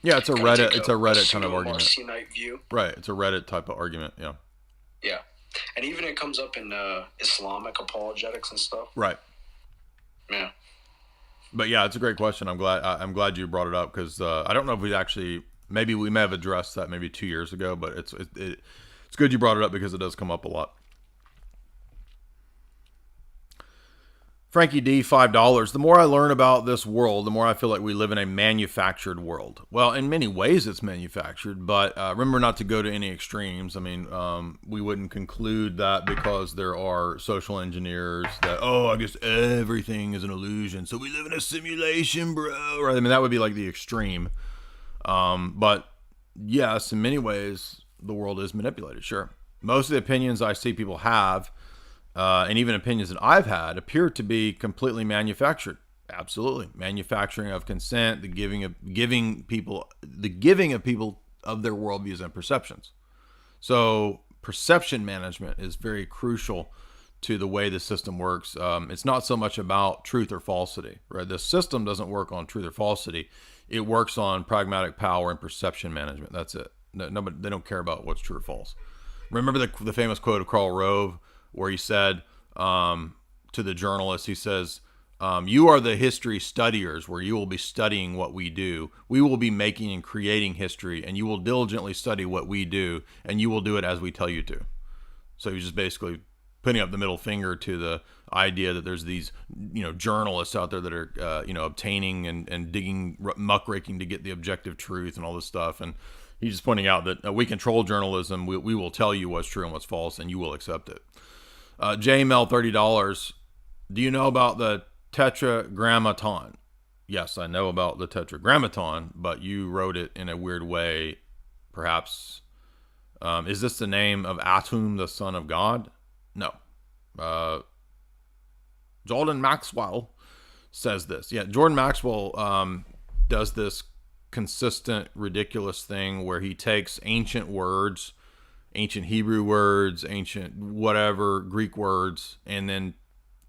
it's a Reddit kind of argument. Marcionite view. Right, it's a Reddit type of argument, yeah. Yeah. And even it comes up in Islamic apologetics and stuff. Right. Yeah. But yeah, it's a great question. I'm glad you brought it up because I don't know if we actually Maybe we may have addressed that maybe 2 years ago, but it's good you brought it up because it does come up a lot. Frankie D, $5. The more I learn about this world, the more I feel like we live in a manufactured world. Well, in many ways it's manufactured, but remember not to go to any extremes. I mean, we wouldn't conclude that because there are social engineers that, I guess everything is an illusion, so we live in a simulation, bro. Right? I mean, that would be like the extreme. But yes, in many ways, the world is manipulated, sure. Most of the opinions I see people have, and even opinions that I've had, appear to be completely manufactured. Absolutely. Manufacturing of consent, the giving of people of their worldviews and perceptions. So perception management is very crucial to the way the system works. It's not so much about truth or falsity, right? The system doesn't work on truth or falsity. It works on pragmatic power and perception management. That's it. Nobody, they don't care about what's true or false. Remember the famous quote of Karl Rove, where he said to the journalist, he says, you are the history studiers, where you will be studying what we do. We will be making and creating history, and you will diligently study what we do, and you will do it as we tell you to. So he's just basically putting up the middle finger to the idea that there's these, journalists out there that are, obtaining and digging, muckraking to get the objective truth and all this stuff. And he's just pointing out that we control journalism. We will tell you what's true and what's false, and you will accept it. JML, $30. Do you know about the Tetragrammaton? Yes, I know about the Tetragrammaton, but you wrote it in a weird way, perhaps. Is this the name of Atum, the son of God? No. Jordan Maxwell says this. Yeah, Jordan Maxwell does this consistent, ridiculous thing where he takes ancient words, ancient Hebrew words, ancient whatever, Greek words, and then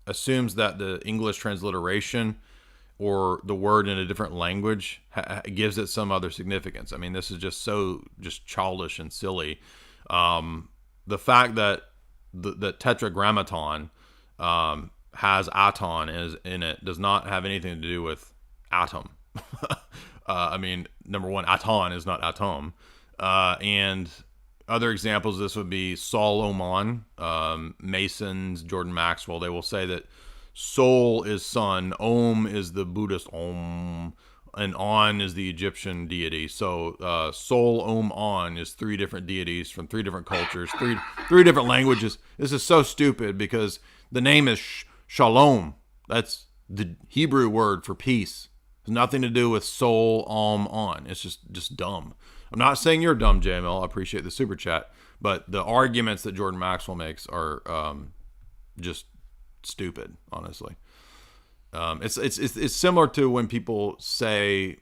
assumes that the English transliteration or the word in a different language gives it some other significance. I mean, this is just childish and silly. The fact that the Tetragrammaton has aton in it does not have anything to do with atom. I mean, number one, aton is not atom. And other examples of this would be Solomon, Masons, Jordan Maxwell. They will say that Sol is sun, Om is the Buddhist Om, and On is the Egyptian deity. So Sol, Om, On is three different deities from three different cultures, three different languages. This is so stupid because the name is Shalom. That's the Hebrew word for peace. It has nothing to do with Sol, Om, On. It's just dumb. I'm not saying you're dumb, JML. I appreciate the super chat, but the arguments that Jordan Maxwell makes are just stupid, honestly. It's similar to when people say,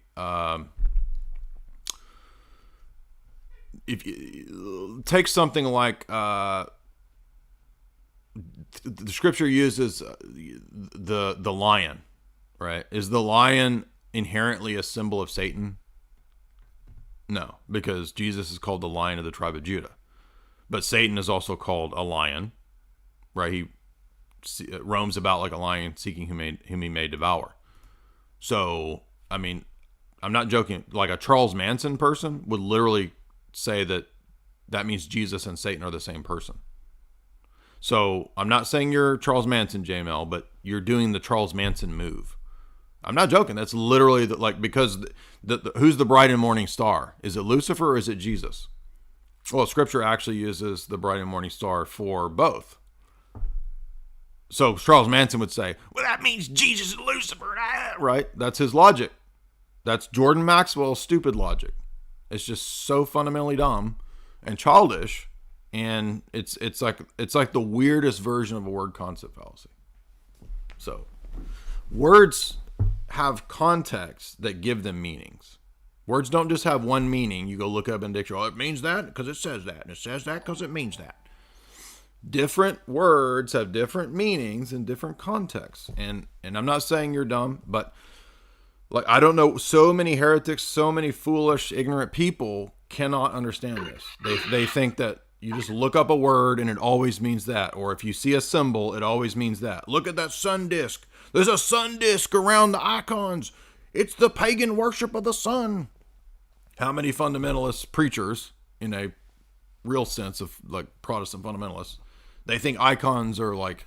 if you take something like the scripture uses the lion, right? Is the lion inherently a symbol of Satan? No, because Jesus is called the Lion of the tribe of Judah. But Satan is also called a lion, right? He roams about like a lion seeking whom he may devour. So, I mean, I'm not joking. Like a Charles Manson person would literally say that means Jesus and Satan are the same person. So, I'm not saying you're Charles Manson, JML, but you're doing the Charles Manson move. I'm not joking. That's literally because who's the bright and morning star? Is it Lucifer or is it Jesus? Well, scripture actually uses the bright and morning star for both. So Charles Manson would say, well, that means Jesus and Lucifer, right? That's his logic. That's Jordan Maxwell's stupid logic. It's just so fundamentally dumb and childish, and it's like the weirdest version of a word concept fallacy. So words have context that give them meanings. Words don't just have one meaning. You go look up in the dictionary. Oh, it means that because it says that. And it says that because it means that. Different words have different meanings in different contexts. And I'm not saying you're dumb, but I don't know, so many heretics, so many foolish, ignorant people cannot understand this. They think that you just look up a word and it always means that. Or if you see a symbol, it always means that. Look at that sun disk. There's a sun disk around the icons. It's the pagan worship of the sun. How many fundamentalist preachers, in a real sense of like Protestant fundamentalists, they think icons are like,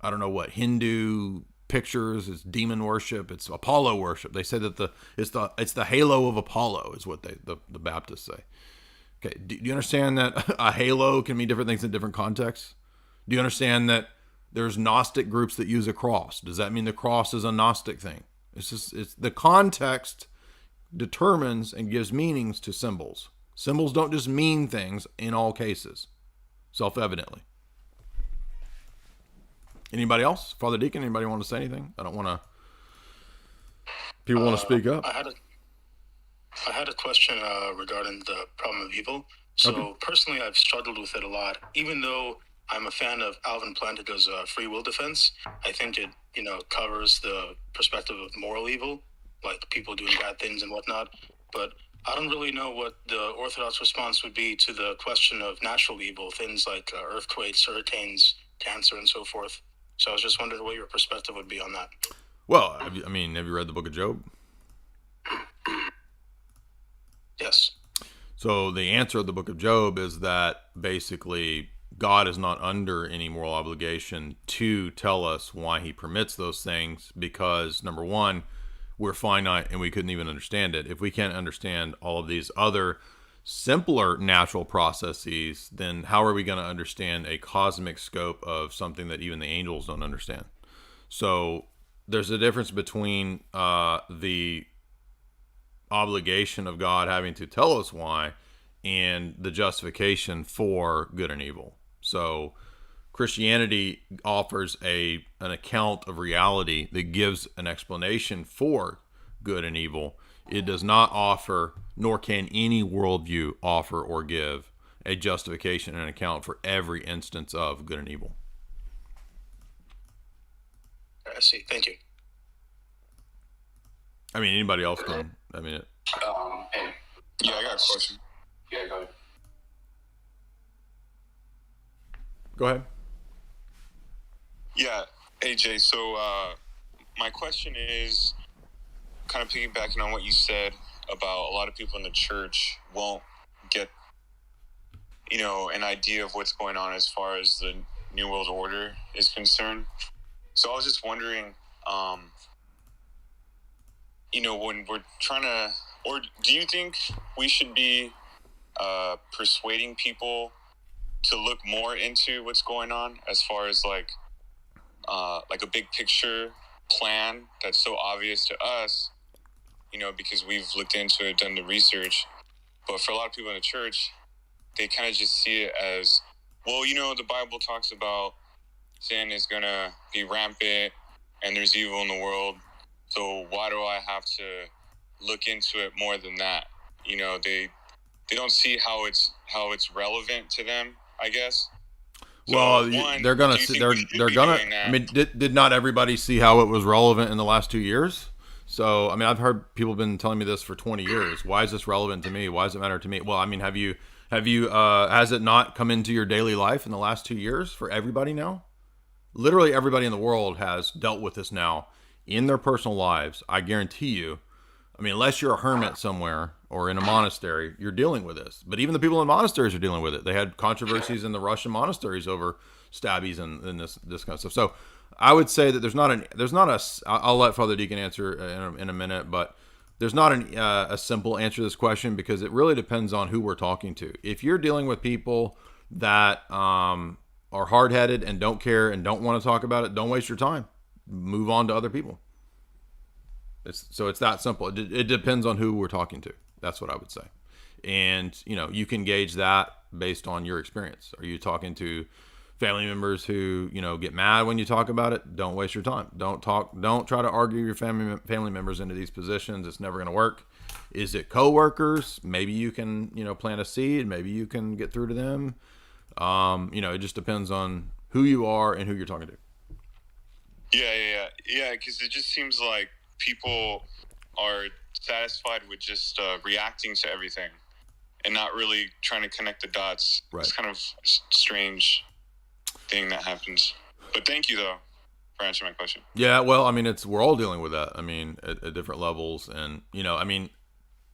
I don't know what, Hindu pictures, it's demon worship, it's Apollo worship. They say that it's the halo of Apollo is what the Baptists say. Okay, do you understand that a halo can mean different things in different contexts? Do you understand that there's Gnostic groups that use a cross? Does that mean the cross is a Gnostic thing? It's the context determines and gives meanings to symbols. Symbols don't just mean things in all cases, self-evidently. Anybody else? Father Deacon, anybody want to say anything? I don't want to... People want to speak up? I had a question regarding the problem of evil. So Okay. Personally, I've struggled with it a lot. Even though I'm a fan of Alvin Plantinga's free will defense, I think it, covers the perspective of moral evil, like people doing bad things and whatnot. But I don't really know what the Orthodox response would be to the question of natural evil, things like earthquakes, hurricanes, cancer, and so forth. So I was just wondering what your perspective would be on that. Well, have you read the book of Job? Yes. So the answer of the book of Job is that basically God is not under any moral obligation to tell us why he permits those things because, number one, we're finite and we couldn't even understand it. If we can't understand all of these other simpler natural processes, then how are we going to understand a cosmic scope of something that even the angels don't understand? So there's a difference between the obligation of God having to tell us why and the justification for good and evil. So Christianity offers an account of reality that gives an explanation for good and evil. It does not offer, nor can any worldview offer or give, a justification and account for every instance of good and evil. I see. Thank you. I mean, anybody else can. I mean, Hey, Yeah, I got a question. yeah, go ahead. go ahead. Yeah, AJ, so my question is kind of piggybacking on what you said about a lot of people in the church won't get, an idea of what's going on as far as the New World Order is concerned. So I was just wondering, when we're trying to, or do you think we should be persuading people to look more into what's going on as far as like a big picture plan that's so obvious to us, because we've looked into it, done the research. But for a lot of people in the church, they kind of just see it as, well, the Bible talks about sin is going to be rampant and there's evil in the world. So why do I have to look into it more than that? They don't see how it's relevant to them, I guess. So Well, they're gonna do you see, think we should they're be gonna. doing that? I mean, did not everybody see how it was relevant in the last 2 years? So, I mean, I've heard people been telling me this for 20 years. Why is this relevant to me? Why does it matter to me? Well, I mean, have you has it not come into your daily life in the last 2 years for everybody now? Literally everybody in the world has dealt with this now in their personal lives. I guarantee you. I mean, unless you're a hermit somewhere or in a monastery, you're dealing with this. But even the people in monasteries are dealing with it. They had controversies in the Russian monasteries over stabbies and this kind of stuff. So I would say that I'll let Father Deacon answer in a minute, but there's not a simple answer to this question because it really depends on who we're talking to. If you're dealing with people that are hard-headed and don't care and don't want to talk about it, don't waste your time. Move on to other people. It's that simple. It depends on who we're talking to. That's what I would say. And, you can gauge that based on your experience. Are you talking to family members who, get mad when you talk about it? Don't waste your time. Don't try to argue your family members into these positions. It's never going to work. Is it coworkers? Maybe you can, plant a seed. Maybe you can get through to them. It just depends on who you are and who you're talking to. Yeah, because it just seems like people are satisfied with just reacting to everything and not really trying to connect the dots. Right. It's kind of a strange thing that happens. But thank you, though, for answering my question. Yeah, well, I mean, we're all dealing with that. I mean, at different levels. And,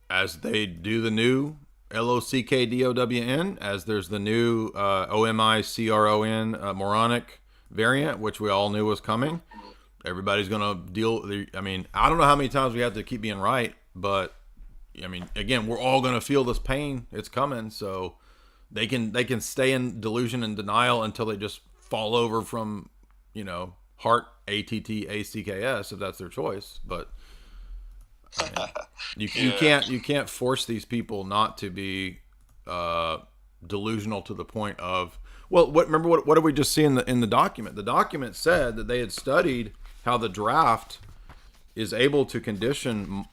as they do the new LOCKDOWN, as there's the new OMICRON moronic variant, which we all knew was coming. Everybody's going to deal. I mean, I don't know how many times we have to keep being right, but I mean, again, we're all going to feel this pain. It's coming. So they can stay in delusion and denial until they just fall over from, heart ATTACKS, if that's their choice. But I mean, you can't force these people not to be delusional to the point of, well, what did we just see in the document? The document said that they had studied how the draft is able to condition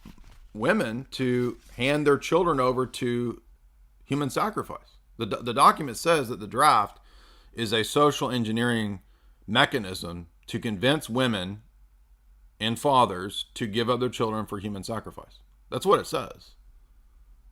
women to hand their children over to human sacrifice. The document says that the draft is a social engineering mechanism to convince women and fathers to give up their children for human sacrifice. That's what it says.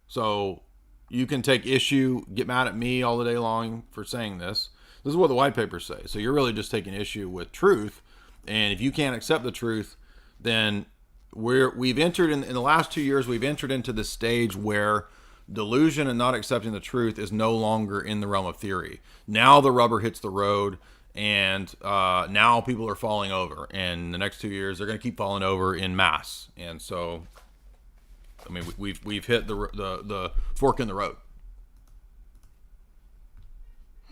So you can take issue, get mad at me all the day long for saying this. This is what the white papers say. So you're really just taking issue with truth. And if you can't accept the truth, then we've entered in the last 2 years, we've entered into the stage where delusion and not accepting the truth is no longer in the realm of theory. Now the rubber hits the road, and now people are falling over. And the next 2 years, they're going to keep falling over in mass. And so, I mean, we've hit the fork in the road.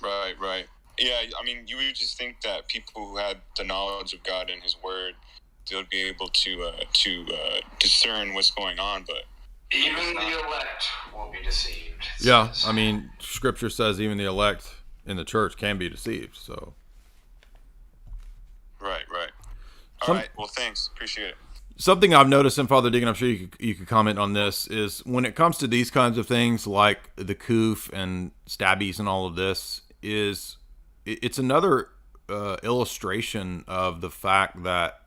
Right. Yeah, I mean, you would just think that people who had the knowledge of God and His Word, they would be able to discern what's going on, but even the elect will be deceived. Yeah, I mean, Scripture says even the elect in the church can be deceived. So, right. All right. Well, thanks. Appreciate it. Something I've noticed, and Father Deacon, I'm sure you could comment on this, is when it comes to these kinds of things like the coof and stabbies and all of this, it's another illustration of the fact that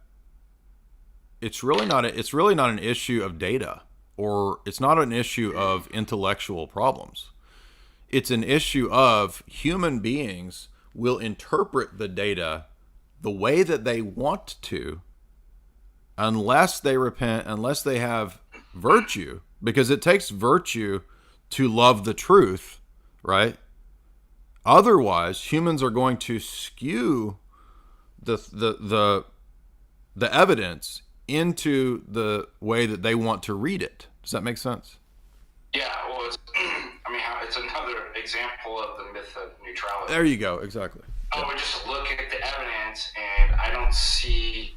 it's really not an issue of data, or it's not an issue of intellectual problems. It's an issue of human beings will interpret the data the way that they want to, unless they repent, unless they have virtue, because it takes virtue to love the truth, right? Otherwise, humans are going to skew the evidence into the way that they want to read it. Does that make sense? Yeah, well, it's another example of the myth of neutrality. There you go, exactly. I would just look at the evidence, and I don't see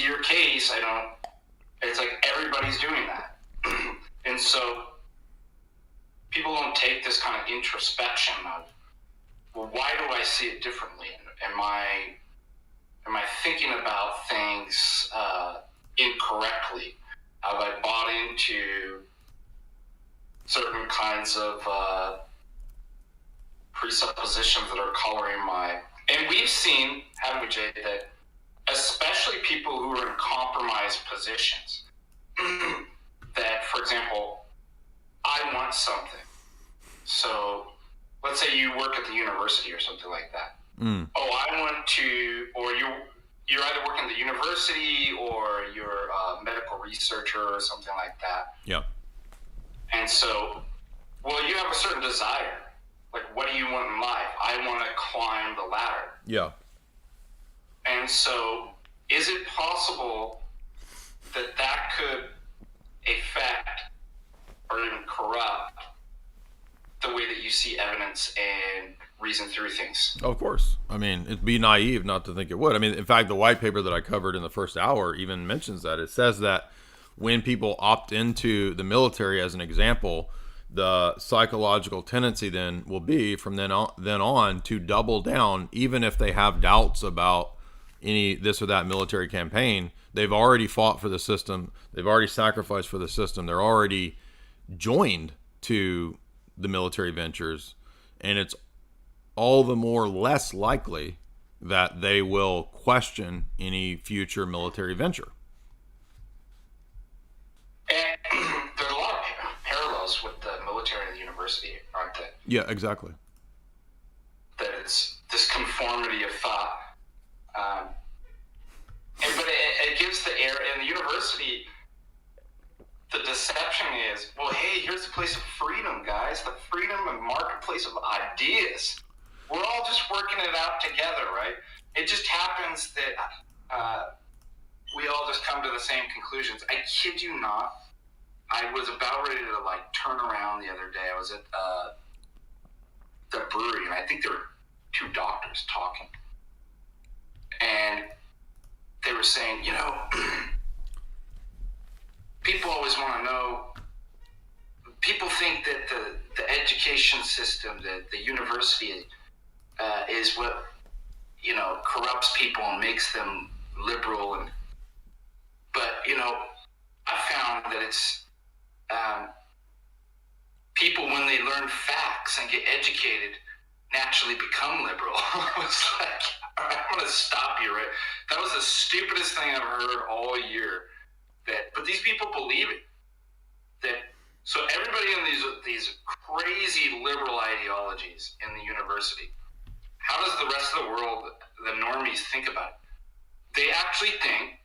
your case. It's like everybody's doing that. And so people don't take this kind of introspection of, well, why do I see it differently? Am I thinking about things incorrectly? Have I bought into certain kinds of presuppositions that are coloring my... And we've seen, haven't we, Jay, that especially people who are in compromised positions, that, for example, I want something. So let's say you work at the university or something like that. I want to, or you're either working at the university or you're a medical researcher or something like that. Yeah. And so, well, you have a certain desire. Like, what do you want in life? I want to climb the ladder. Yeah. And so, is it possible that could affect or even corrupt the way that you see evidence and reason through things? Of course. I mean, it'd be naive not to think it would. I mean, in fact, the white paper that I covered in the first hour even mentions that. It says that when people opt into the military, as an example, the psychological tendency then will be from then on to double down, even if they have doubts about any this or that military campaign. They've already fought for the system. They've already sacrificed for the system. They're already joined to the military ventures, and it's all the more less likely that they will question any future military venture. And there's a lot of parallels with the military and the university, aren't there? Yeah, exactly. That it's this conformity of thought. But it gives the air, in the university, the deception is, well, hey, here's the place of freedom, guys. The freedom and marketplace of ideas. We're all just working it out together, right? It just happens that we all just come to the same conclusions. I kid you not. I was about ready to like turn around the other day. I was at the brewery, and I think there were two doctors talking. And they were saying, you know, people always want to know, people think that the education system, the university is what, you know, corrupts people and makes them liberal. But, you know, I found that it's people, when they learn facts and get educated, naturally become liberal. I was like, all right, I'm going to stop you, right? That was the stupidest thing I've heard all year. But these people believe it. So everybody in these crazy liberal ideologies in the university, how does the rest of the world, the normies, think about it? They actually think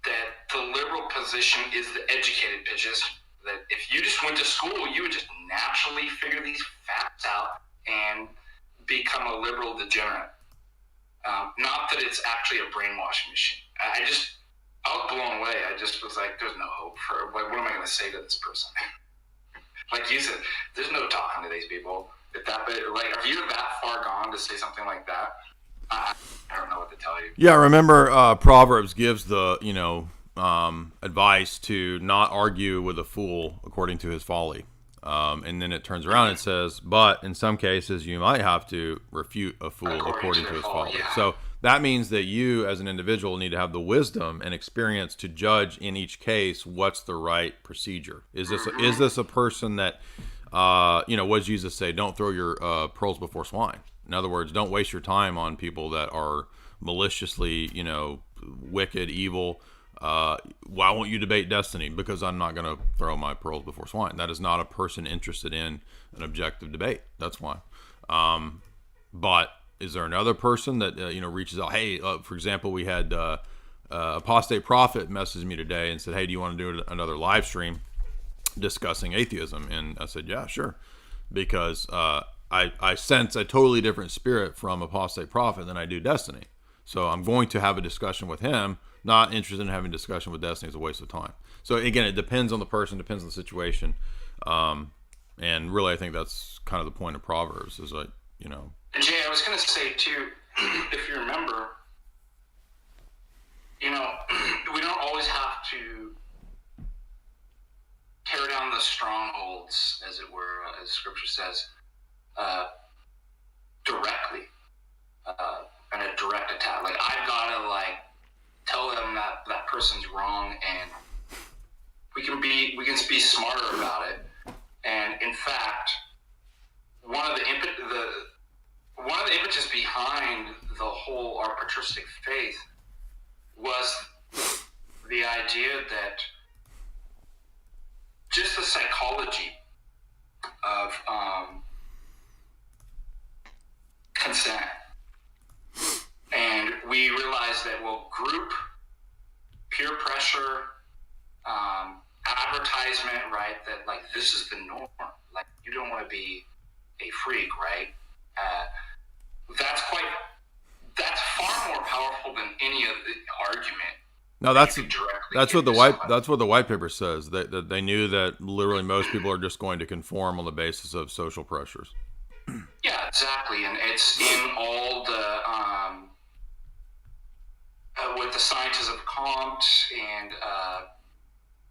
that the liberal position is the educated position. That if you just went to school, you would just naturally figure these facts out and become a liberal degenerate. Not that it's actually a brainwashing machine. I was blown away. I just was like, there's no hope for, what am I going to say to this person? Like you said, there's no talking to these people. If you that far gone to say something like that, I don't know what to tell you. Yeah, remember Proverbs gives the, advice to not argue with a fool according to his folly. And then it turns around and says, but in some cases you might have to refute a fool according to his folly. Yeah. So that means that you as an individual need to have the wisdom and experience to judge in each case what's the right procedure. Is this a person that, what does Jesus say? Don't throw your pearls before swine. In other words, don't waste your time on people that are maliciously, wicked, evil. Why won't you debate destiny? Because I'm not going to throw my pearls before swine. That is not a person interested in an objective debate. That's why. But is there another person that reaches out? Hey, for example, we had Apostate Prophet message me today and said, hey, do you want to do another live stream discussing atheism? And I said, yeah, sure, because I sense a totally different spirit from Apostate Prophet than I do Destiny. So I'm going to have a discussion with him. Not interested in having a discussion with Destiny. Is a waste of time. So again, it depends on the person, depends on the situation, and really, I think that's kind of the point of Proverbs. Is like, And Jay, I was going to say too, if you remember, we don't always have to tear down the strongholds, as it were, as Scripture says, directly, and a direct attack. Like I've got to tell them that person's wrong, and we can be smarter about it. And in fact, one of the impetus behind the whole our patristic faith was the idea that just the psychology of consent. And we realized that, group, peer pressure, advertisement, right, that this is the norm. You don't want to be a freak, right? That's far more powerful than any of the argument. No, that's what the white paper says. That they knew that literally most people are just going to conform on the basis of social pressures. Yeah, exactly, and it's in all the with the scientists of Comte and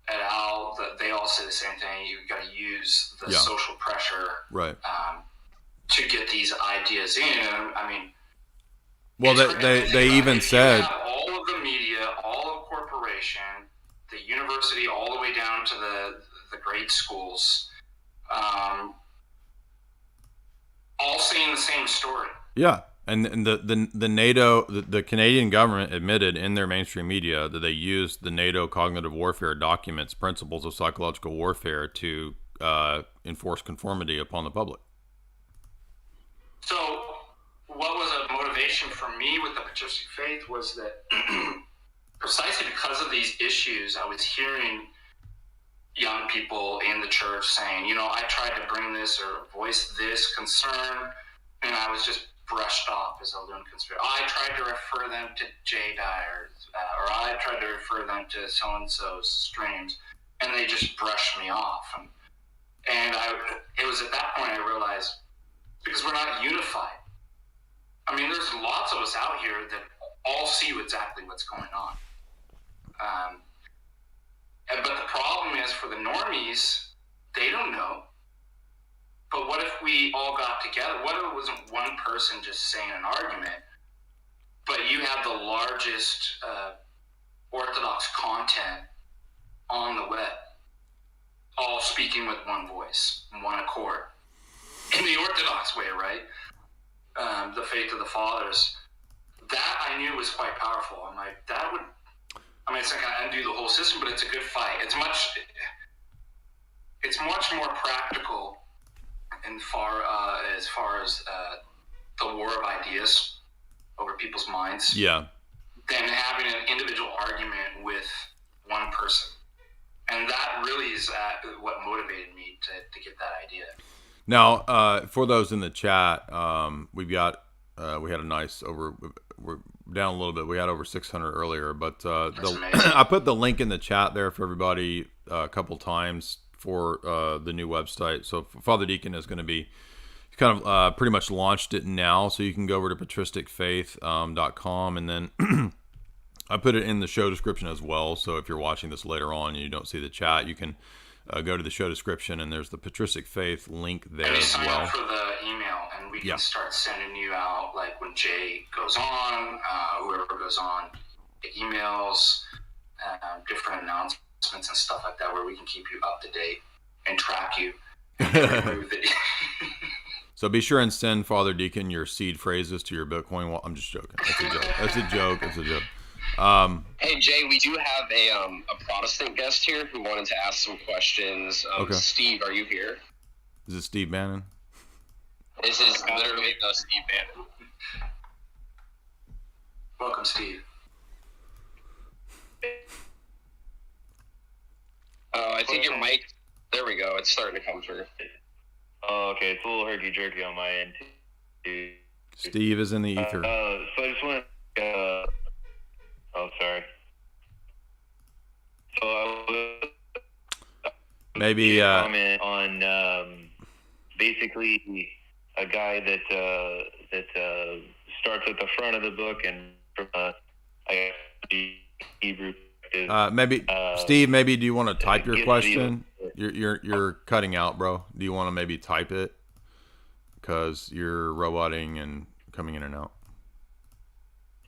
et al. They all say the same thing. You've got to use the social pressure, right, to get these ideas in. And I mean, well, they even said all of the media, all of corporation, the university, all the way down to the grade schools, all saying the same story. Yeah, and the NATO, the Canadian government admitted in their mainstream media that they used the NATO cognitive warfare documents, principles of psychological warfare, to enforce conformity upon the public. So, what was a motivation for me with the patristic faith was that precisely because of these issues, I was hearing, young people in the church saying, you know, I tried to bring this or voice this concern, and I was just brushed off as a loon conspiracy. I tried to refer them to Jay Dyer, or I tried to refer them to so-and-so's streams, and they just brushed me off. And it was at that point I realized, because we're not unified. I mean, there's lots of us out here that all see exactly what's going on. But the problem is, for the normies, they don't know. But what if we all got together? What if it wasn't one person just saying an argument, but you have the largest orthodox content on the web, all speaking with one voice, one accord, in the orthodox way, right? The faith of the fathers. That I knew was quite powerful. I'm like, that would, I mean, it's not going to undo the whole system, but it's a good fight. It's much more practical as far as the war of ideas over people's minds. Yeah. Than having an individual argument with one person. And that really is what motivated me to get that idea. Now, for those in the chat, we had a nice we're down a little bit. We had over 600 earlier, but I put the link in the chat there for everybody a couple times for the new website. So Father Deacon is going to be kind of pretty much launched it now, so you can go over to patristicfaith.com, and then I put it in the show description as well. So if you're watching this later on and you don't see the chat, you can go to the show description, and there's the Patristic Faith link there as sign well. Up for the email, and we can start sending you out, like when Jay goes on, whoever goes on, the emails, different announcements and stuff like that, where we can keep you up to date and track you. So be sure and send Father Deacon your seed phrases to your Bitcoin wallet. I'm just joking. That's a joke. That's a joke. That's a joke. Hey Jay, we do have a Protestant guest here who wanted to ask some questions. Okay. Steve, are you here? Is it Steve Bannon? This is literally the Steve Bannon. Welcome, Steve. I think your mic. There we go. It's starting to come through. Oh, okay. It's a little herky-jerky on my end, too. Steve is in the ether. So I just want to... oh, sorry. So I was... Maybe... comment on basically a guy that starts at the front of the book and from I guess, Hebrew... maybe Steve, maybe do you want to type your question? You're cutting out, bro. Do you want to maybe type it? Because you're roboting and coming in and out.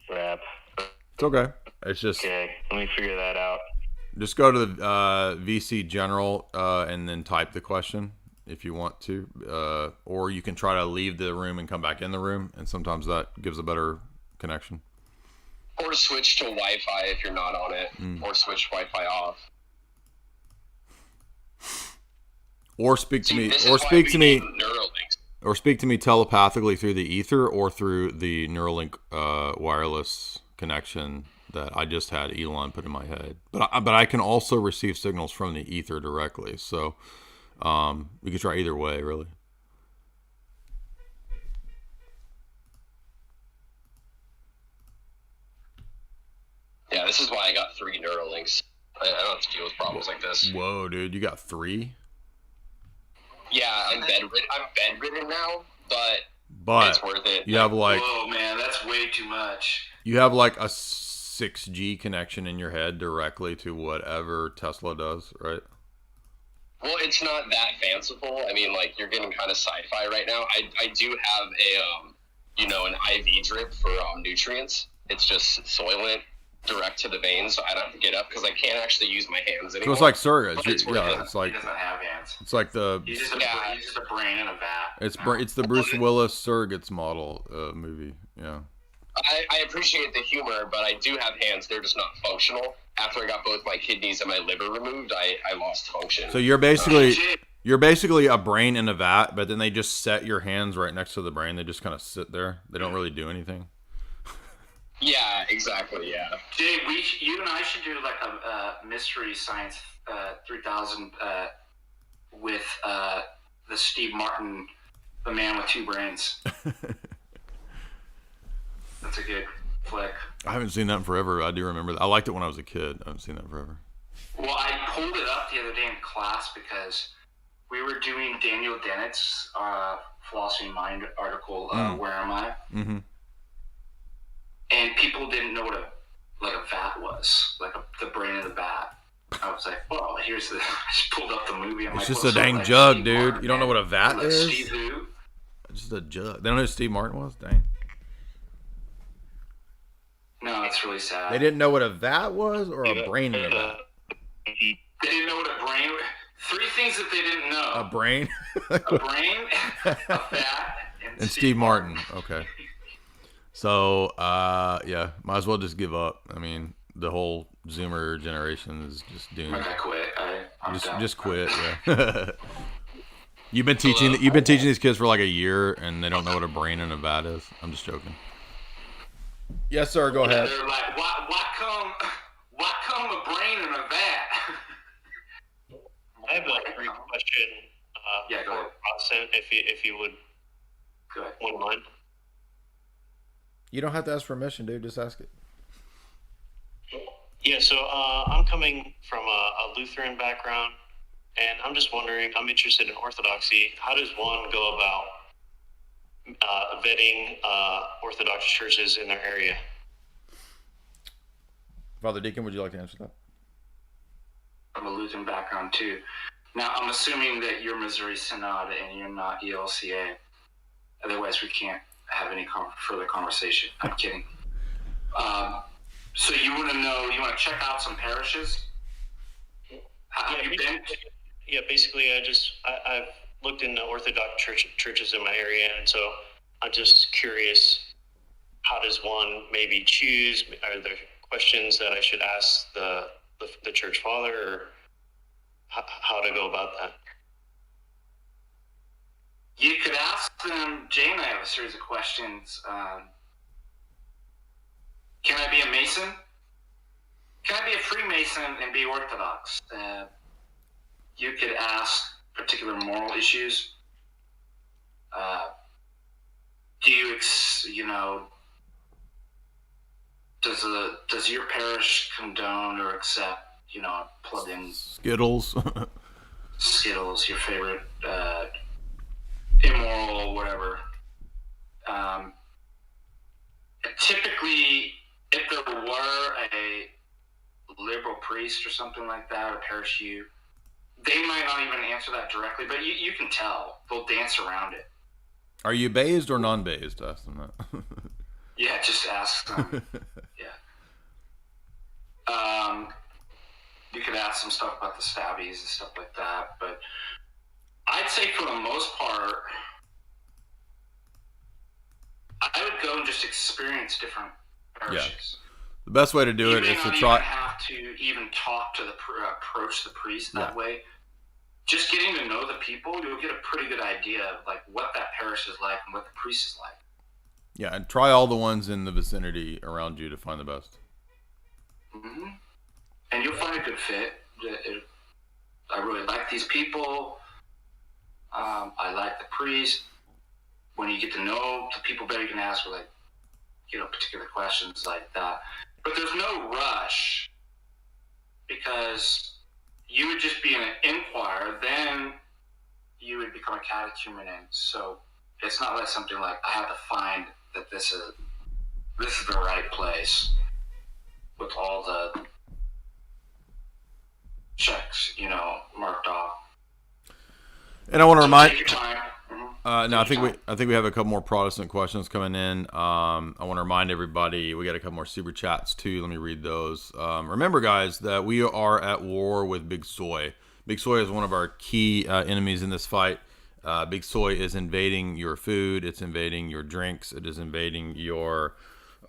Crap. It's okay. It's just okay. Let me figure that out. Just go to the VC General and then type the question if you want to, or you can try to leave the room and come back in the room, and sometimes that gives a better connection. Or switch to Wi-Fi if you're not on it, or switch Wi-Fi off. Or speak to me, or speak to me telepathically through the ether or through the Neuralink wireless connection that I just had Elon put in my head. But I can also receive signals from the ether directly, so we can try either way, really. Yeah, this is why I got 3 Neuralinks. I don't have to deal with problems like this. Whoa, dude, you got 3? Yeah, I'm bedridden now, but it's worth it. You have like... Whoa, man, that's way too much. You have like a 6G connection in your head directly to whatever Tesla does, right? Well, it's not that fanciful. I mean, like, you're getting kind of sci-fi right now. I do have an IV drip for nutrients. It's just Soylent direct to the veins, so I don't have to get up because I can't actually use my hands anymore. So it's like Circus. It's like... He doesn't have hands. It's like the... He's just a brain in a vat. It's the Bruce Willis Surrogates model movie, yeah. I appreciate the humor, but I do have hands. They're just not functional. After I got both my kidneys and my liver removed, I lost function. So you're basically a brain in a vat, but then they just set your hands right next to the brain. They just kind of sit there. They don't really do anything. Yeah, exactly. Yeah. Dude, you and I should do like a mystery science 3000 with the Steve Martin, the man with two brains. That's a good flick. I haven't seen that in forever. I do remember that. I liked it when I was a kid. I haven't seen that in forever. Well, I pulled it up the other day in class because we were doing Daniel Dennett's Philosophy Mind article, Where Am I? Mm-hmm. And people didn't know what a vat was, the brain of the bat. I was like, well, here's the. I just pulled up the movie. I'm It's like, just well, a so dang like jug, Steve dude. Martin, You don't know what a vat like is? Steve who? It's just a jug. They don't know who Steve Martin was? Dang. No, it's really sad. They didn't know what a vat was or a brain in a vat? They didn't know what a brain. 3 things that they didn't know: A brain? a brain, a vat, And Steve Martin. Okay. So, yeah, might as well just give up. I mean, the whole Zoomer generation is just doomed. I quit. I'm done. Just quit. Yeah. You've been teaching these kids for like a year, and they don't know what a brain and a vat is. I'm just joking. Yes, sir. Go ahead. They're like, why come a brain in a vat? I have a brief question. Yeah, go ahead. Protestant, if you would, wouldn't mind. You don't have to ask permission, dude. Just ask it. Yeah, so I'm coming from a Lutheran background, and I'm just wondering, I'm interested in Orthodoxy. How does one go about vetting Orthodox churches in their area? Father Deacon, would you like to answer that? From a Lutheran background too. Now, I'm assuming that you're Missouri Synod and you're not ELCA. Otherwise, we can't have any further conversation. I'm kidding. So you want to check out some parishes? Have you been? Yeah, basically, I've looked into Orthodox churches in my area, and so I'm just curious, how does one maybe choose? Are there questions that I should ask the church father, or how to go about that? You could ask them. Jay and I have a series of questions. Can I be a Mason? Can I be a Freemason and be Orthodox? You could ask particular moral issues. Do you, does your parish condone or accept, plug-in Skittles. Skittles, your favorite immoral, whatever. Typically, if there were a liberal priest or something like that, or parish you, they might not even answer that directly, but you can tell. They'll dance around it. Are you based or non-based? Ask them that. Yeah, just ask them. Yeah. You could ask some stuff about the stabbies and stuff like that, but I'd say for the most part, I would go and just experience different parishes. Yeah. The best way to do it is to try. You don't have to even talk to approach the priest that way. Just getting to know the people, you'll get a pretty good idea of like what that parish is like and what the priest is like. Yeah, and try all the ones in the vicinity around you to find the best. Mm-hmm. And you'll find a good fit. I really like these people. I like the priest. When you get to know the people better, you can ask for particular questions like that. But there's no rush, because you would just be an inquirer, then you would become a catechumenant. So it's not like something like I have to find that this is the right place with all the checks, marked off. And I want to remind. Take your time. No, I think we have a couple more Protestant questions coming in. I want to remind everybody we got a couple more super chats too. Let me read those. Remember, guys, that we are at war with Big Soy. Big Soy is one of our key enemies in this fight. Big Soy is invading your food. It's invading your drinks. It is invading your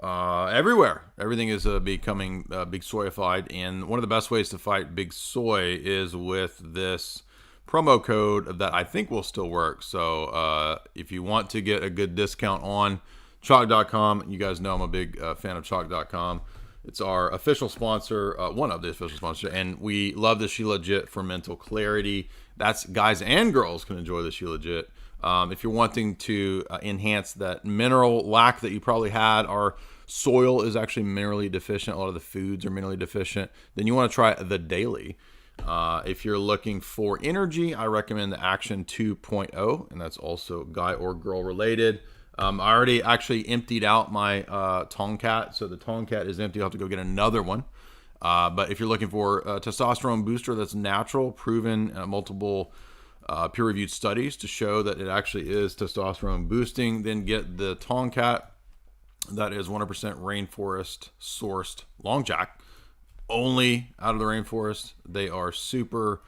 everywhere. Everything is becoming Big Soyified. And one of the best ways to fight Big Soy is with this promo code that I think will still work. So if you want to get a good discount on Chalk.com. You guys know I'm a big fan of Chalk.com. It's our official sponsor, one of the official sponsors, and we love the She Legit for mental clarity. That's guys and girls can enjoy the She Legit. If you're wanting to enhance that mineral lack that you probably had, our soil is actually minerally deficient. A lot of the foods are minerally deficient. Then you want to try the Daily. If you're looking for energy, I recommend the Action 2.0, and that's also guy or girl related. I already actually emptied out my Tomcat, so the Tomcat is empty. I'll have to go get another one. But if you're looking for a testosterone booster that's natural, proven, multiple peer-reviewed studies to show that it actually is testosterone boosting, then get the Tomcat. That is 100% rainforest sourced long jack. Only out of the rainforest. They are super,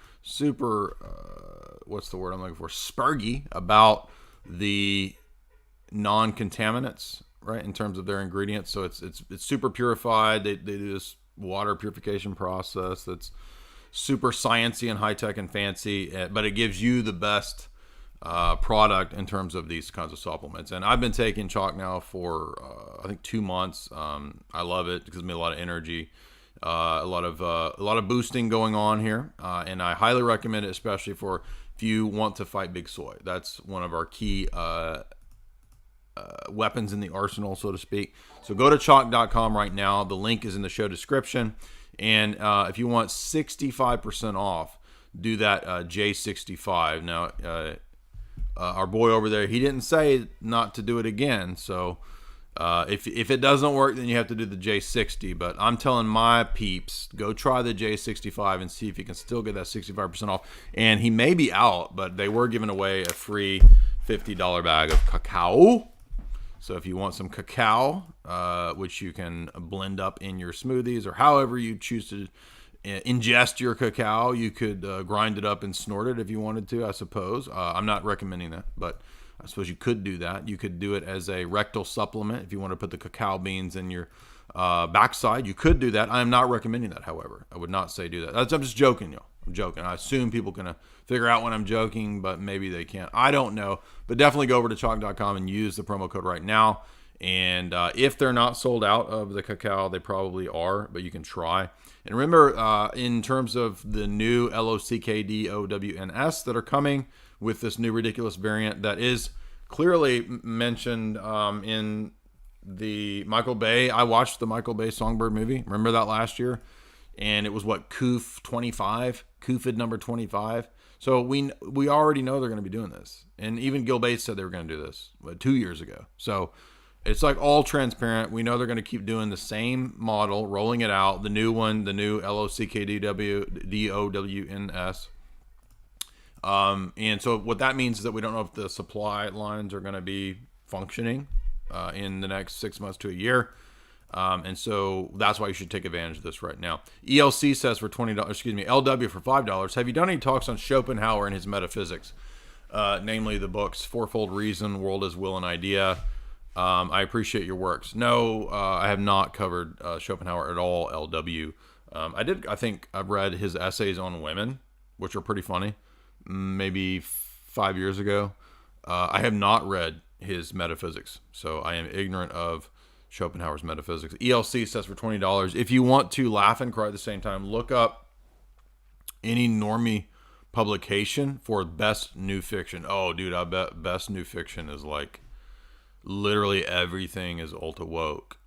what's the word I'm looking for? Spurgy about the non-contaminants, right? In terms of their ingredients. So it's super purified. They do this water purification process that's super sciencey and high-tech and fancy, but it gives you the best product in terms of these kinds of supplements. And I've been taking Chalk now for I think 2 months. I love it. It gives me a lot of energy. A lot of boosting going on here, and I highly recommend it, especially for if you want to fight big soy. That's one of our key weapons in the arsenal, so to speak. So go to chalk.com right now. The link is in the show description, and if you want 65% off, do that J65. Now, our boy over there, he didn't say not to do it again, so. If it doesn't work, then you have to do the J60. But I'm telling my peeps, go try the J65 and see if you can still get that 65% off. And he may be out, but they were giving away a free $50 bag of cacao. So if you want some cacao, which you can blend up in your smoothies or however you choose to ingest your cacao, you could grind it up and snort it if you wanted to, I suppose. I'm not recommending that, but I suppose you could do that. You could do it as a rectal supplement if you want to put the cacao beans in your backside. You could do that. I am not recommending that, however. I would not say do that. I'm just joking, y'all. I'm joking. I assume people can figure out when I'm joking, but maybe they can't. I don't know. But definitely go over to chalk.com and use the promo code right now. And if they're not sold out of the cacao, they probably are, but you can try. And remember, in terms of the new LOCKDOWNS that are coming with this new ridiculous variant that is clearly mentioned in the Michael Bay. I watched the Michael Bay Songbird movie. Remember that last year? And it was what, CUF 25? CUFID number 25. So we already know they're going to be doing this. And even Gil Bates said they were going to do this 2 years ago. So it's like all transparent. We know they're going to keep doing the same model, rolling it out. The new one, the new LOCKDOWNS. And so what that means is that we don't know if the supply lines are going to be functioning in the next 6 months to a year. And so that's why you should take advantage of this right now. ELC says for $20, LW for $5. Have you done any talks on Schopenhauer and his metaphysics? Namely the books Fourfold Reason, World as Will and Idea. I appreciate your works. No, I have not covered Schopenhauer at all, LW. I think I've read his essays on women, which are pretty funny. Maybe 5 years ago. I have not read his metaphysics, so I am ignorant of Schopenhauer's metaphysics. ELC says for $20. If you want to laugh and cry at the same time, look up any normie publication for best new fiction. Oh, dude, I bet best new fiction is like literally everything is ultra woke,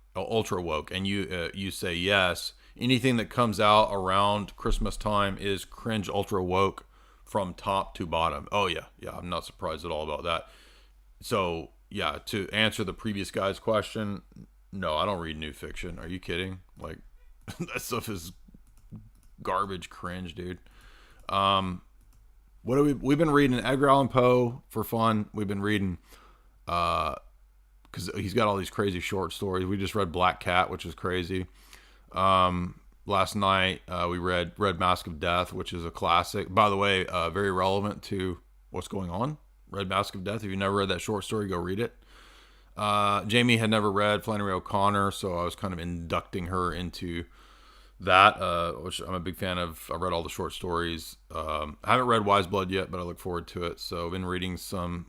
and you say yes. Anything that comes out around Christmas time is cringe ultra woke. From top to bottom. Oh, yeah. I'm not surprised at all about that. So, yeah, to answer the previous guy's question, no, I don't read new fiction. Are you kidding? Like, that stuff is garbage cringe, dude. What have we've been reading Edgar Allan Poe for fun. We've been reading, because he's got all these crazy short stories. We just read Black Cat, which is crazy. Last night, we read Red Mask of Death, which is a classic. By the way, very relevant to what's going on. Red Mask of Death. If you've never read that short story, go read it. Jamie had never read Flannery O'Connor, so I was kind of inducting her into that, which I'm a big fan of. I read all the short stories. I haven't read Wise Blood yet, but I look forward to it. So I've been reading some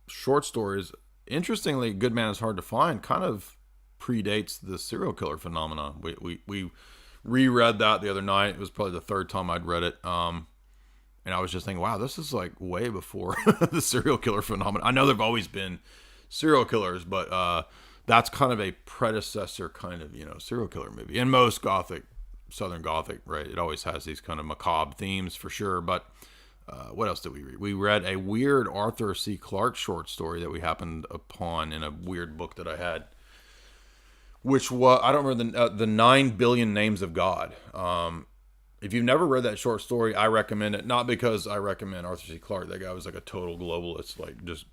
short stories interestingly, good man is hard to find kind of predates the serial killer phenomenon. We reread that the other night. It was probably the third time I'd read it. And I was just thinking, wow, this is like way before the serial killer phenomenon. I know there've always been serial killers, but that's kind of a predecessor kind of, serial killer movie. In most Gothic, Southern Gothic, right? It always has these kind of macabre themes for sure. But what else did we read? We read a weird Arthur C. Clarke short story that we happened upon in a weird book that I had, which was, I don't remember, the 9 Billion Names of God. If you've never read that short story, I recommend it. Not because I recommend Arthur C. Clarke. That guy was like a total globalist, like just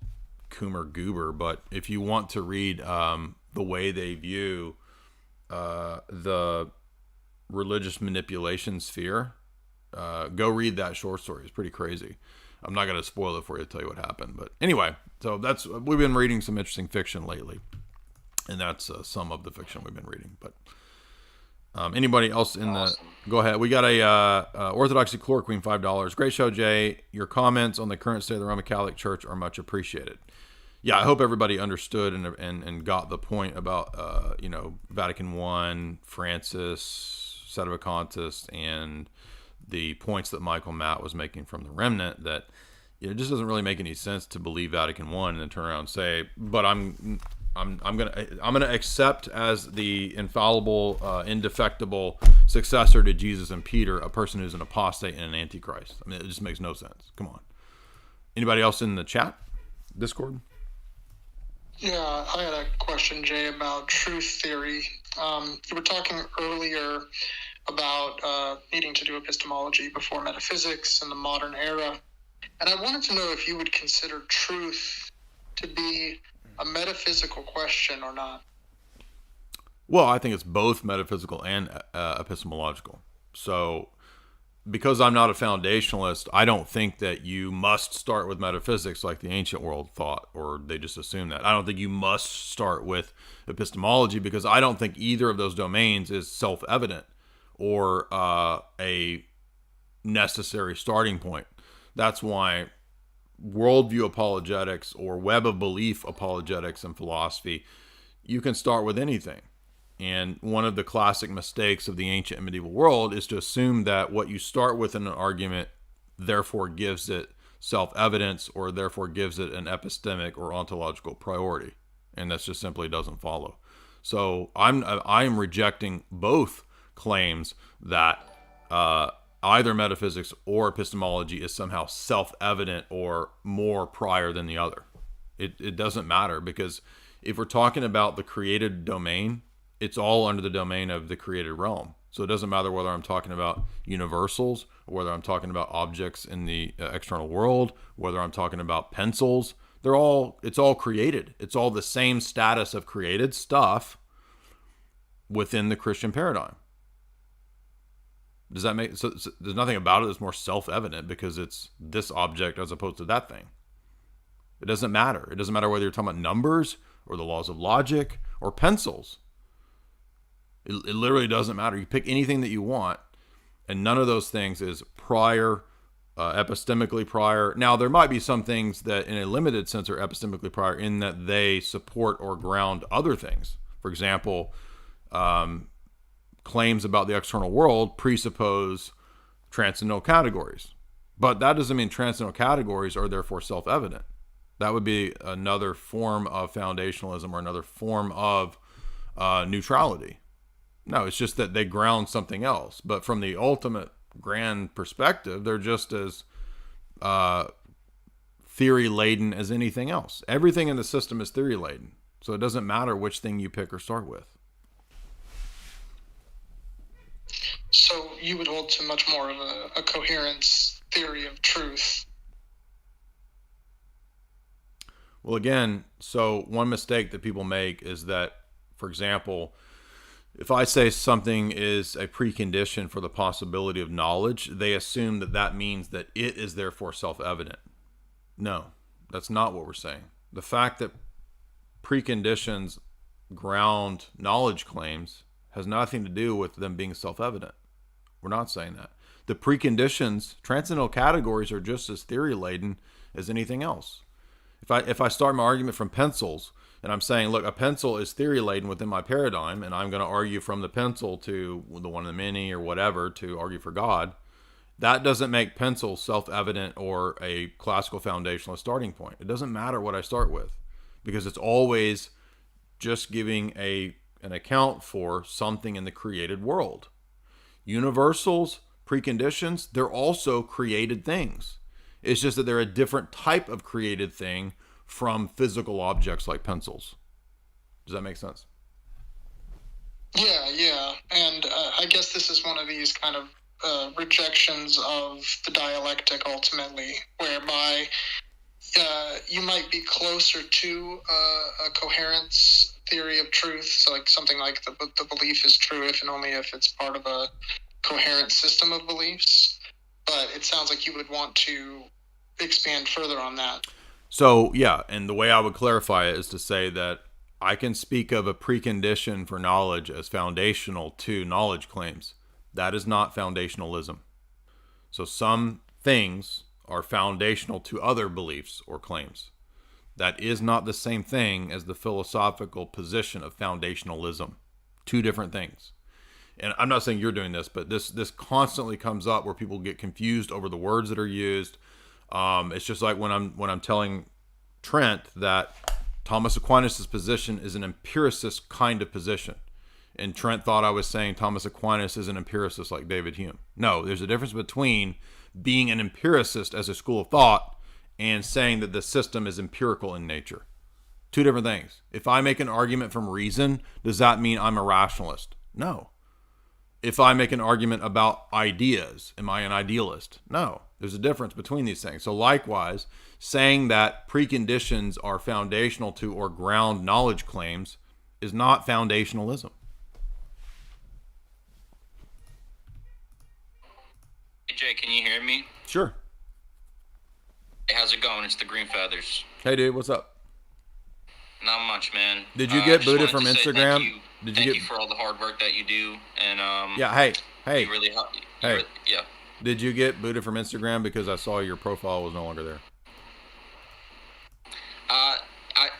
Coomer goober. But if you want to read the way they view the religious manipulation sphere, go read that short story. It's pretty crazy. I'm not going to spoil it for you to tell you what happened. But anyway, so we've been reading some interesting fiction lately. And that's some of the fiction we've been reading. But anybody else in the... Go ahead. We got a Orthodoxy Chloroquine, $5. Great show, Jay. Your comments on the current state of the Roman Catholic Church are much appreciated. Yeah, I hope everybody understood and got the point about, Vatican I, Francis, Sedevacantis, and the points that Michael Matt was making from the remnant, that it just doesn't really make any sense to believe Vatican I and then turn around and say, but I'm gonna accept as the infallible, indefectible successor to Jesus and Peter a person who's an apostate and an antichrist. I mean, it just makes no sense. Come on. Anybody else in the chat, Discord? Yeah, I had a question, Jay, about truth theory. You were talking earlier about needing to do epistemology before metaphysics in the modern era, and I wanted to know if you would consider truth to be a metaphysical question or not. Well, I think it's both metaphysical and epistemological. So, because I'm not a foundationalist, I don't think that you must start with metaphysics like the ancient world thought, or they just assume that. I don't think you must start with epistemology, because I don't think either of those domains is self-evident or a necessary starting point. That's why worldview apologetics or web of belief apologetics and philosophy, you can start with anything. And one of the classic mistakes of the ancient and medieval world is to assume that what you start with in an argument therefore gives it self-evidence, or therefore gives it an epistemic or ontological priority. And that just simply doesn't follow. So I am rejecting both claims that either metaphysics or epistemology is somehow self-evident or more prior than the other. It doesn't matter, because if we're talking about the created domain, it's all under the domain of the created realm. So it doesn't matter whether I'm talking about universals, or whether I'm talking about objects in the external world, whether I'm talking about pencils. It's all created. It's all the same status of created stuff within the Christian paradigm. Does that make so there's nothing about it that's more self-evident because it's this object as opposed to that thing. It doesn't matter. It doesn't matter whether you're talking about numbers or the laws of logic or pencils. It literally doesn't matter. You pick anything that you want, and none of those things is prior, epistemically prior. Now, there might be some things that in a limited sense are epistemically prior in that they support or ground other things. For example, claims about the external world presuppose transcendental categories. But that doesn't mean transcendental categories are therefore self-evident. That would be another form of foundationalism or another form of neutrality. No, it's just that they ground something else. But from the ultimate grand perspective, they're just as theory-laden as anything else. Everything in the system is theory-laden. So it doesn't matter which thing you pick or start with. So you would hold to much more of a coherence theory of truth. Well, again, so one mistake that people make is that, for example, if I say something is a precondition for the possibility of knowledge, they assume that that means that it is therefore self-evident. No, that's not what we're saying. The fact that preconditions ground knowledge claims has nothing to do with them being self-evident. We're not saying that. The preconditions, transcendental categories, are just as theory-laden as anything else. If I start my argument from pencils, and I'm saying, look, a pencil is theory laden within my paradigm, and I'm going to argue from the pencil to the one of the many or whatever to argue for God, that doesn't make pencil self-evident or a classical foundationalist starting point. It doesn't matter what I start with, because it's always just giving an account for something in the created world. Universals, preconditions, they're also created things. It's just that they're a different type of created thing from physical objects like pencils. Does that make sense? Yeah. And I guess this is one of these kind of rejections of the dialectic ultimately, whereby you might be closer to a coherence theory of truth, so like something like the belief is true if and only if it's part of a coherent system of beliefs. But it sounds like you would want to expand further on that. So, yeah, and the way I would clarify it is to say that I can speak of a precondition for knowledge as foundational to knowledge claims. That is not foundationalism. So some things are foundational to other beliefs or claims. That is not the same thing as the philosophical position of foundationalism. Two different things. And I'm not saying you're doing this, but this constantly comes up where people get confused over the words that are used. It's just like when I'm telling Trent that Thomas Aquinas' position is an empiricist kind of position, and Trent thought I was saying Thomas Aquinas is an empiricist like David Hume. No, there's a difference between being an empiricist as a school of thought and saying that the system is empirical in nature. Two different things. If I make an argument from reason, does that mean I'm a rationalist? No. If I make an argument about ideas, am I an idealist? No. There's a difference between these things. So likewise, saying that preconditions are foundational to or ground knowledge claims is not foundationalism. Hey Jay, can you hear me? Sure. Hey, how's it going? It's the Green Feathers. Hey dude, what's up? Not much, man. Did you get booted from Instagram? Thank you for all the hard work that you do, and yeah. Hey. You really help. Hey. Yeah. Did you get booted from Instagram because I saw your profile was no longer there?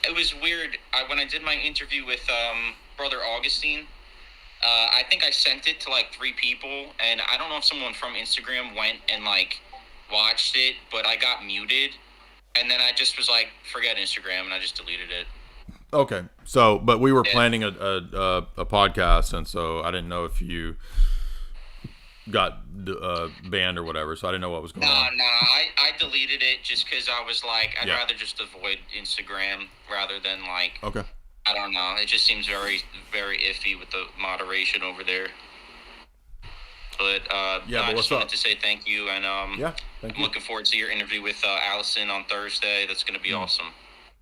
It was weird. When I did my interview with Brother Augustine, I think I sent it to like 3 people, and I don't know if someone from Instagram went and like watched it, but I got muted, and then I just was like, forget Instagram, and I just deleted it. Okay, so but we were planning a podcast, and so I didn't know if you got banned or whatever, so I didn't know what was going on. No, I deleted it just because I was like, I'd Yeah. rather just avoid Instagram rather than like, Okay. I don't know, it just seems very, very iffy with the moderation over there. But Yeah, I but just what's wanted up? to say thank you, and Yeah, thank I'm you. looking forward to your interview with Allison on Thursday. That's going to be awesome.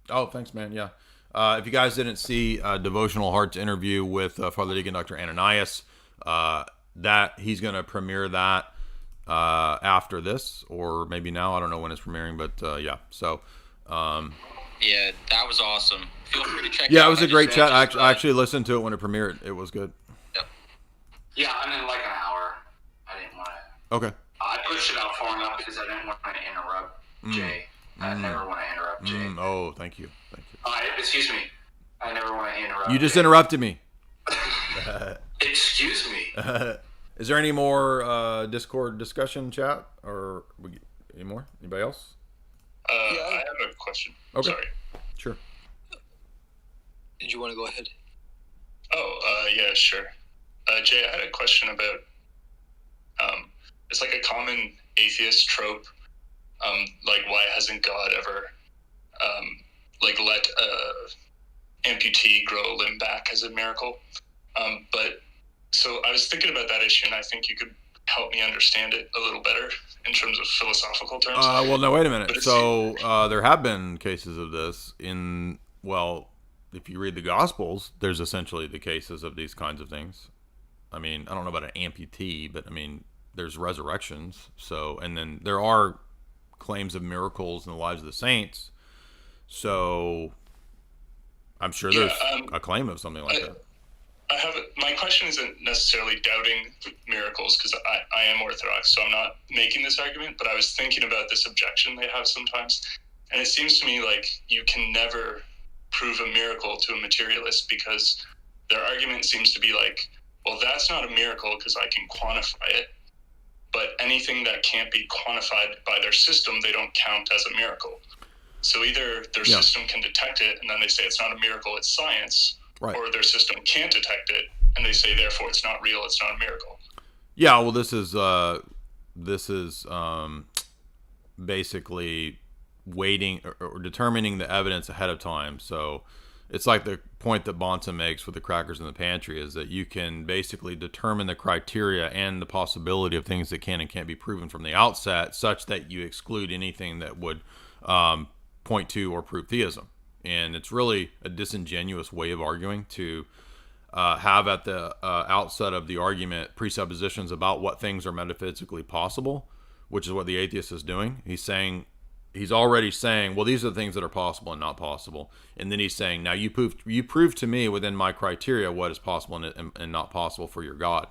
Oh, thanks, man. Yeah. If you guys didn't see Devotional Heart's interview with Father Deacon Dr. Ananias, that he's going to premiere that after this, or maybe now. I don't know when it's premiering, but yeah. So, Yeah, that was awesome. Feel free to check it out. yeah, it was a I great just- chat. I just, I actually listened to it when it premiered. It was good. Yeah, I'm in like an hour. I didn't want to. Okay. I pushed it out far enough because I didn't want to interrupt Jay. I never want to interrupt Jay. Oh, thank you. Thank you. Excuse me. I never want to interrupt. You just Jay. interrupted me. Excuse me. Is there any more Discord discussion chat, or any more? Anybody else? I have a question. Okay. Sorry. Sure. Did you want to go ahead? Oh, yeah, sure. Jay, I had a question about, it's like a common atheist trope, like why hasn't God ever, like let a amputee grow a limb back as a miracle? But so I was thinking about that issue, and I think you could help me understand it a little better in terms of philosophical terms. Well, no, wait a minute. But it's- So there have been cases of this if you read the Gospels, there's essentially the cases of these kinds of things. I mean, I don't know about an amputee, but I mean, there's resurrections. So, and then there are claims of miracles in the lives of the saints. So I'm sure there's a claim of something like that. My question isn't necessarily doubting miracles, because I am Orthodox, so I'm not making this argument, but I was thinking about this objection they have sometimes. And it seems to me like you can never prove a miracle to a materialist, because their argument seems to be like, well, that's not a miracle because I can quantify it. But anything that can't be quantified by their system, they don't count as a miracle. So either their system can detect it, and then they say it's not a miracle, it's science, right. Or their system can't detect it, and they say therefore it's not real, it's not a miracle. Yeah, well, this is basically waiting or determining the evidence ahead of time. So it's like the point that Bonson makes with the crackers in the pantry, is that you can basically determine the criteria and the possibility of things that can and can't be proven from the outset, such that you exclude anything that would point to or prove theism. And it's really a disingenuous way of arguing to have at the outset of the argument presuppositions about what things are metaphysically possible, which is what the atheist is doing. He's already saying, well, these are the things that are possible and not possible. And then he's saying, now you prove to me within my criteria what is possible and not possible for your God.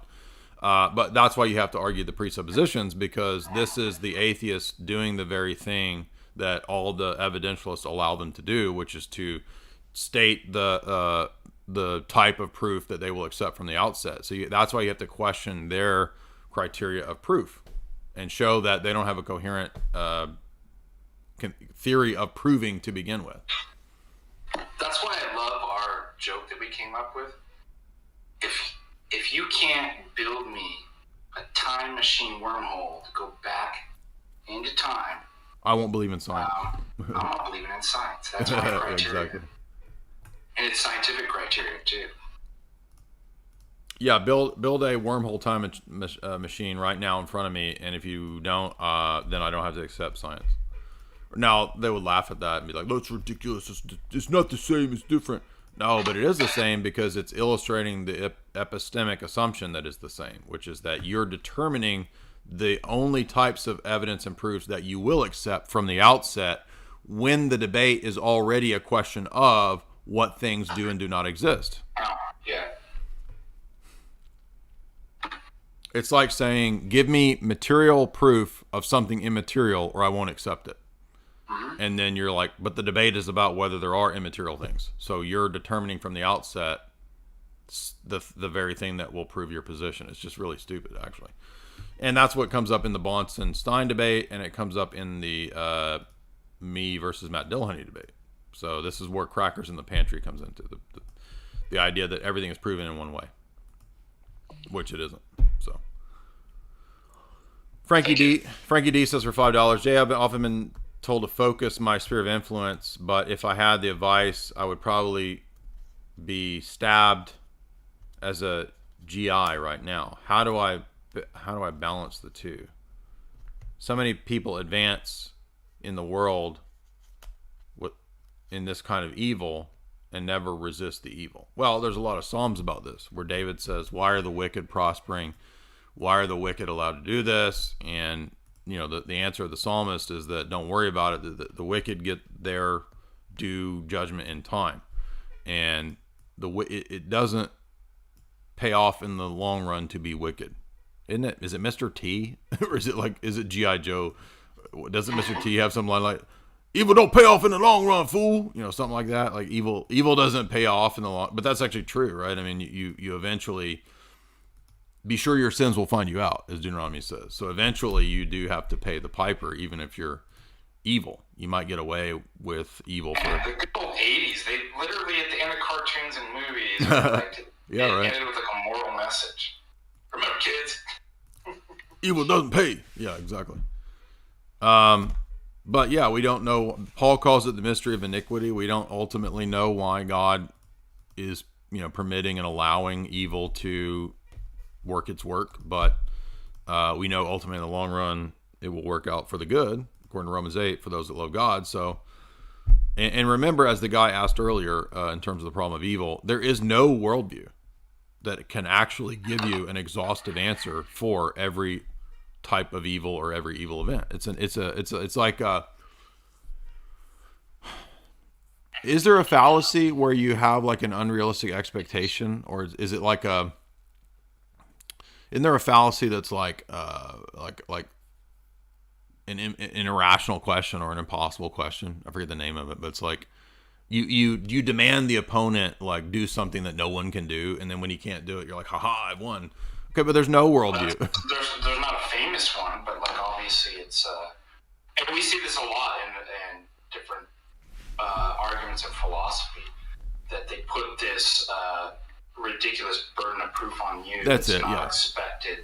But that's why you have to argue the presuppositions, because this is the atheist doing the very thing that all the evidentialists allow them to do, which is to state the type of proof that they will accept from the outset. So that's why you have to question their criteria of proof and show that they don't have a coherent theory of proving to begin with. That's why I love our joke that we came up with. If you can't build me a time machine wormhole to go back into time, I won't believe in science. I'm not believing in science. That's my criteria. Exactly. And it's scientific criteria too. Yeah, build a wormhole time machine right now in front of me, and if you don't, then I don't have to accept science. Now, they would laugh at that and be like, that's ridiculous. It's not the same, it's different. No, but it is the same, because it's illustrating the epistemic assumption that is the same, which is that you're determining the only types of evidence and proofs that you will accept from the outset, when the debate is already a question of what things do and do not exist. Yeah. It's like saying, give me material proof of something immaterial or I won't accept it. And then you're like, but the debate is about whether there are immaterial things. So you're determining from the outset the very thing that will prove your position. It's just really stupid, actually. And that's what comes up in the Bonson-Stein debate, and it comes up in the me versus Matt Dillahunty debate. So this is where crackers in the pantry comes into the idea that everything is proven in one way, which it isn't. So Frankie D says for $5, Jay, I've often been told to focus my sphere of influence, but if I had the advice, I would probably be stabbed as a GI right now. How do I balance the two? So many people advance in the world in this kind of evil and never resist the evil. Well, there's a lot of Psalms about this, where David says, why are the wicked prospering? Why are the wicked allowed to do this? And you know, the answer of the psalmist is that don't worry about it. The wicked get their due judgment in time, and it doesn't pay off in the long run to be wicked, isn't it? Is it Mr. T or is it G.I. Joe? Doesn't Mr. T have some line like, evil don't pay off in the long run, fool? You know, something like that. Like evil doesn't pay off in the long, but that's actually true, right? I mean, you eventually. Be sure your sins will find you out, as Deuteronomy says. So eventually you do have to pay the piper, even if you're evil. You might get away with evil for the good old 80s. They literally, at the end of cartoons and movies, yeah, right. ended with like a moral message. Remember, kids. Evil doesn't pay. Yeah, exactly. But yeah, we don't know. Paul calls it the mystery of iniquity. We don't ultimately know why God is, permitting and allowing evil to work its work, but we know ultimately in the long run it will work out for the good, according to Romans 8, for those that love God. So, and remember, as the guy asked earlier, in terms of the problem of evil, there is no worldview that can actually give you an exhaustive answer for every type of evil or every evil event. It's like is there a fallacy where you have like an unrealistic expectation, or is it like isn't there a fallacy that's like an irrational question or an impossible question. I forget the name of it, but it's like you demand the opponent like do something that no one can do, and then when he can't do it, you're like, haha, I've won. Okay, but there's no worldview. There's not a famous one, but like obviously it's and we see this a lot in different arguments of philosophy, that they put this ridiculous burden of proof on you That's it, not yeah. expected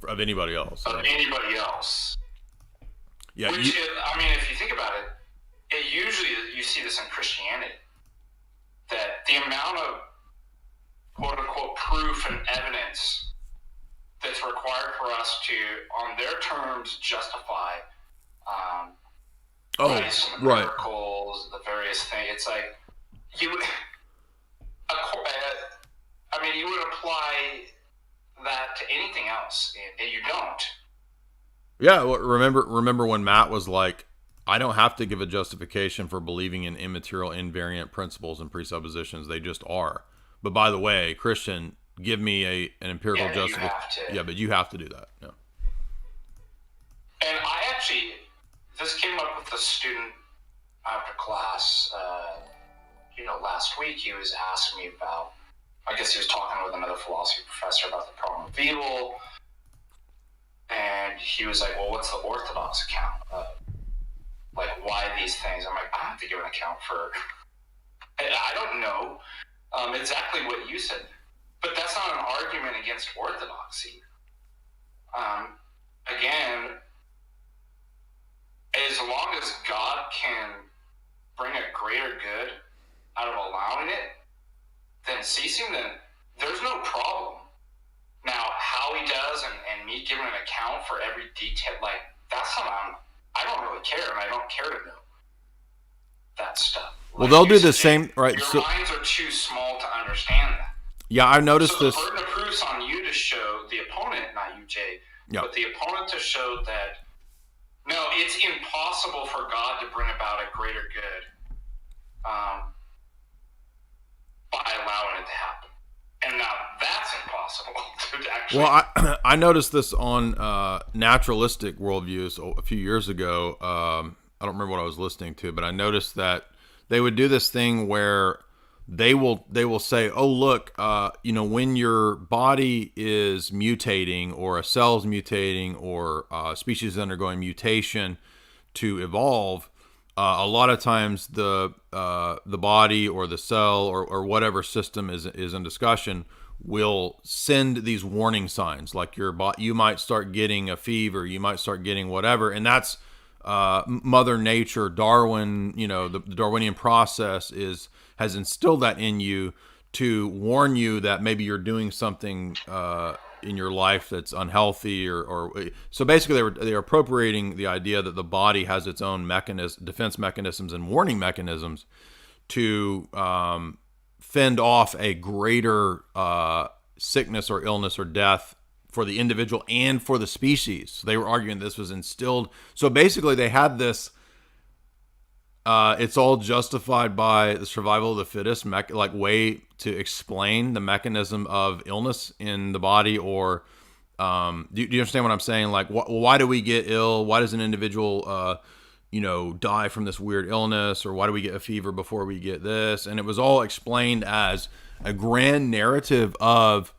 Of anybody else. of anybody else. Yeah, Which I mean, if you think about it, it usually you see this in Christianity, that the amount of quote unquote proof and evidence that's required for us to, on their terms, justify Christ and the right. miracles, the various things. It's like you. I mean, you would apply that to anything else, and you don't. Yeah, well, remember when Matt was like, I don't have to give a justification for believing in immaterial invariant principles and presuppositions. They just are. But by the way, Christian, give me an empirical justification. Yeah, but you have to do that. Yeah. And I actually, this came up with a student after class, last week. He was asking me about, I guess he was talking with another philosophy professor about the problem of evil. And he was like, well, what's the orthodox account? Like, why these things? I'm like, I have to give an account for, I don't know exactly what you said, but that's not an argument against orthodoxy. Again, as long as God can bring a greater good out of allowing it than ceasing, then there's no problem. Now, how he does and me giving an account for every detail, like, that's something I don't really care, and I don't care to know that stuff. Well, they'll do the same, right? Your minds are too small to understand that. Yeah, I noticed this. So the burden of proof's on you to show the opponent, not you, Jay, but the opponent to show that, no, it's impossible for God to bring about a greater good by allowing it to happen. And now that's impossible to actually. Well, I noticed this on naturalistic worldviews a few years ago. I don't remember what I was listening to, but I noticed that they would do this thing where they will say, "Oh, look, when your body is mutating, or a cell's mutating, or a species is undergoing mutation to evolve." A lot of times the body or the cell or whatever system is in discussion will send these warning signs, like you might start getting a fever, you might start getting whatever, and that's Mother Nature, Darwin. The Darwinian process has instilled that in you to warn you that maybe you're doing something in your life that's unhealthy, or so basically they're appropriating the idea that the body has its own defense mechanisms and warning mechanisms to fend off a greater sickness or illness or death for the individual and for the species. So they were arguing this was instilled. So basically they had this it's all justified by the survival of the fittest way to explain the mechanism of illness in the body. Or do you understand what I'm saying? Like, why do we get ill? Why does an individual die from this weird illness? Or why do we get a fever before we get this? And it was all explained as a grand narrative of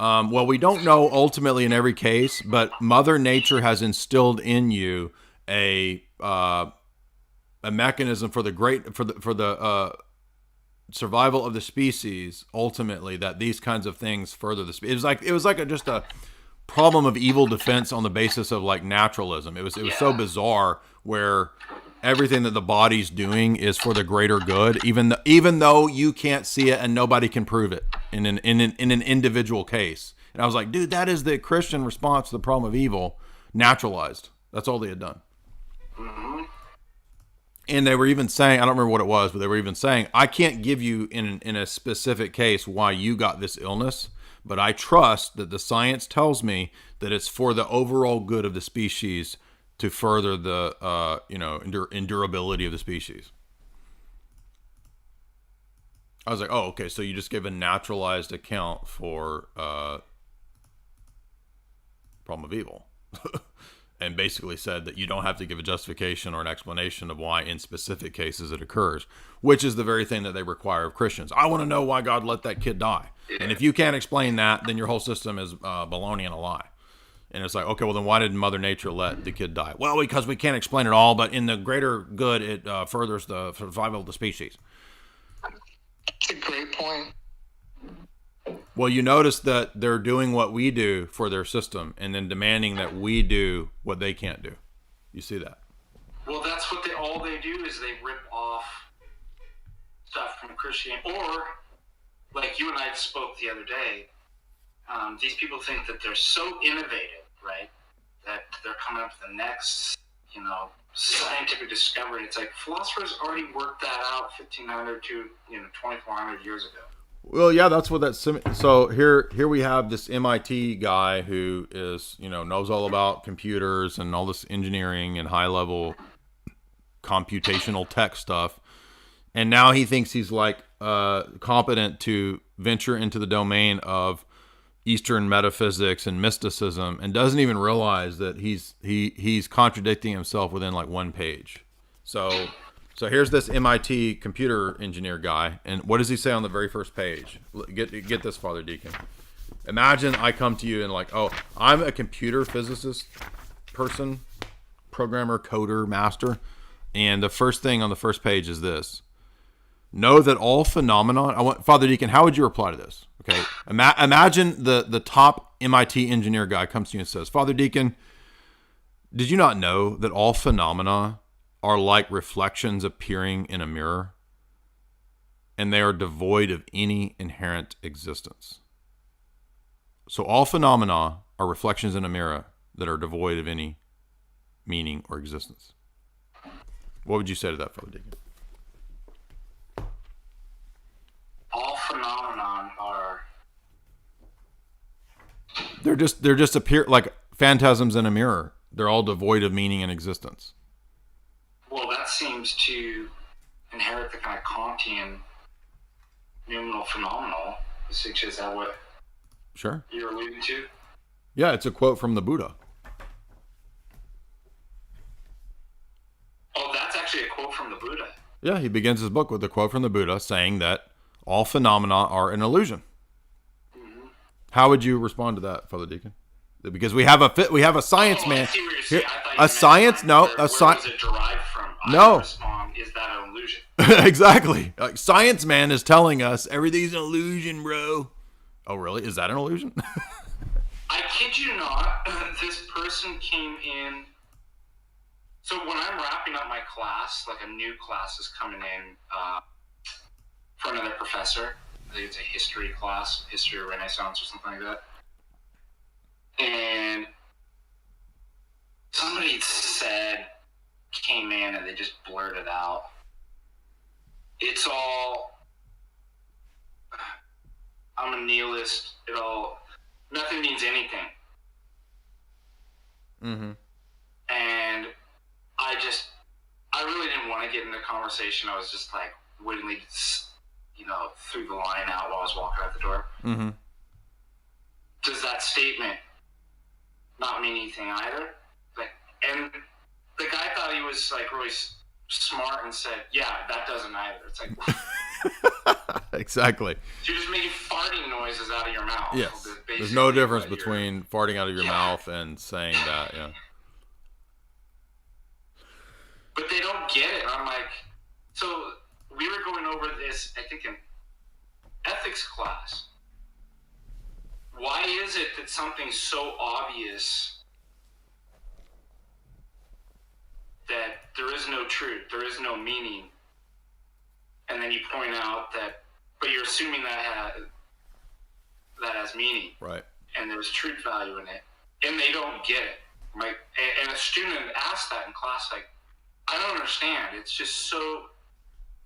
we don't know ultimately in every case, but Mother Nature has instilled in you a mechanism for the survival of the species, ultimately, that these kinds of things further the species. It was like just a problem of evil defense on the basis of like naturalism. It was so bizarre, where everything that the body's doing is for the greater good, even though you can't see it and nobody can prove it in an individual case. And I was like, dude, that is the Christian response to the problem of evil, naturalized. That's all they had done. Mm-hmm. And they were even saying, I don't remember what it was, but they were even saying, I can't give you in a specific case why you got this illness, but I trust that the science tells me that it's for the overall good of the species to further the endurability of the species. I was like, oh, okay, so you just gave a naturalized account for problem of evil. and basically said that you don't have to give a justification or an explanation of why in specific cases it occurs, which is the very thing that they require of Christians. I want to know why God let that kid die. And if you can't explain that, then your whole system is baloney and a lie. And it's like, okay, well then why did Mother Nature let the kid die? Well, because we can't explain it all, but in the greater good, it furthers the survival of the species. That's a great point. Well, you notice that they're doing what we do for their system and then demanding that we do what they can't do. You see that? Well, that's what all they do is they rip off stuff from Christianity. Or, like you and I spoke the other day, these people think that they're so innovative, right? That they're coming up with the next, scientific discovery. It's like philosophers already worked that out 1,500 to 2,400 years ago. Well, yeah, that's what that's. So here we have this MIT guy who is, knows all about computers and all this engineering and high level computational tech stuff. And now he thinks he's like competent to venture into the domain of Eastern metaphysics and mysticism, and doesn't even realize that he's contradicting himself within like one page. So here's this MIT computer engineer guy, and what does he say on the very first page? Get this, Father Deacon. Imagine I come to you and like, oh, I'm a computer physicist person, programmer, coder, master, and the first thing on the first page is this: know that all phenomenon. Father Deacon, how would you reply to this? Okay, imagine the top MIT engineer guy comes to you and says, Father Deacon, did you not know that all phenomena are like reflections appearing in a mirror, and they are devoid of any inherent existence? So all phenomena are reflections in a mirror that are devoid of any meaning or existence. What would you say to that, Father Deacon? All phenomenon are... They're just appear like phantasms in a mirror. They're all devoid of meaning and existence. Well, that seems to inherit the kind of Kantian noumenal phenomenal. Is that what Sure. you're alluding to? Yeah, it's a quote from the Buddha. Oh, that's actually a quote from the Buddha. Yeah, he begins his book with a quote from the Buddha saying that all phenomena are an illusion. Mm-hmm. How would you respond to that, Father Deacon? Because we have a science man. Here, a science? No, a science. Where was it derived from? No. Respond, is that an illusion? Exactly. Like, science man is telling us everything's an illusion, bro. Oh, really? Is that an illusion? I kid you not. This person came in. So when I'm wrapping up my class, like a new class is coming in for another professor. I think it's a history class, history of Renaissance or something like that. And somebody came in and they just blurted out, it's all, I'm a nihilist, nothing means anything. Mm-hmm. And I really didn't want to get into the conversation. I was just like wittingly, threw the line out while I was walking out the door. Mm-hmm. Does that statement not mean anything either? And the guy thought he was like really smart and said, "Yeah, that doesn't either." It's like exactly. You're just making farting noises out of your mouth. Yes. There's no difference between farting out of your mouth and saying that. Yeah. But they don't get it. I'm like, so we were going over this, I think, in ethics class. Why is it that something's so obvious that there is no truth, there is no meaning, and then you point out that, but you're assuming that has meaning, right? And there's truth value in it, and they don't get it, right? And a student asked that in class, like, I don't understand. It's just so,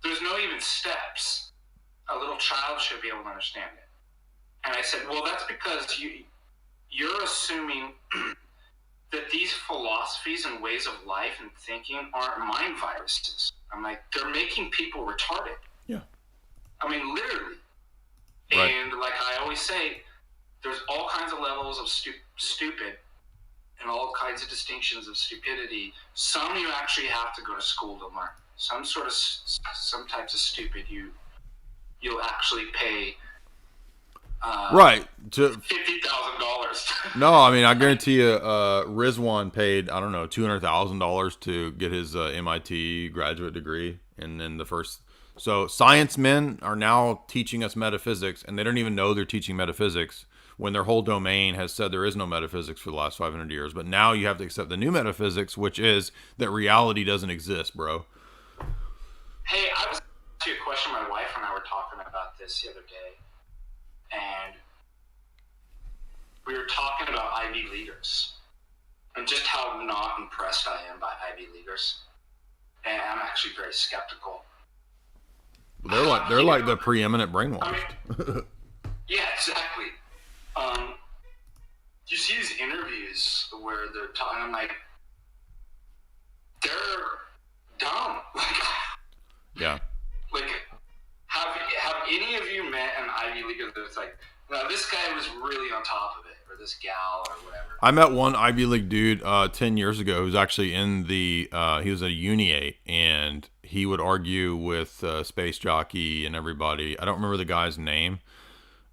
there's no even steps. A little child should be able to understand it. And I said, well, that's because you're assuming that these philosophies and ways of life and thinking aren't mind viruses. I'm like, they're making people retarded. Yeah. I mean, literally. Right. And like I always say, there's all kinds of levels of stupid. and all kinds of distinctions of stupidity. Some you actually have to go to school to learn. Some types of stupid you'll actually pay right to $50,000. No, I mean, I guarantee you, Rizwan paid, I don't know, $200,000 to get his MIT graduate degree, and then so science men are now teaching us metaphysics, and they don't even know they're teaching metaphysics when their whole domain has said there is no metaphysics for the last 500 years. But now you have to accept the new metaphysics, which is that reality doesn't exist, bro. Hey, I was asking you a question. My wife and I were talking about this the other day, and we were talking about Ivy leaguers and just how not impressed I am by Ivy leaguers, and I'm actually very skeptical. They're like the preeminent brainwashed. I mean, yeah, exactly. You see these interviews where they're talking, I'm like, they're dumb. Yeah. Like, have any of you met an Ivy Leaguer that's like, no, this guy was really on top of it, or this gal, or whatever? I met one Ivy League dude 10 years ago who's actually in the he was at a Uni, and he would argue with Space Jockey and everybody. I don't remember the guy's name,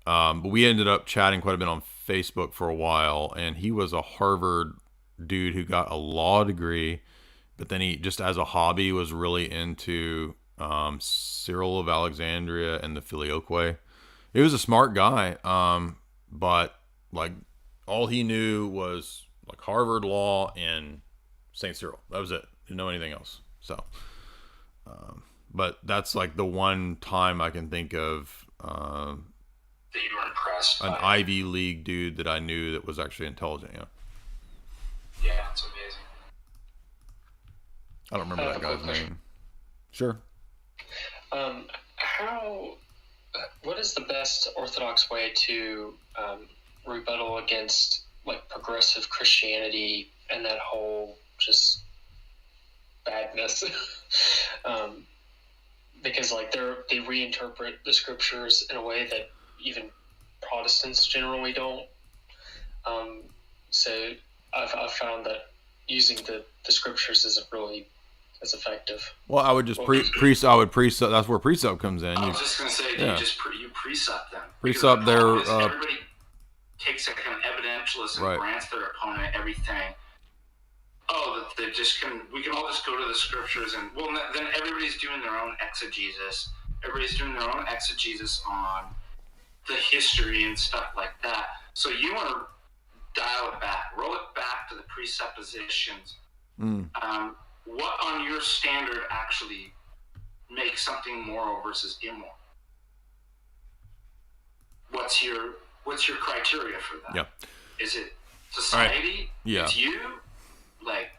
but we ended up chatting quite a bit on Facebook for a while, and he was a Harvard dude who got a law degree, but then he just as a hobby was really into Cyril of Alexandria and the Filioque. He was a smart guy, but like all he knew was like Harvard law and St. Cyril. That was it. Didn't know anything else. So, but that's like the one time I can think of that you were impressed an by Ivy League dude that I knew that was actually intelligent. Yeah. Yeah, it's amazing. I don't remember that guy's name. Sure. What is the best Orthodox way to rebuttal against like progressive Christianity and that whole just badness? Because like they reinterpret the scriptures in a way that even Protestants generally don't. So I've found that using the scriptures isn't really as effective. Well, I would just precept. That's where precept comes in. I was just going to say, you precept them. Precept their. Everybody takes like an evidentialist and grants their opponent everything. Oh, that they just can. We can all just go to the scriptures, and well, then everybody's doing their own exegesis. Everybody's doing their own exegesis on the history and stuff like that. So you want to dial it back, roll it back to the presuppositions. What on your standard actually makes something moral versus immoral? What's your criteria for that? Yeah. Is it society? Right. Yeah. It's you? Like.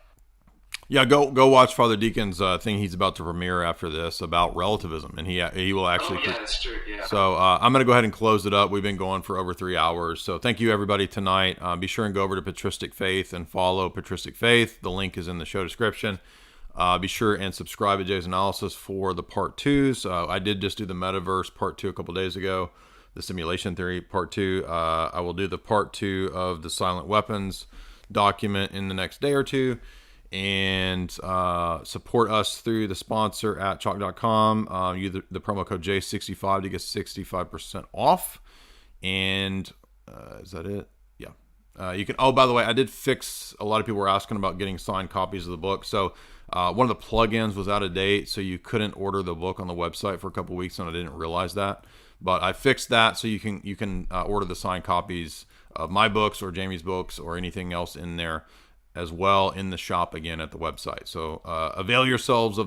Yeah, go watch Father Deacon's thing he's about to premiere after this about relativism, and he will actually. Oh yeah, that's true. Yeah. So I'm gonna go ahead and close it up. We've been going for over 3 hours, so thank you everybody tonight. Be sure and go over to Patristic Faith and follow Patristic Faith. The link is in the show description. Be sure and subscribe to Jay's Analysis for the part 2s. I did just do the Metaverse part 2 a couple days ago, the Simulation Theory part 2. I will do the part 2 of the Silent Weapons document in the next day or two. And support us through the sponsor at chalk.com. Use the promo code J65 to get 65% off. And is that it? Yeah. You can. Oh, by the way, I did fix. A lot of people were asking about getting signed copies of the book. So one of the plugins was out of date, so you couldn't order the book on the website for a couple weeks, and I didn't realize that. But I fixed that, so you can order the signed copies of my books or Jamie's books or anything else in there as well in the shop again at the website. So avail yourselves of that.